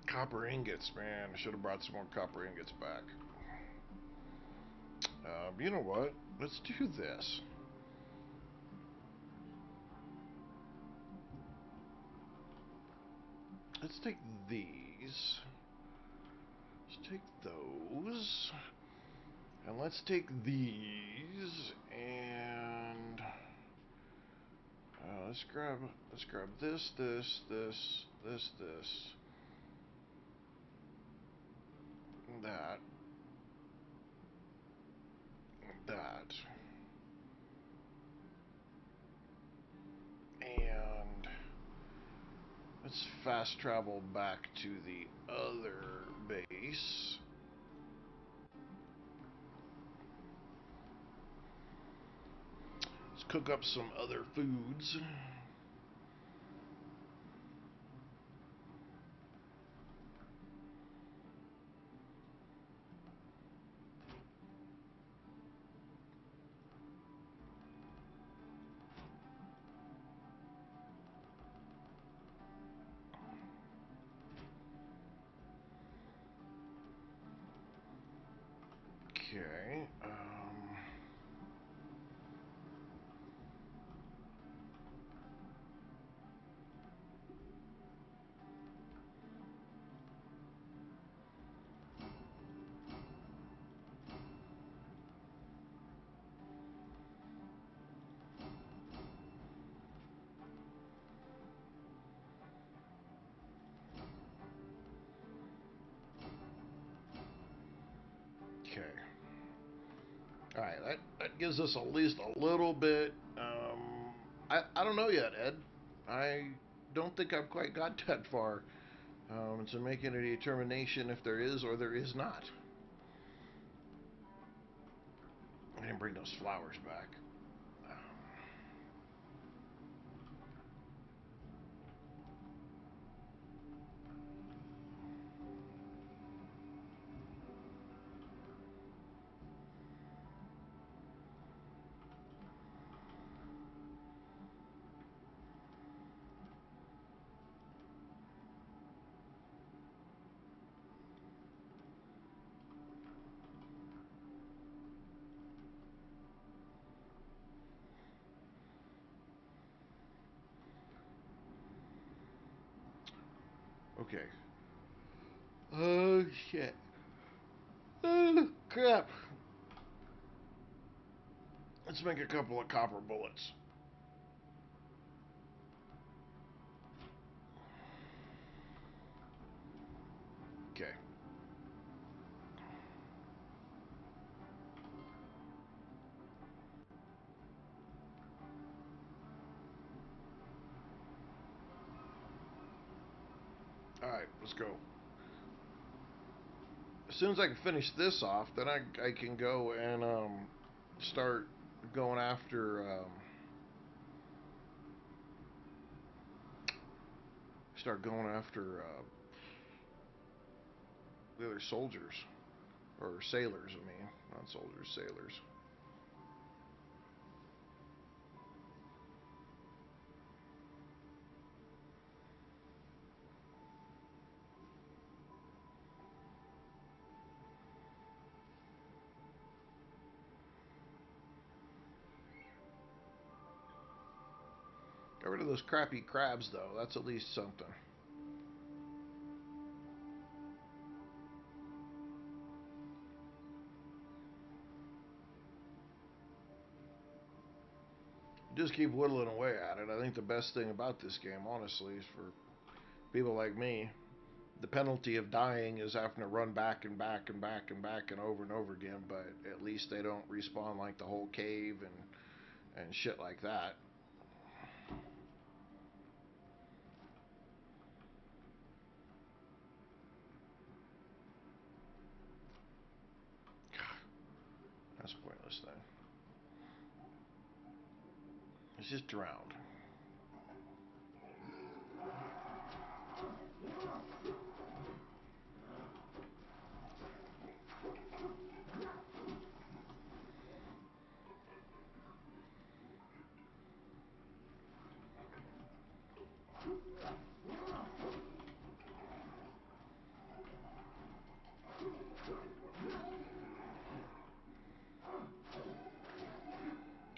Copper ingots, man. I should have brought some more copper ingots back. You know what? Let's do this. Let's take these. Let's take those. And let's take these and let's grab this, that, that, and let's fast travel back to the other base. Let's cook up some other foods. Okay. Okay. All right. That gives us at least a little bit. I don't know yet, Ed. I don't think I've quite got that far to making a determination if there is or there is not. I didn't bring those flowers back. Okay. Oh, shit. Oh, crap. Let's make a couple of copper bullets. Okay. Alright, let's go. As soon as I can finish this off, then I can go and start going after the other soldiers or sailors. I mean, not soldiers, sailors. Get rid of those crappy crabs, though. That's at least something. Just keep whittling away at it. I think the best thing about this game, honestly, is for people like me, the penalty of dying is having to run back and back and back and back and over again, but at least they don't respawn like the whole cave and shit like that. That's a pointless thing. It's just drowned.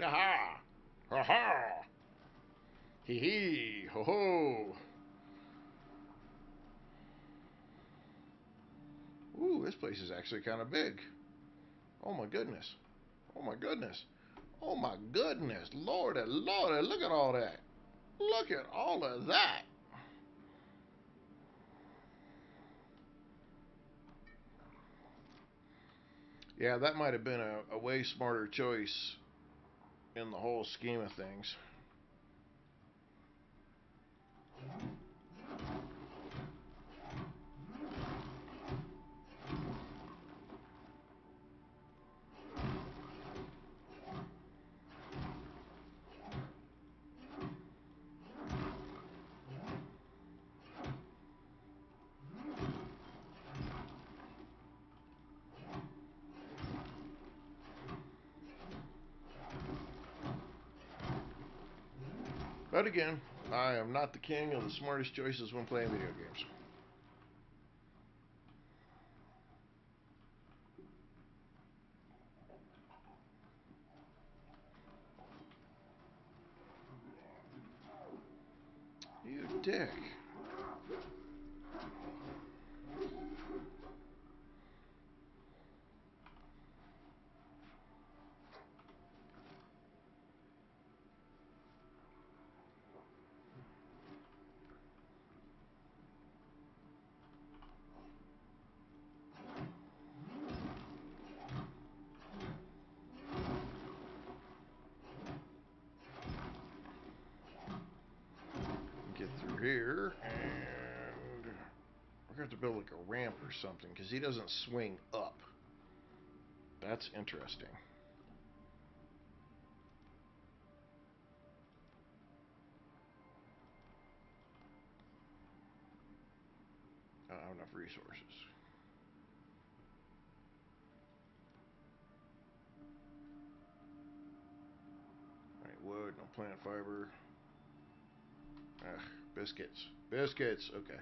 Ha ha! Ha! Hee hee! Ho ho! Ooh, this place is actually kind of big. Oh my goodness! Oh my goodness! Oh my goodness! Lordy, lordy! Look at all that! Look at all of that! Yeah, that might have been a way smarter choice in the whole scheme of things. But again, I am not the king of the smartest choices when playing video games. You dick. Get through here, and we're going to have to build like a ramp or something, because he doesn't swing up. That's interesting. I don't have enough resources. Alright, wood, no plant fiber. Ugh, biscuits. Biscuits, okay.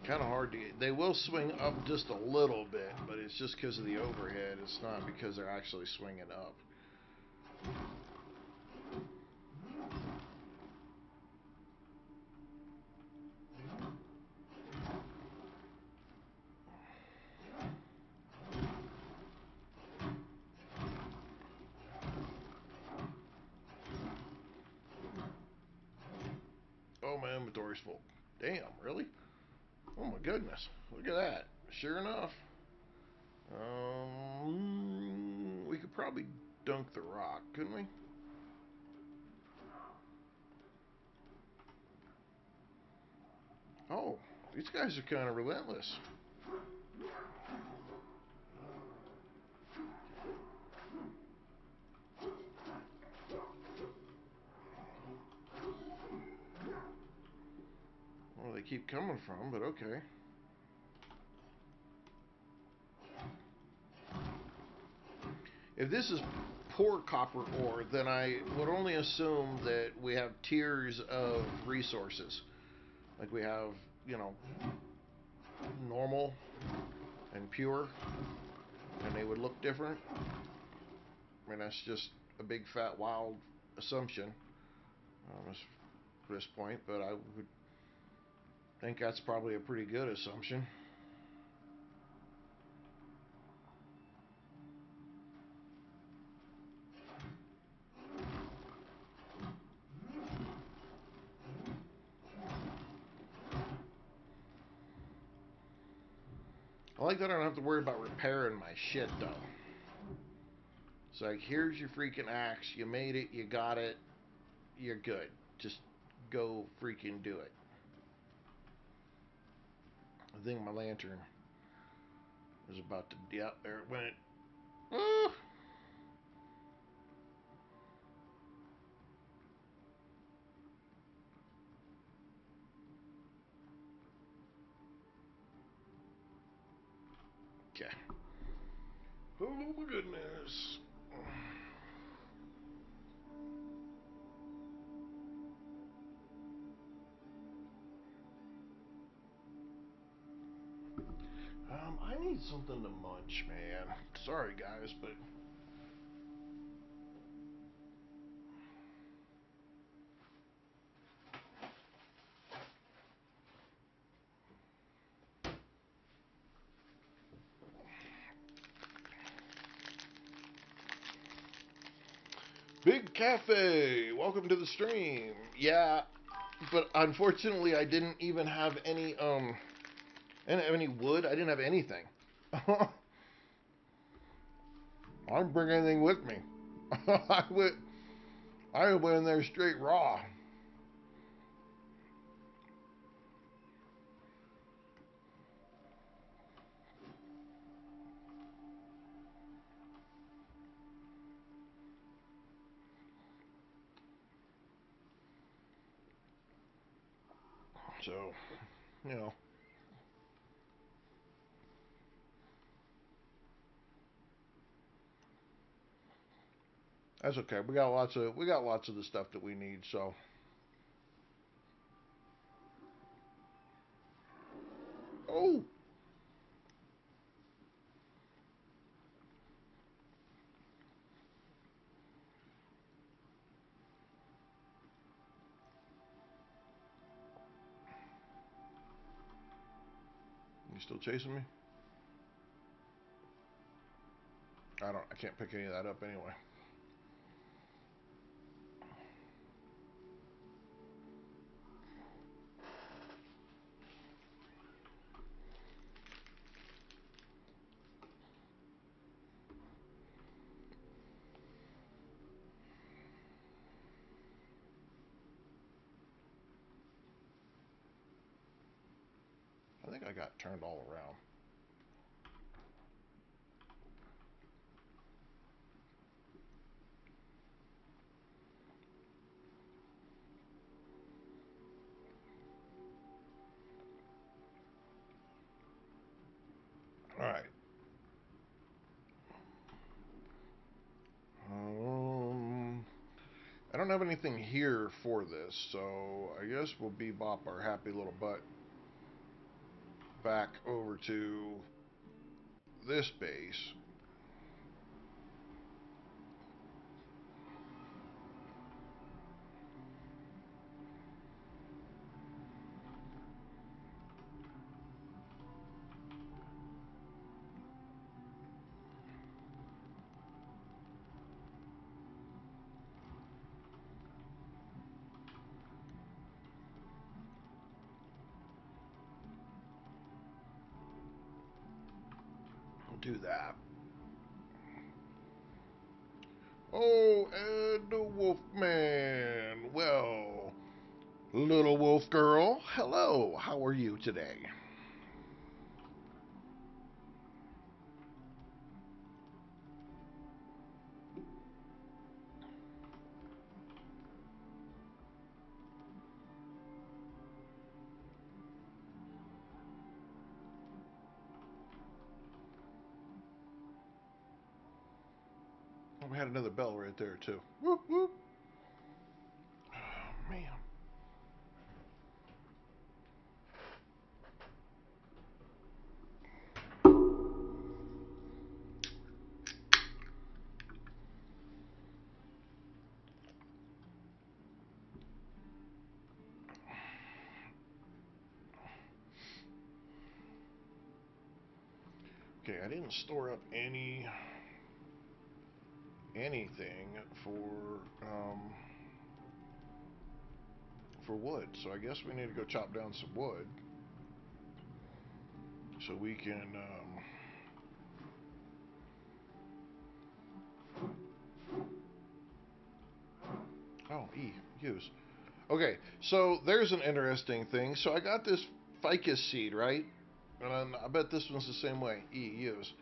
Kind of hard to get. They will swing up just a little bit, but it's just because of the overhead. It's not because they're actually swinging up. Oh, my inventory's full. Damn, really? Oh my goodness. Look at that. Sure enough. We could probably dunk the rock, couldn't we? Oh, these guys are kind of relentless. Well, they keep coming from, but okay. If this is poor copper ore, then I would only assume that we have tiers of resources. Like we have, you know, normal and pure, and they would look different. I mean, that's just a big, fat, wild assumption at this point, but I would think that's probably a pretty good assumption. I like that I don't have to worry about repairing my shit, though. It's like, here's your freaking axe. You made it. You got it. You're good. Just go freaking do it. I think my lantern is about to. Yep, there it went. Woo! Okay. Oh my goodness. I need something to munch, man. Sorry, guys, but Big Cafe, welcome to the stream. Yeah, but unfortunately, I didn't even have I didn't have any wood. I didn't have anything. I didn't bring anything with me. I went, I went in there straight raw. So, you know, that's okay. We got lots of the stuff that we need. So, oh, you still chasing me? I can't pick any of that up anyway. I think I got turned all around. All right. Um, I don't have anything here for this, so I guess we'll bebop our happy little butt. back over to this base. I'll do that. Oh, and the Wolfman. Well, little wolf girl, hello. How are you today? Oh, we had another bell right there, too. Whoop, whoop. Oh, man. Okay, I didn't store up anything for wood, so I guess we need to go chop down some wood so we can oh, use. Okay, so there's an interesting thing. So I got this ficus seed, right? And I bet this one's the same way. Use.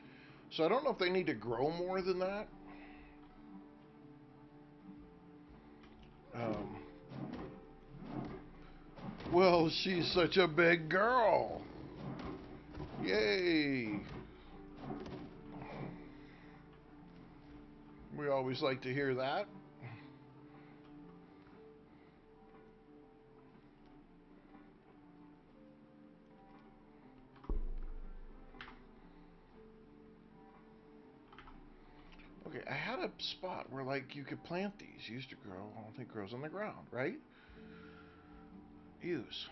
So I don't know if they need to grow more than that. Um, well, she's such a big girl. Yay. We always like to hear that. Okay, I had a spot where like you could plant these. Used to grow. I don't think it grows on the ground, right? Use.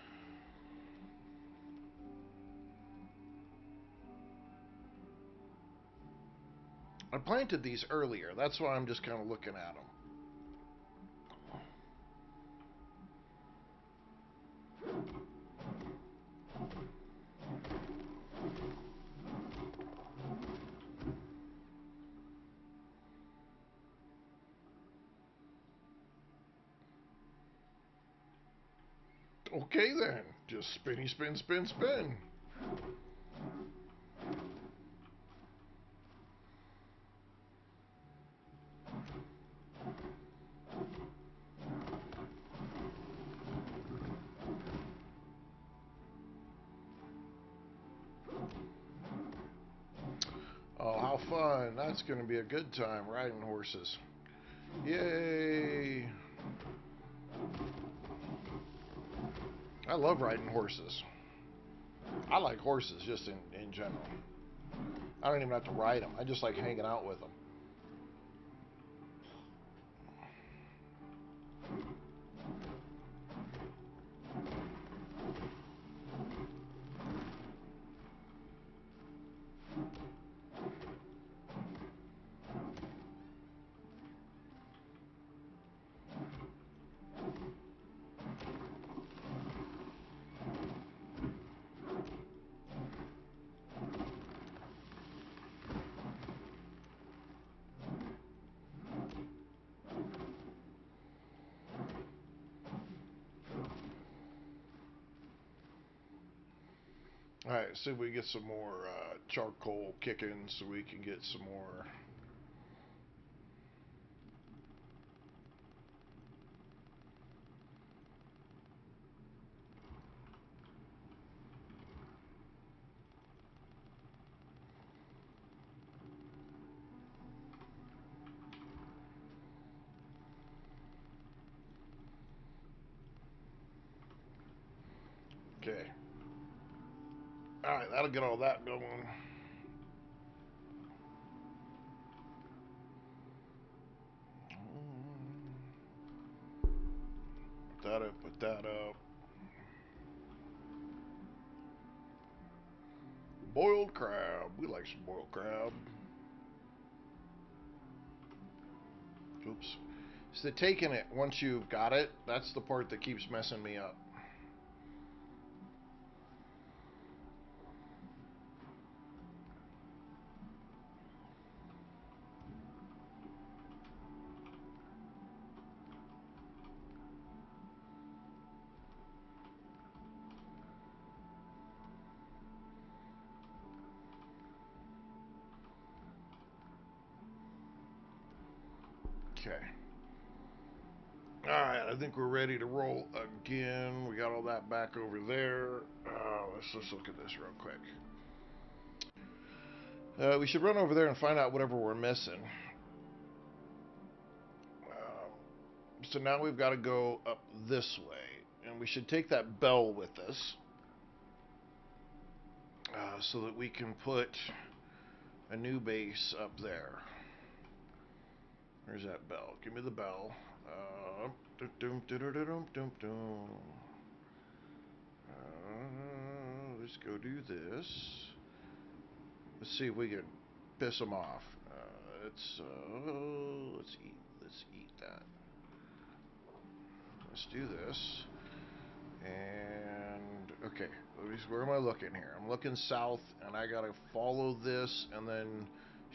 I planted these earlier. That's why I'm just kind of looking at them. Okay then. Just spinny, spin, spin, spin. Oh, how fun. That's going to be a good time riding horses. Yay. I love riding horses. I like horses just in general. I don't even have to ride them. I just like hanging out with them. All right, see if we get some more charcoal kicking so we can get some more. Okay. Alright, that'll get all that going. Put that up, put that up. Boiled crab. We like some boiled crab. Oops. So taking it once you've got it, that's the part that keeps messing me up. Okay. Alright, I think we're ready to roll again. We got all that back over there. Let's look at this real quick. We should run over there and find out whatever we're missing. So now we've got to go up this way. And we should take that bell with us. So that we can put a new base up there. Where's that bell? Give me the bell. Let's go do this. Let's see if we can piss them off. Let's eat that. Let's do this. And okay, where am I looking here? I'm looking south, and I gotta follow this and then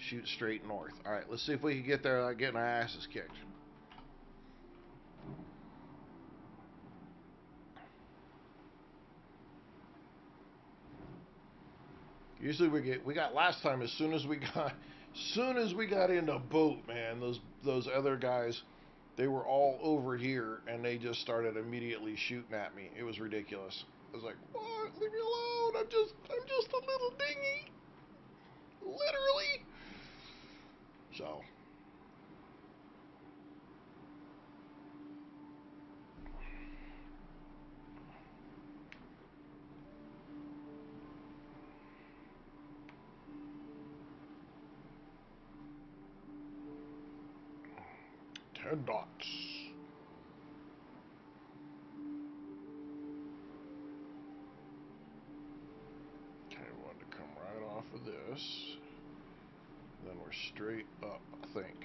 shoot straight north. All right, let's see if we can get there without getting our asses kicked. Usually we got last time as soon as we got in a boat, man. Those other guys, they were all over here and they just started immediately shooting at me. It was ridiculous. I was like, "What? Leave me alone! I'm just a little dinghy, literally." So. $10. Okay, I want to come right off of this. Then we're straight up, I think.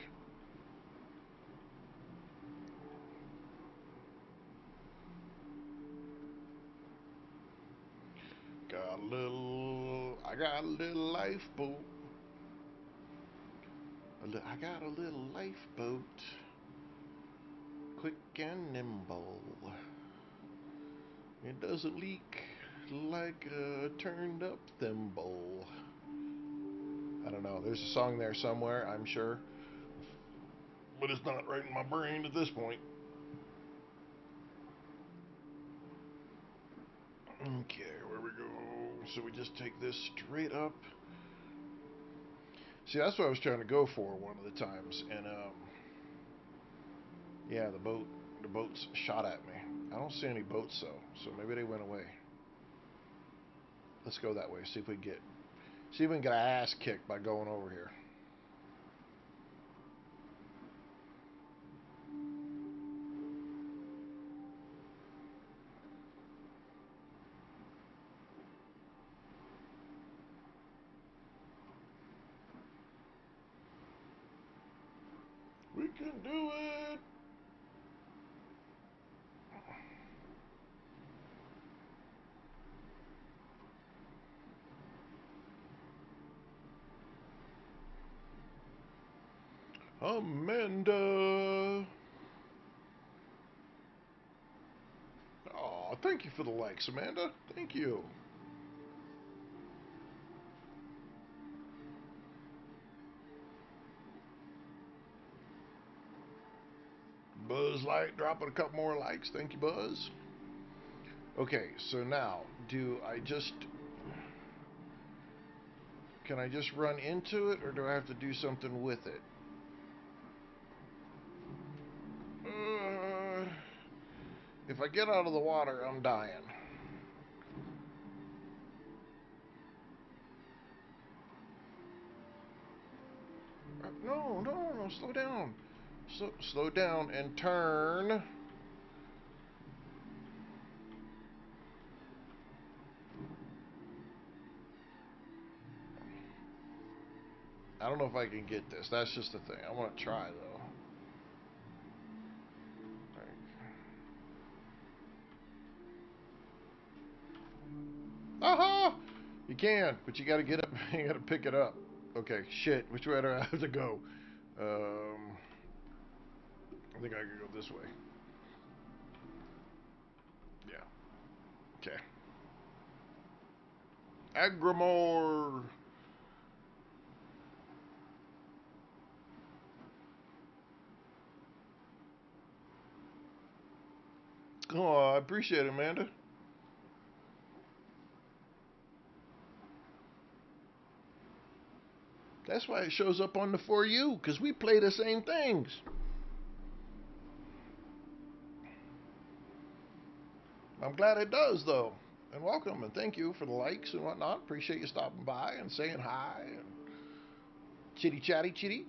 I got a little lifeboat. I got a little lifeboat. Quick and nimble. It doesn't leak like a turned up thimble. I don't know. There's a song there somewhere, I'm sure. But it's not right in my brain at this point. Okay, where we go? So we just take this straight up. See, that's what I was trying to go for one of the times, and yeah, the boats shot at me. I don't see any boats though, so maybe they went away. Let's go that way. See if we can get our ass kicked by going over here. We can do it. Amanda. Oh, thank you for the likes, Amanda. Thank you. Buzz Light dropping a couple more likes. Thank you, Buzz. Okay, so now, can I just run into it, or do I have to do something with it? If I get out of the water, I'm dying. No, no, no, slow down. Slow down and turn. I don't know if I can get this. That's just the thing. I want to try though. Aha! You can, but you got to get up. You got to pick it up. Okay, shit. Which way do I have to go? I think I could go this way. Yeah. Okay. Agrimore. Oh, I appreciate it, Amanda. That's why it shows up on the For You, because we play the same things. I'm glad it does, though. And welcome, and thank you for the likes and whatnot. Appreciate you stopping by and saying hi and chitty chatty chitty.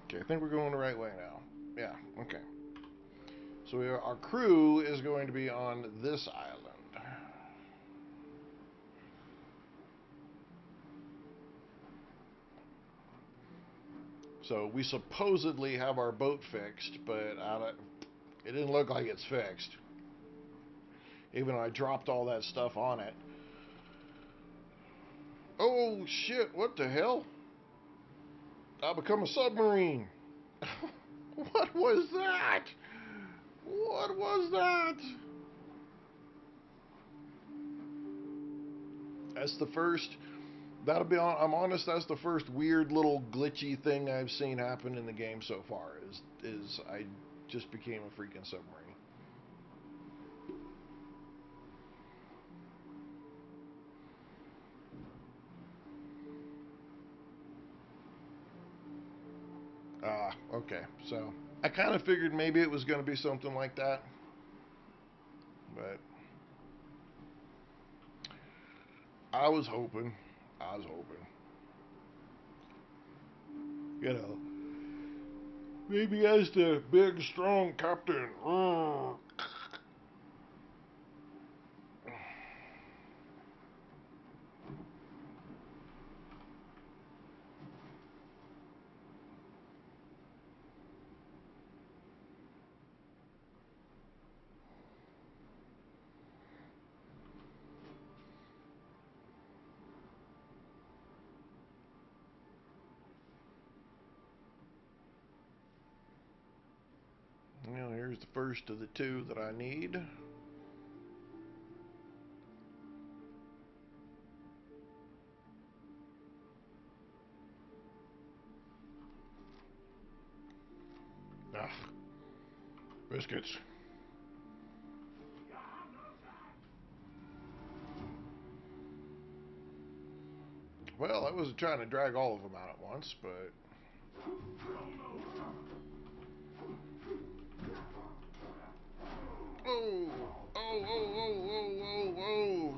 Okay, I think we're going the right way now. Yeah, okay. So our crew is going to be on this island. So we supposedly have our boat fixed, but it didn't look like it's fixed. Even though I dropped all that stuff on it. Oh shit, what the hell? I become a submarine. What was that? What was that? That's the first. That'll be on. I'm honest. That's the first weird little glitchy thing I've seen happen in the game so far. Is I just became a freaking submarine. Ah, okay. So I kind of figured maybe it was going to be something like that, but I was hoping. I was hoping. You know, maybe as the big strong captain. Well, here's the first of the two that I need. Ah, biscuits. Well, I wasn't trying to drag all of them out at once, but oh, oh, oh, oh, oh, oh, oh.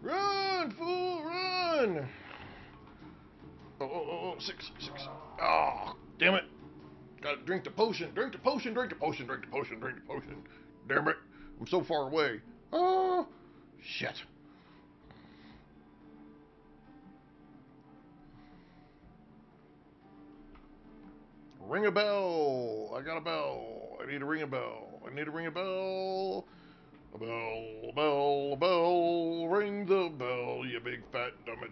Run, fool, run! Oh, oh, oh, oh, six. Oh, damn it. Gotta drink the potion, drink the potion, drink the potion, drink the potion, drink the potion. Damn it. I'm so far away. Oh, shit. Ring a bell. I got a bell. I need to ring a bell. I need to ring a bell. A bell, a bell, a bell. Ring the bell, you big fat dummy.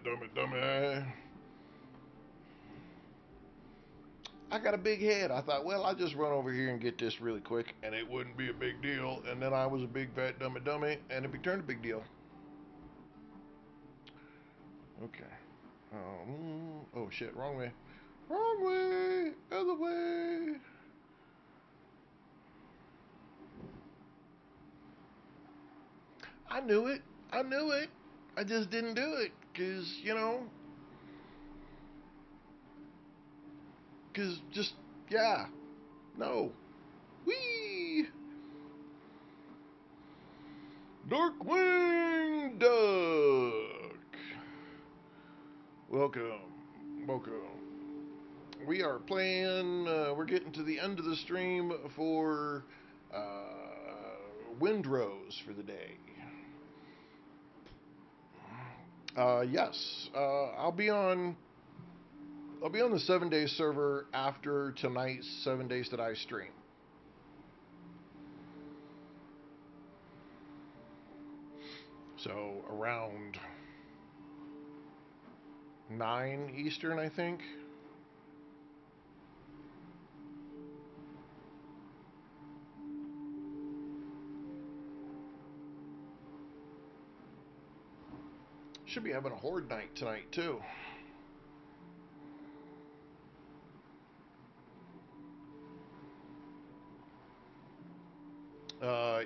I got a big head. I thought, well, I'll just run over here and get this really quick, and it wouldn't be a big deal. And then I was a big fat dummy, and it became a big deal. Okay. Oh shit, wrong way. Wrong way. Other way. I knew it. I knew it. I just didn't do it. Just, yeah. No. Whee! Darkwing Duck. Welcome. Welcome. We are playing, we're getting to the end of the stream for Windrose for the day. Yes, I'll be on the 7 day server after tonight's 7 days that I stream. So around 9 Eastern, I think. Should be having a horde night tonight too.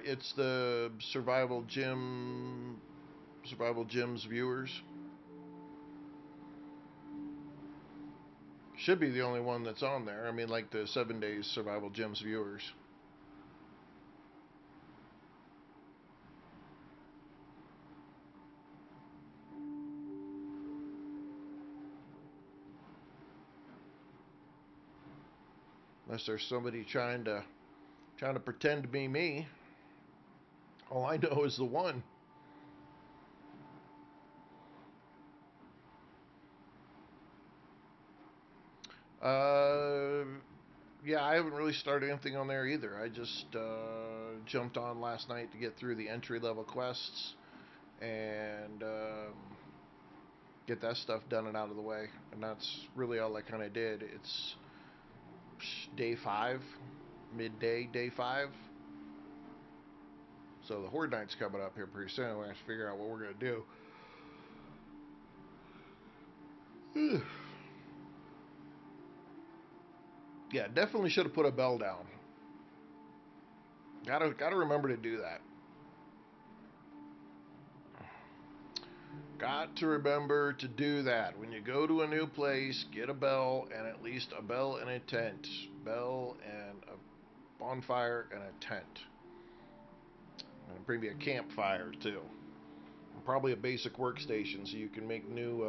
It's the Survival Gyms viewers. Should be the only one that's on there. I mean, like the 7 days Survival Gyms viewers. Unless there's somebody trying to pretend to be me. All I know is the one. Yeah, I haven't really started anything on there either. I just jumped on last night to get through the entry level quests and get that stuff done and out of the way. And that's really all I kind of did. It's day 5, midday, day 5. So the Horde Night's coming up here pretty soon. We have to figure out what we're going to do. Yeah, definitely should have put a bell down. Gotta remember to do that. Got to remember to do that. When you go to a new place, get a bell and at least a bell and a tent. Bell and a bonfire and a tent. And maybe a campfire too. And probably a basic workstation so you can make new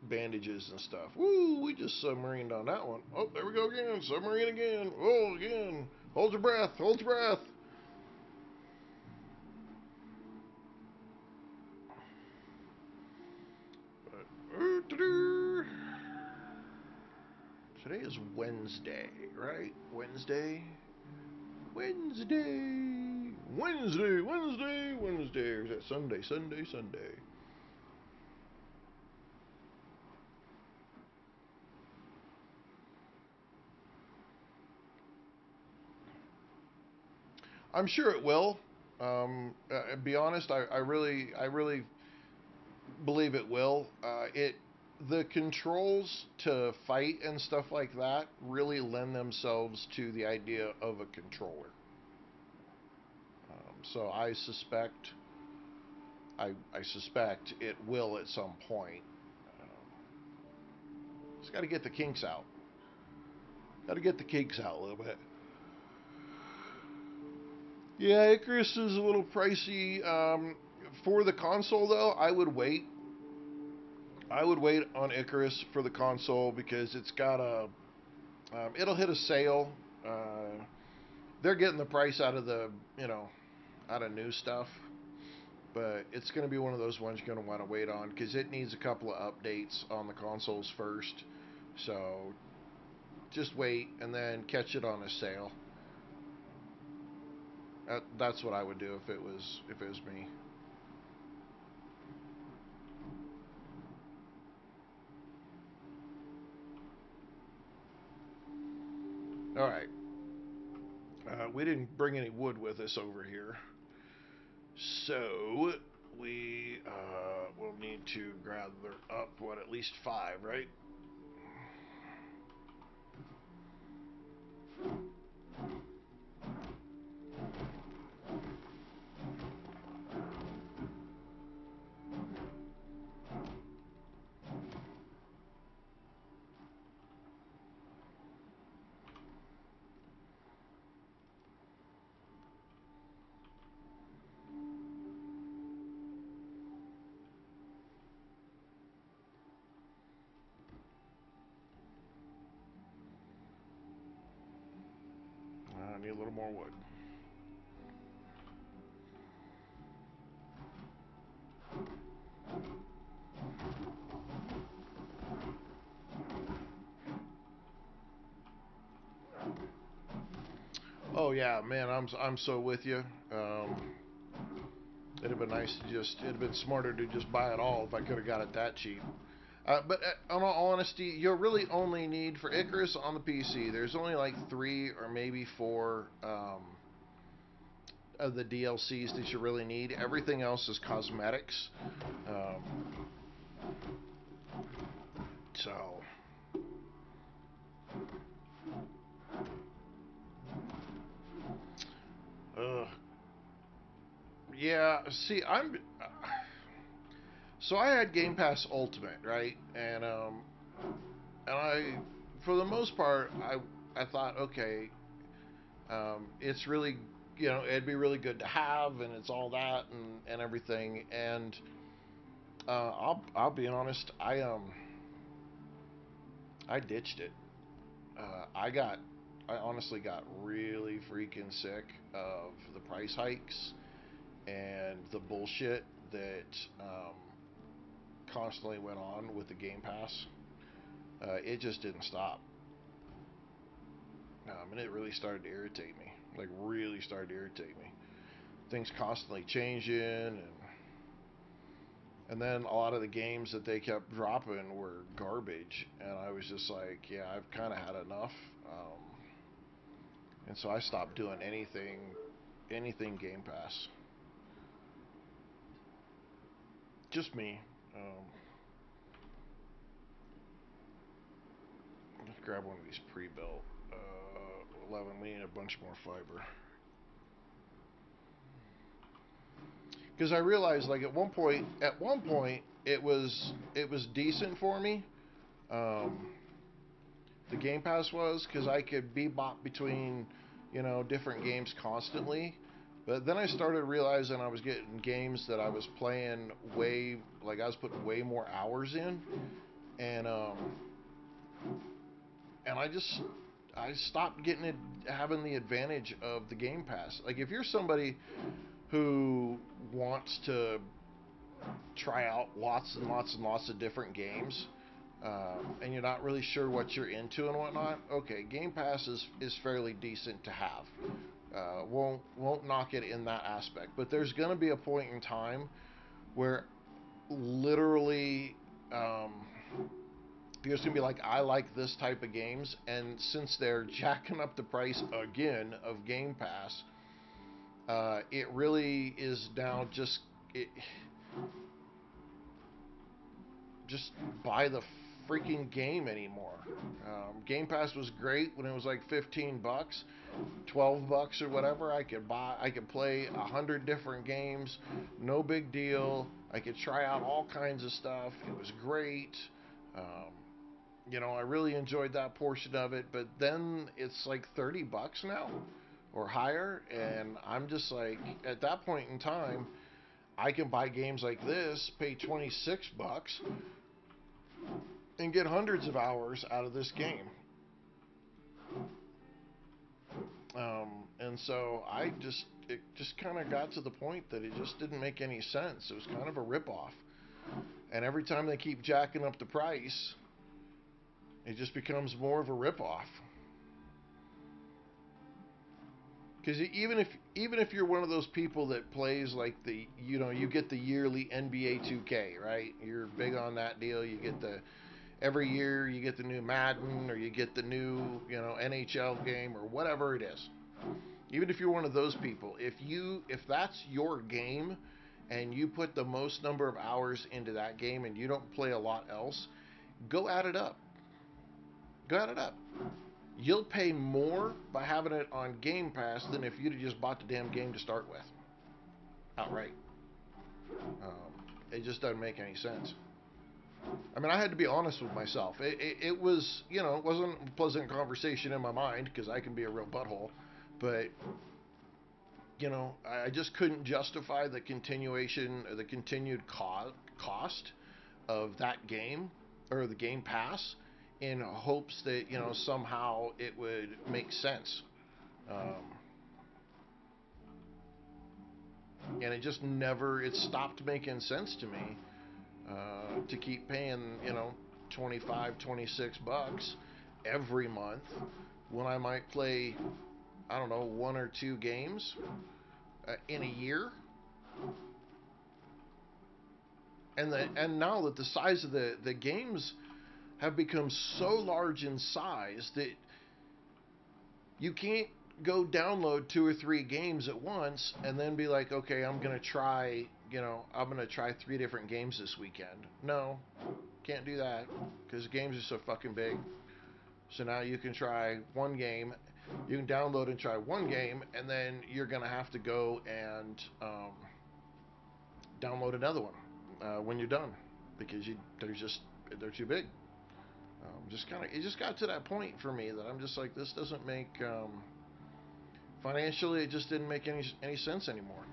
bandages and stuff. Woo, we just submarined on that one. Oh, there we go again. Submarine again. Oh, again. Hold your breath. Hold your breath. Today is Wednesday, right? Wednesday. Or is that Sunday? I'm sure it will. Be honest, I really believe it will. The controls to fight and stuff like that really lend themselves to the idea of a controller. So I suspect it will at some point. Just got to get the kinks out. Got to get the kinks out a little bit. Yeah, Icarus is a little pricey. For the console, though, I would wait. I would wait on Icarus for the console because it's got it'll hit a sale. They're getting the price out of out of new stuff. But it's going to be one of those ones you're going to want to wait on because it needs a couple of updates on the consoles first. So just wait and then catch it on a sale. That's what I would do if it was me. All right. We didn't bring any wood with us over here, so we will need to gather up at least 5, right? need a little more wood. Oh yeah, man, I'm so with you. It'd have been nice to just. It'd have been smarter to just buy it all if I could have got it that cheap. But in all honesty, you'll really only need for Icarus on the PC. There's only like 3 or maybe 4 of the DLCs that you really need. Everything else is cosmetics. Um, so, uh, yeah. See, so I had Game Pass Ultimate, right? And I, for the most part, I thought, okay, it's really, it'd be really good to have, and it's all that and everything. And I'll be honest, I ditched it. I honestly got really freaking sick of the price hikes and the bullshit that constantly went on with the Game Pass. It just didn't stop. And it really started to irritate me. Like, really started to irritate me. Things constantly changing, and then a lot of the games that they kept dropping were garbage, and I was just like, yeah, I've kind of had enough. And so I stopped doing anything Game Pass. Just me. Let's grab one of these pre-built. 11. We need a bunch more fiber. Because I realized, like, at one point, it was decent for me. Um, the Game Pass was, because I could bebop between, different games constantly. But then I started realizing I was getting games that I was playing like I was putting way more hours in, and I stopped having the advantage of the Game Pass. Like, if you're somebody who wants to try out lots and lots and lots of different games, and you're not really sure what you're into and whatnot, okay, Game Pass is fairly decent to have. Won't knock it in that aspect, but there's gonna be a point in time where literally, you're just gonna be like, I like this type of games, and since they're jacking up the price again of Game Pass, it really is now just buy the freaking game anymore. Game Pass was great when it was like $15, $12 or whatever. I could play 100 different games, no big deal. I could try out all kinds of stuff. It was great. Um, I really enjoyed that portion of it. But then it's like $30 now or higher, and I'm just like, at that point in time, I can buy games like this, pay $26, and get hundreds of hours out of this game. And so it just kind of got to the point that it just didn't make any sense. It was kind of a ripoff. And every time they keep jacking up the price, it just becomes more of a ripoff. Because even if you're one of those people that plays like you get the yearly NBA 2K, right? You're big on that deal. You get the every year you get the new Madden, or you get the new NHL game, or whatever it is. Even if you're one of those people, if that's your game and you put the most number of hours into that game and you don't play a lot else, go add it up. Go add it up. You'll pay more by having it on Game Pass than if you'd have just bought the damn game to start with, outright. It just doesn't make any sense. I mean, I had to be honest with myself. It was, it wasn't a pleasant conversation in my mind, because I can be a real butthole, but I just couldn't justify the continuation or the continued cost of that game, or the Game Pass, in hopes that somehow it would make sense. and it just never, it stopped making sense to me to keep paying, 25, 26 bucks every month when I might play, I don't know, one or two games in a year. And now that the size of the games have become so large in size that you can't go download two or three games at once and then be like, okay, I'm gonna try three different games this weekend. No, can't do that because games are so fucking big. So now you can try one game, you can download and try one game, and then you're gonna have to go and download another one when you're done because they're too big. It just got to that point for me that I'm just like, this doesn't make financially, it just didn't make any sense anymore.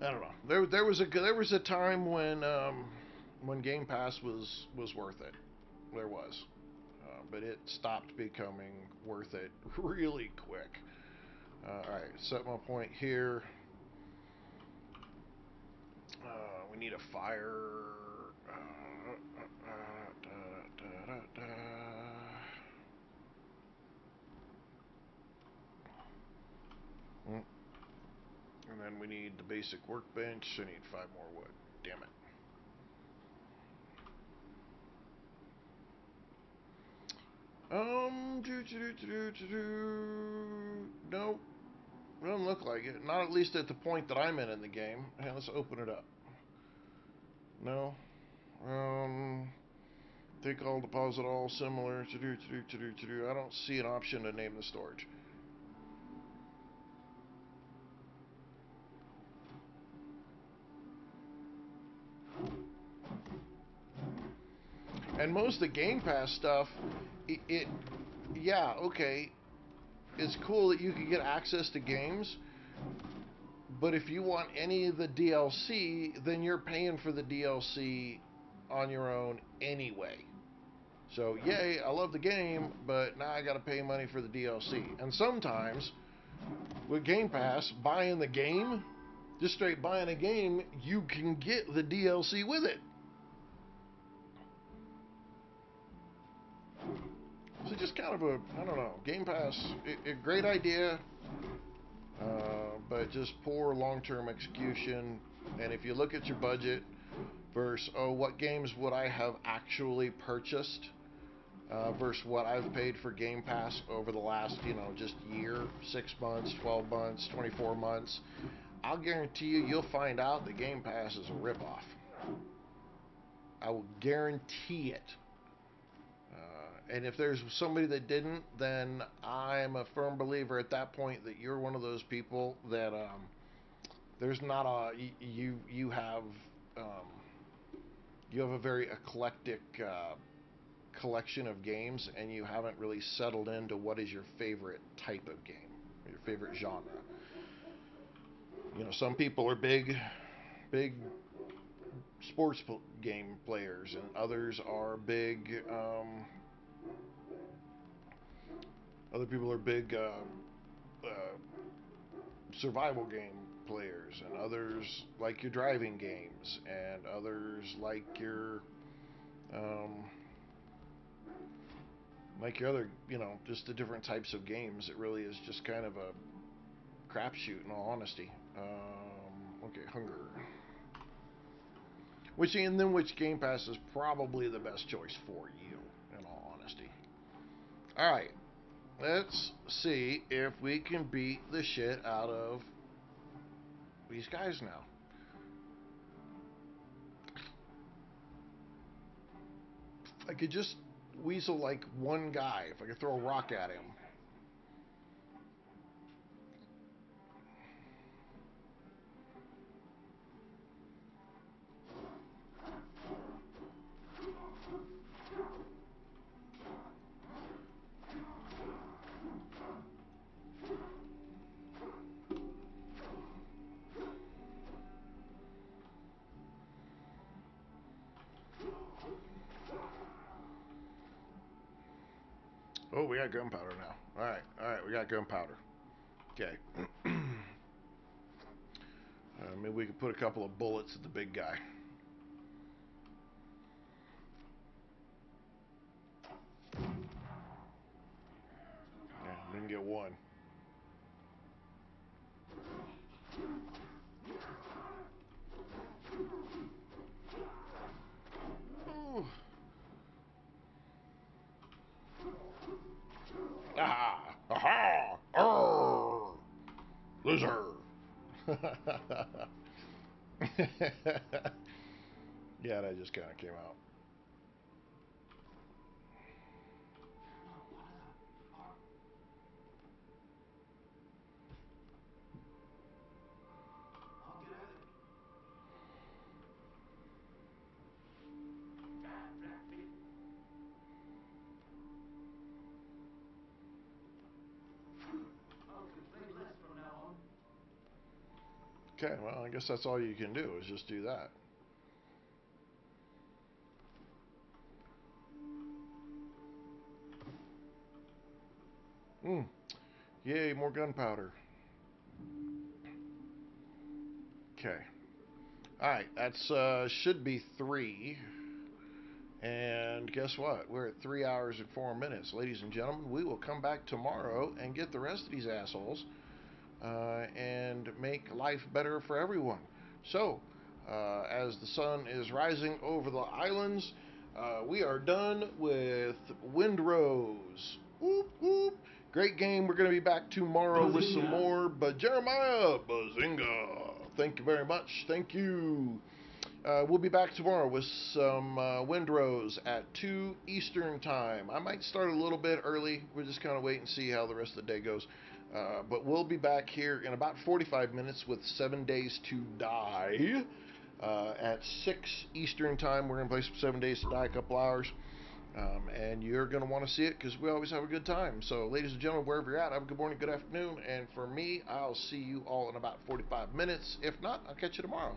I don't know. There was a time when Game Pass was worth it. There was, but it stopped becoming worth it really quick. All right, set my point here. We need a fire. Da, da, da. And then we need the basic workbench. I need 5 more wood. Damn it. Nope. Doesn't look like it. Not at least at the point that I'm in the game. Hey, let's open it up. No. Take all, deposit all, similar. I don't see an option to name the storage. And most of the Game Pass stuff, yeah, okay, it's cool that you can get access to games, but if you want any of the DLC, then you're paying for the DLC on your own anyway. So, yay, I love the game, but now I gotta pay money for the DLC. And sometimes, with Game Pass, buying the game, just straight buying a game, you can get the DLC with it. So just kind of I don't know, Game Pass, a great idea, but just poor long-term execution. And if you look at your budget versus, what games would I have actually purchased versus what I've paid for Game Pass over the last, just year, 6 months, 12 months, 24 months, I'll guarantee you'll find out the Game Pass is a ripoff. I will guarantee it. And if there's somebody that didn't, then I'm a firm believer at that point that you're one of those people that there's not a um, you have a very eclectic collection of games, and you haven't really settled into what is your favorite type of game, your favorite genre. Some people are big sports game players, and others are big. Other people are big survival game players, and others like your driving games, and others um, like your other, just the different types of games. It really is just kind of a crapshoot, in all honesty. Okay, hunger. Which Game Pass is probably the best choice for you, in all honesty. All right, let's see if we can beat the shit out of these guys now. If I could just weasel like one guy, if I could throw a rock at him. Oh, we got gunpowder now. All right, we got gunpowder. Okay. Maybe we could put a couple of bullets at the big guy. Yeah, didn't get one. Ooh. Ah! Aha! Arr! Loser! Yeah, that just kind of came out. I'll get at it. I'll complain less from now on. Okay, well, I guess that's all you can do is just do that. Hmm. Yay, more gunpowder. Okay. Alright, that's should be 3. And guess what? We're at 3 hours and 4 minutes. Ladies and gentlemen, we will come back tomorrow and get the rest of these assholes and make life better for everyone. So, as the sun is rising over the islands, we are done with Windrose. Whoop, whoop. Great game. We're going to be back tomorrow with some more. But Jeremiah, bazinga. Thank you very much. Thank you. We'll be back tomorrow with some Windrose at 2 Eastern Time. I might start a little bit early. We're just kind of wait and see how the rest of the day goes. But we'll be back here in about 45 minutes with 7 Days to Die. At 6 Eastern Time, we're going to play some 7 Days to Die, a couple hours. And you're going to want to see it because we always have a good time. So, ladies and gentlemen, wherever you're at, have a good morning, good afternoon. And for me, I'll see you all in about 45 minutes. If not, I'll catch you tomorrow.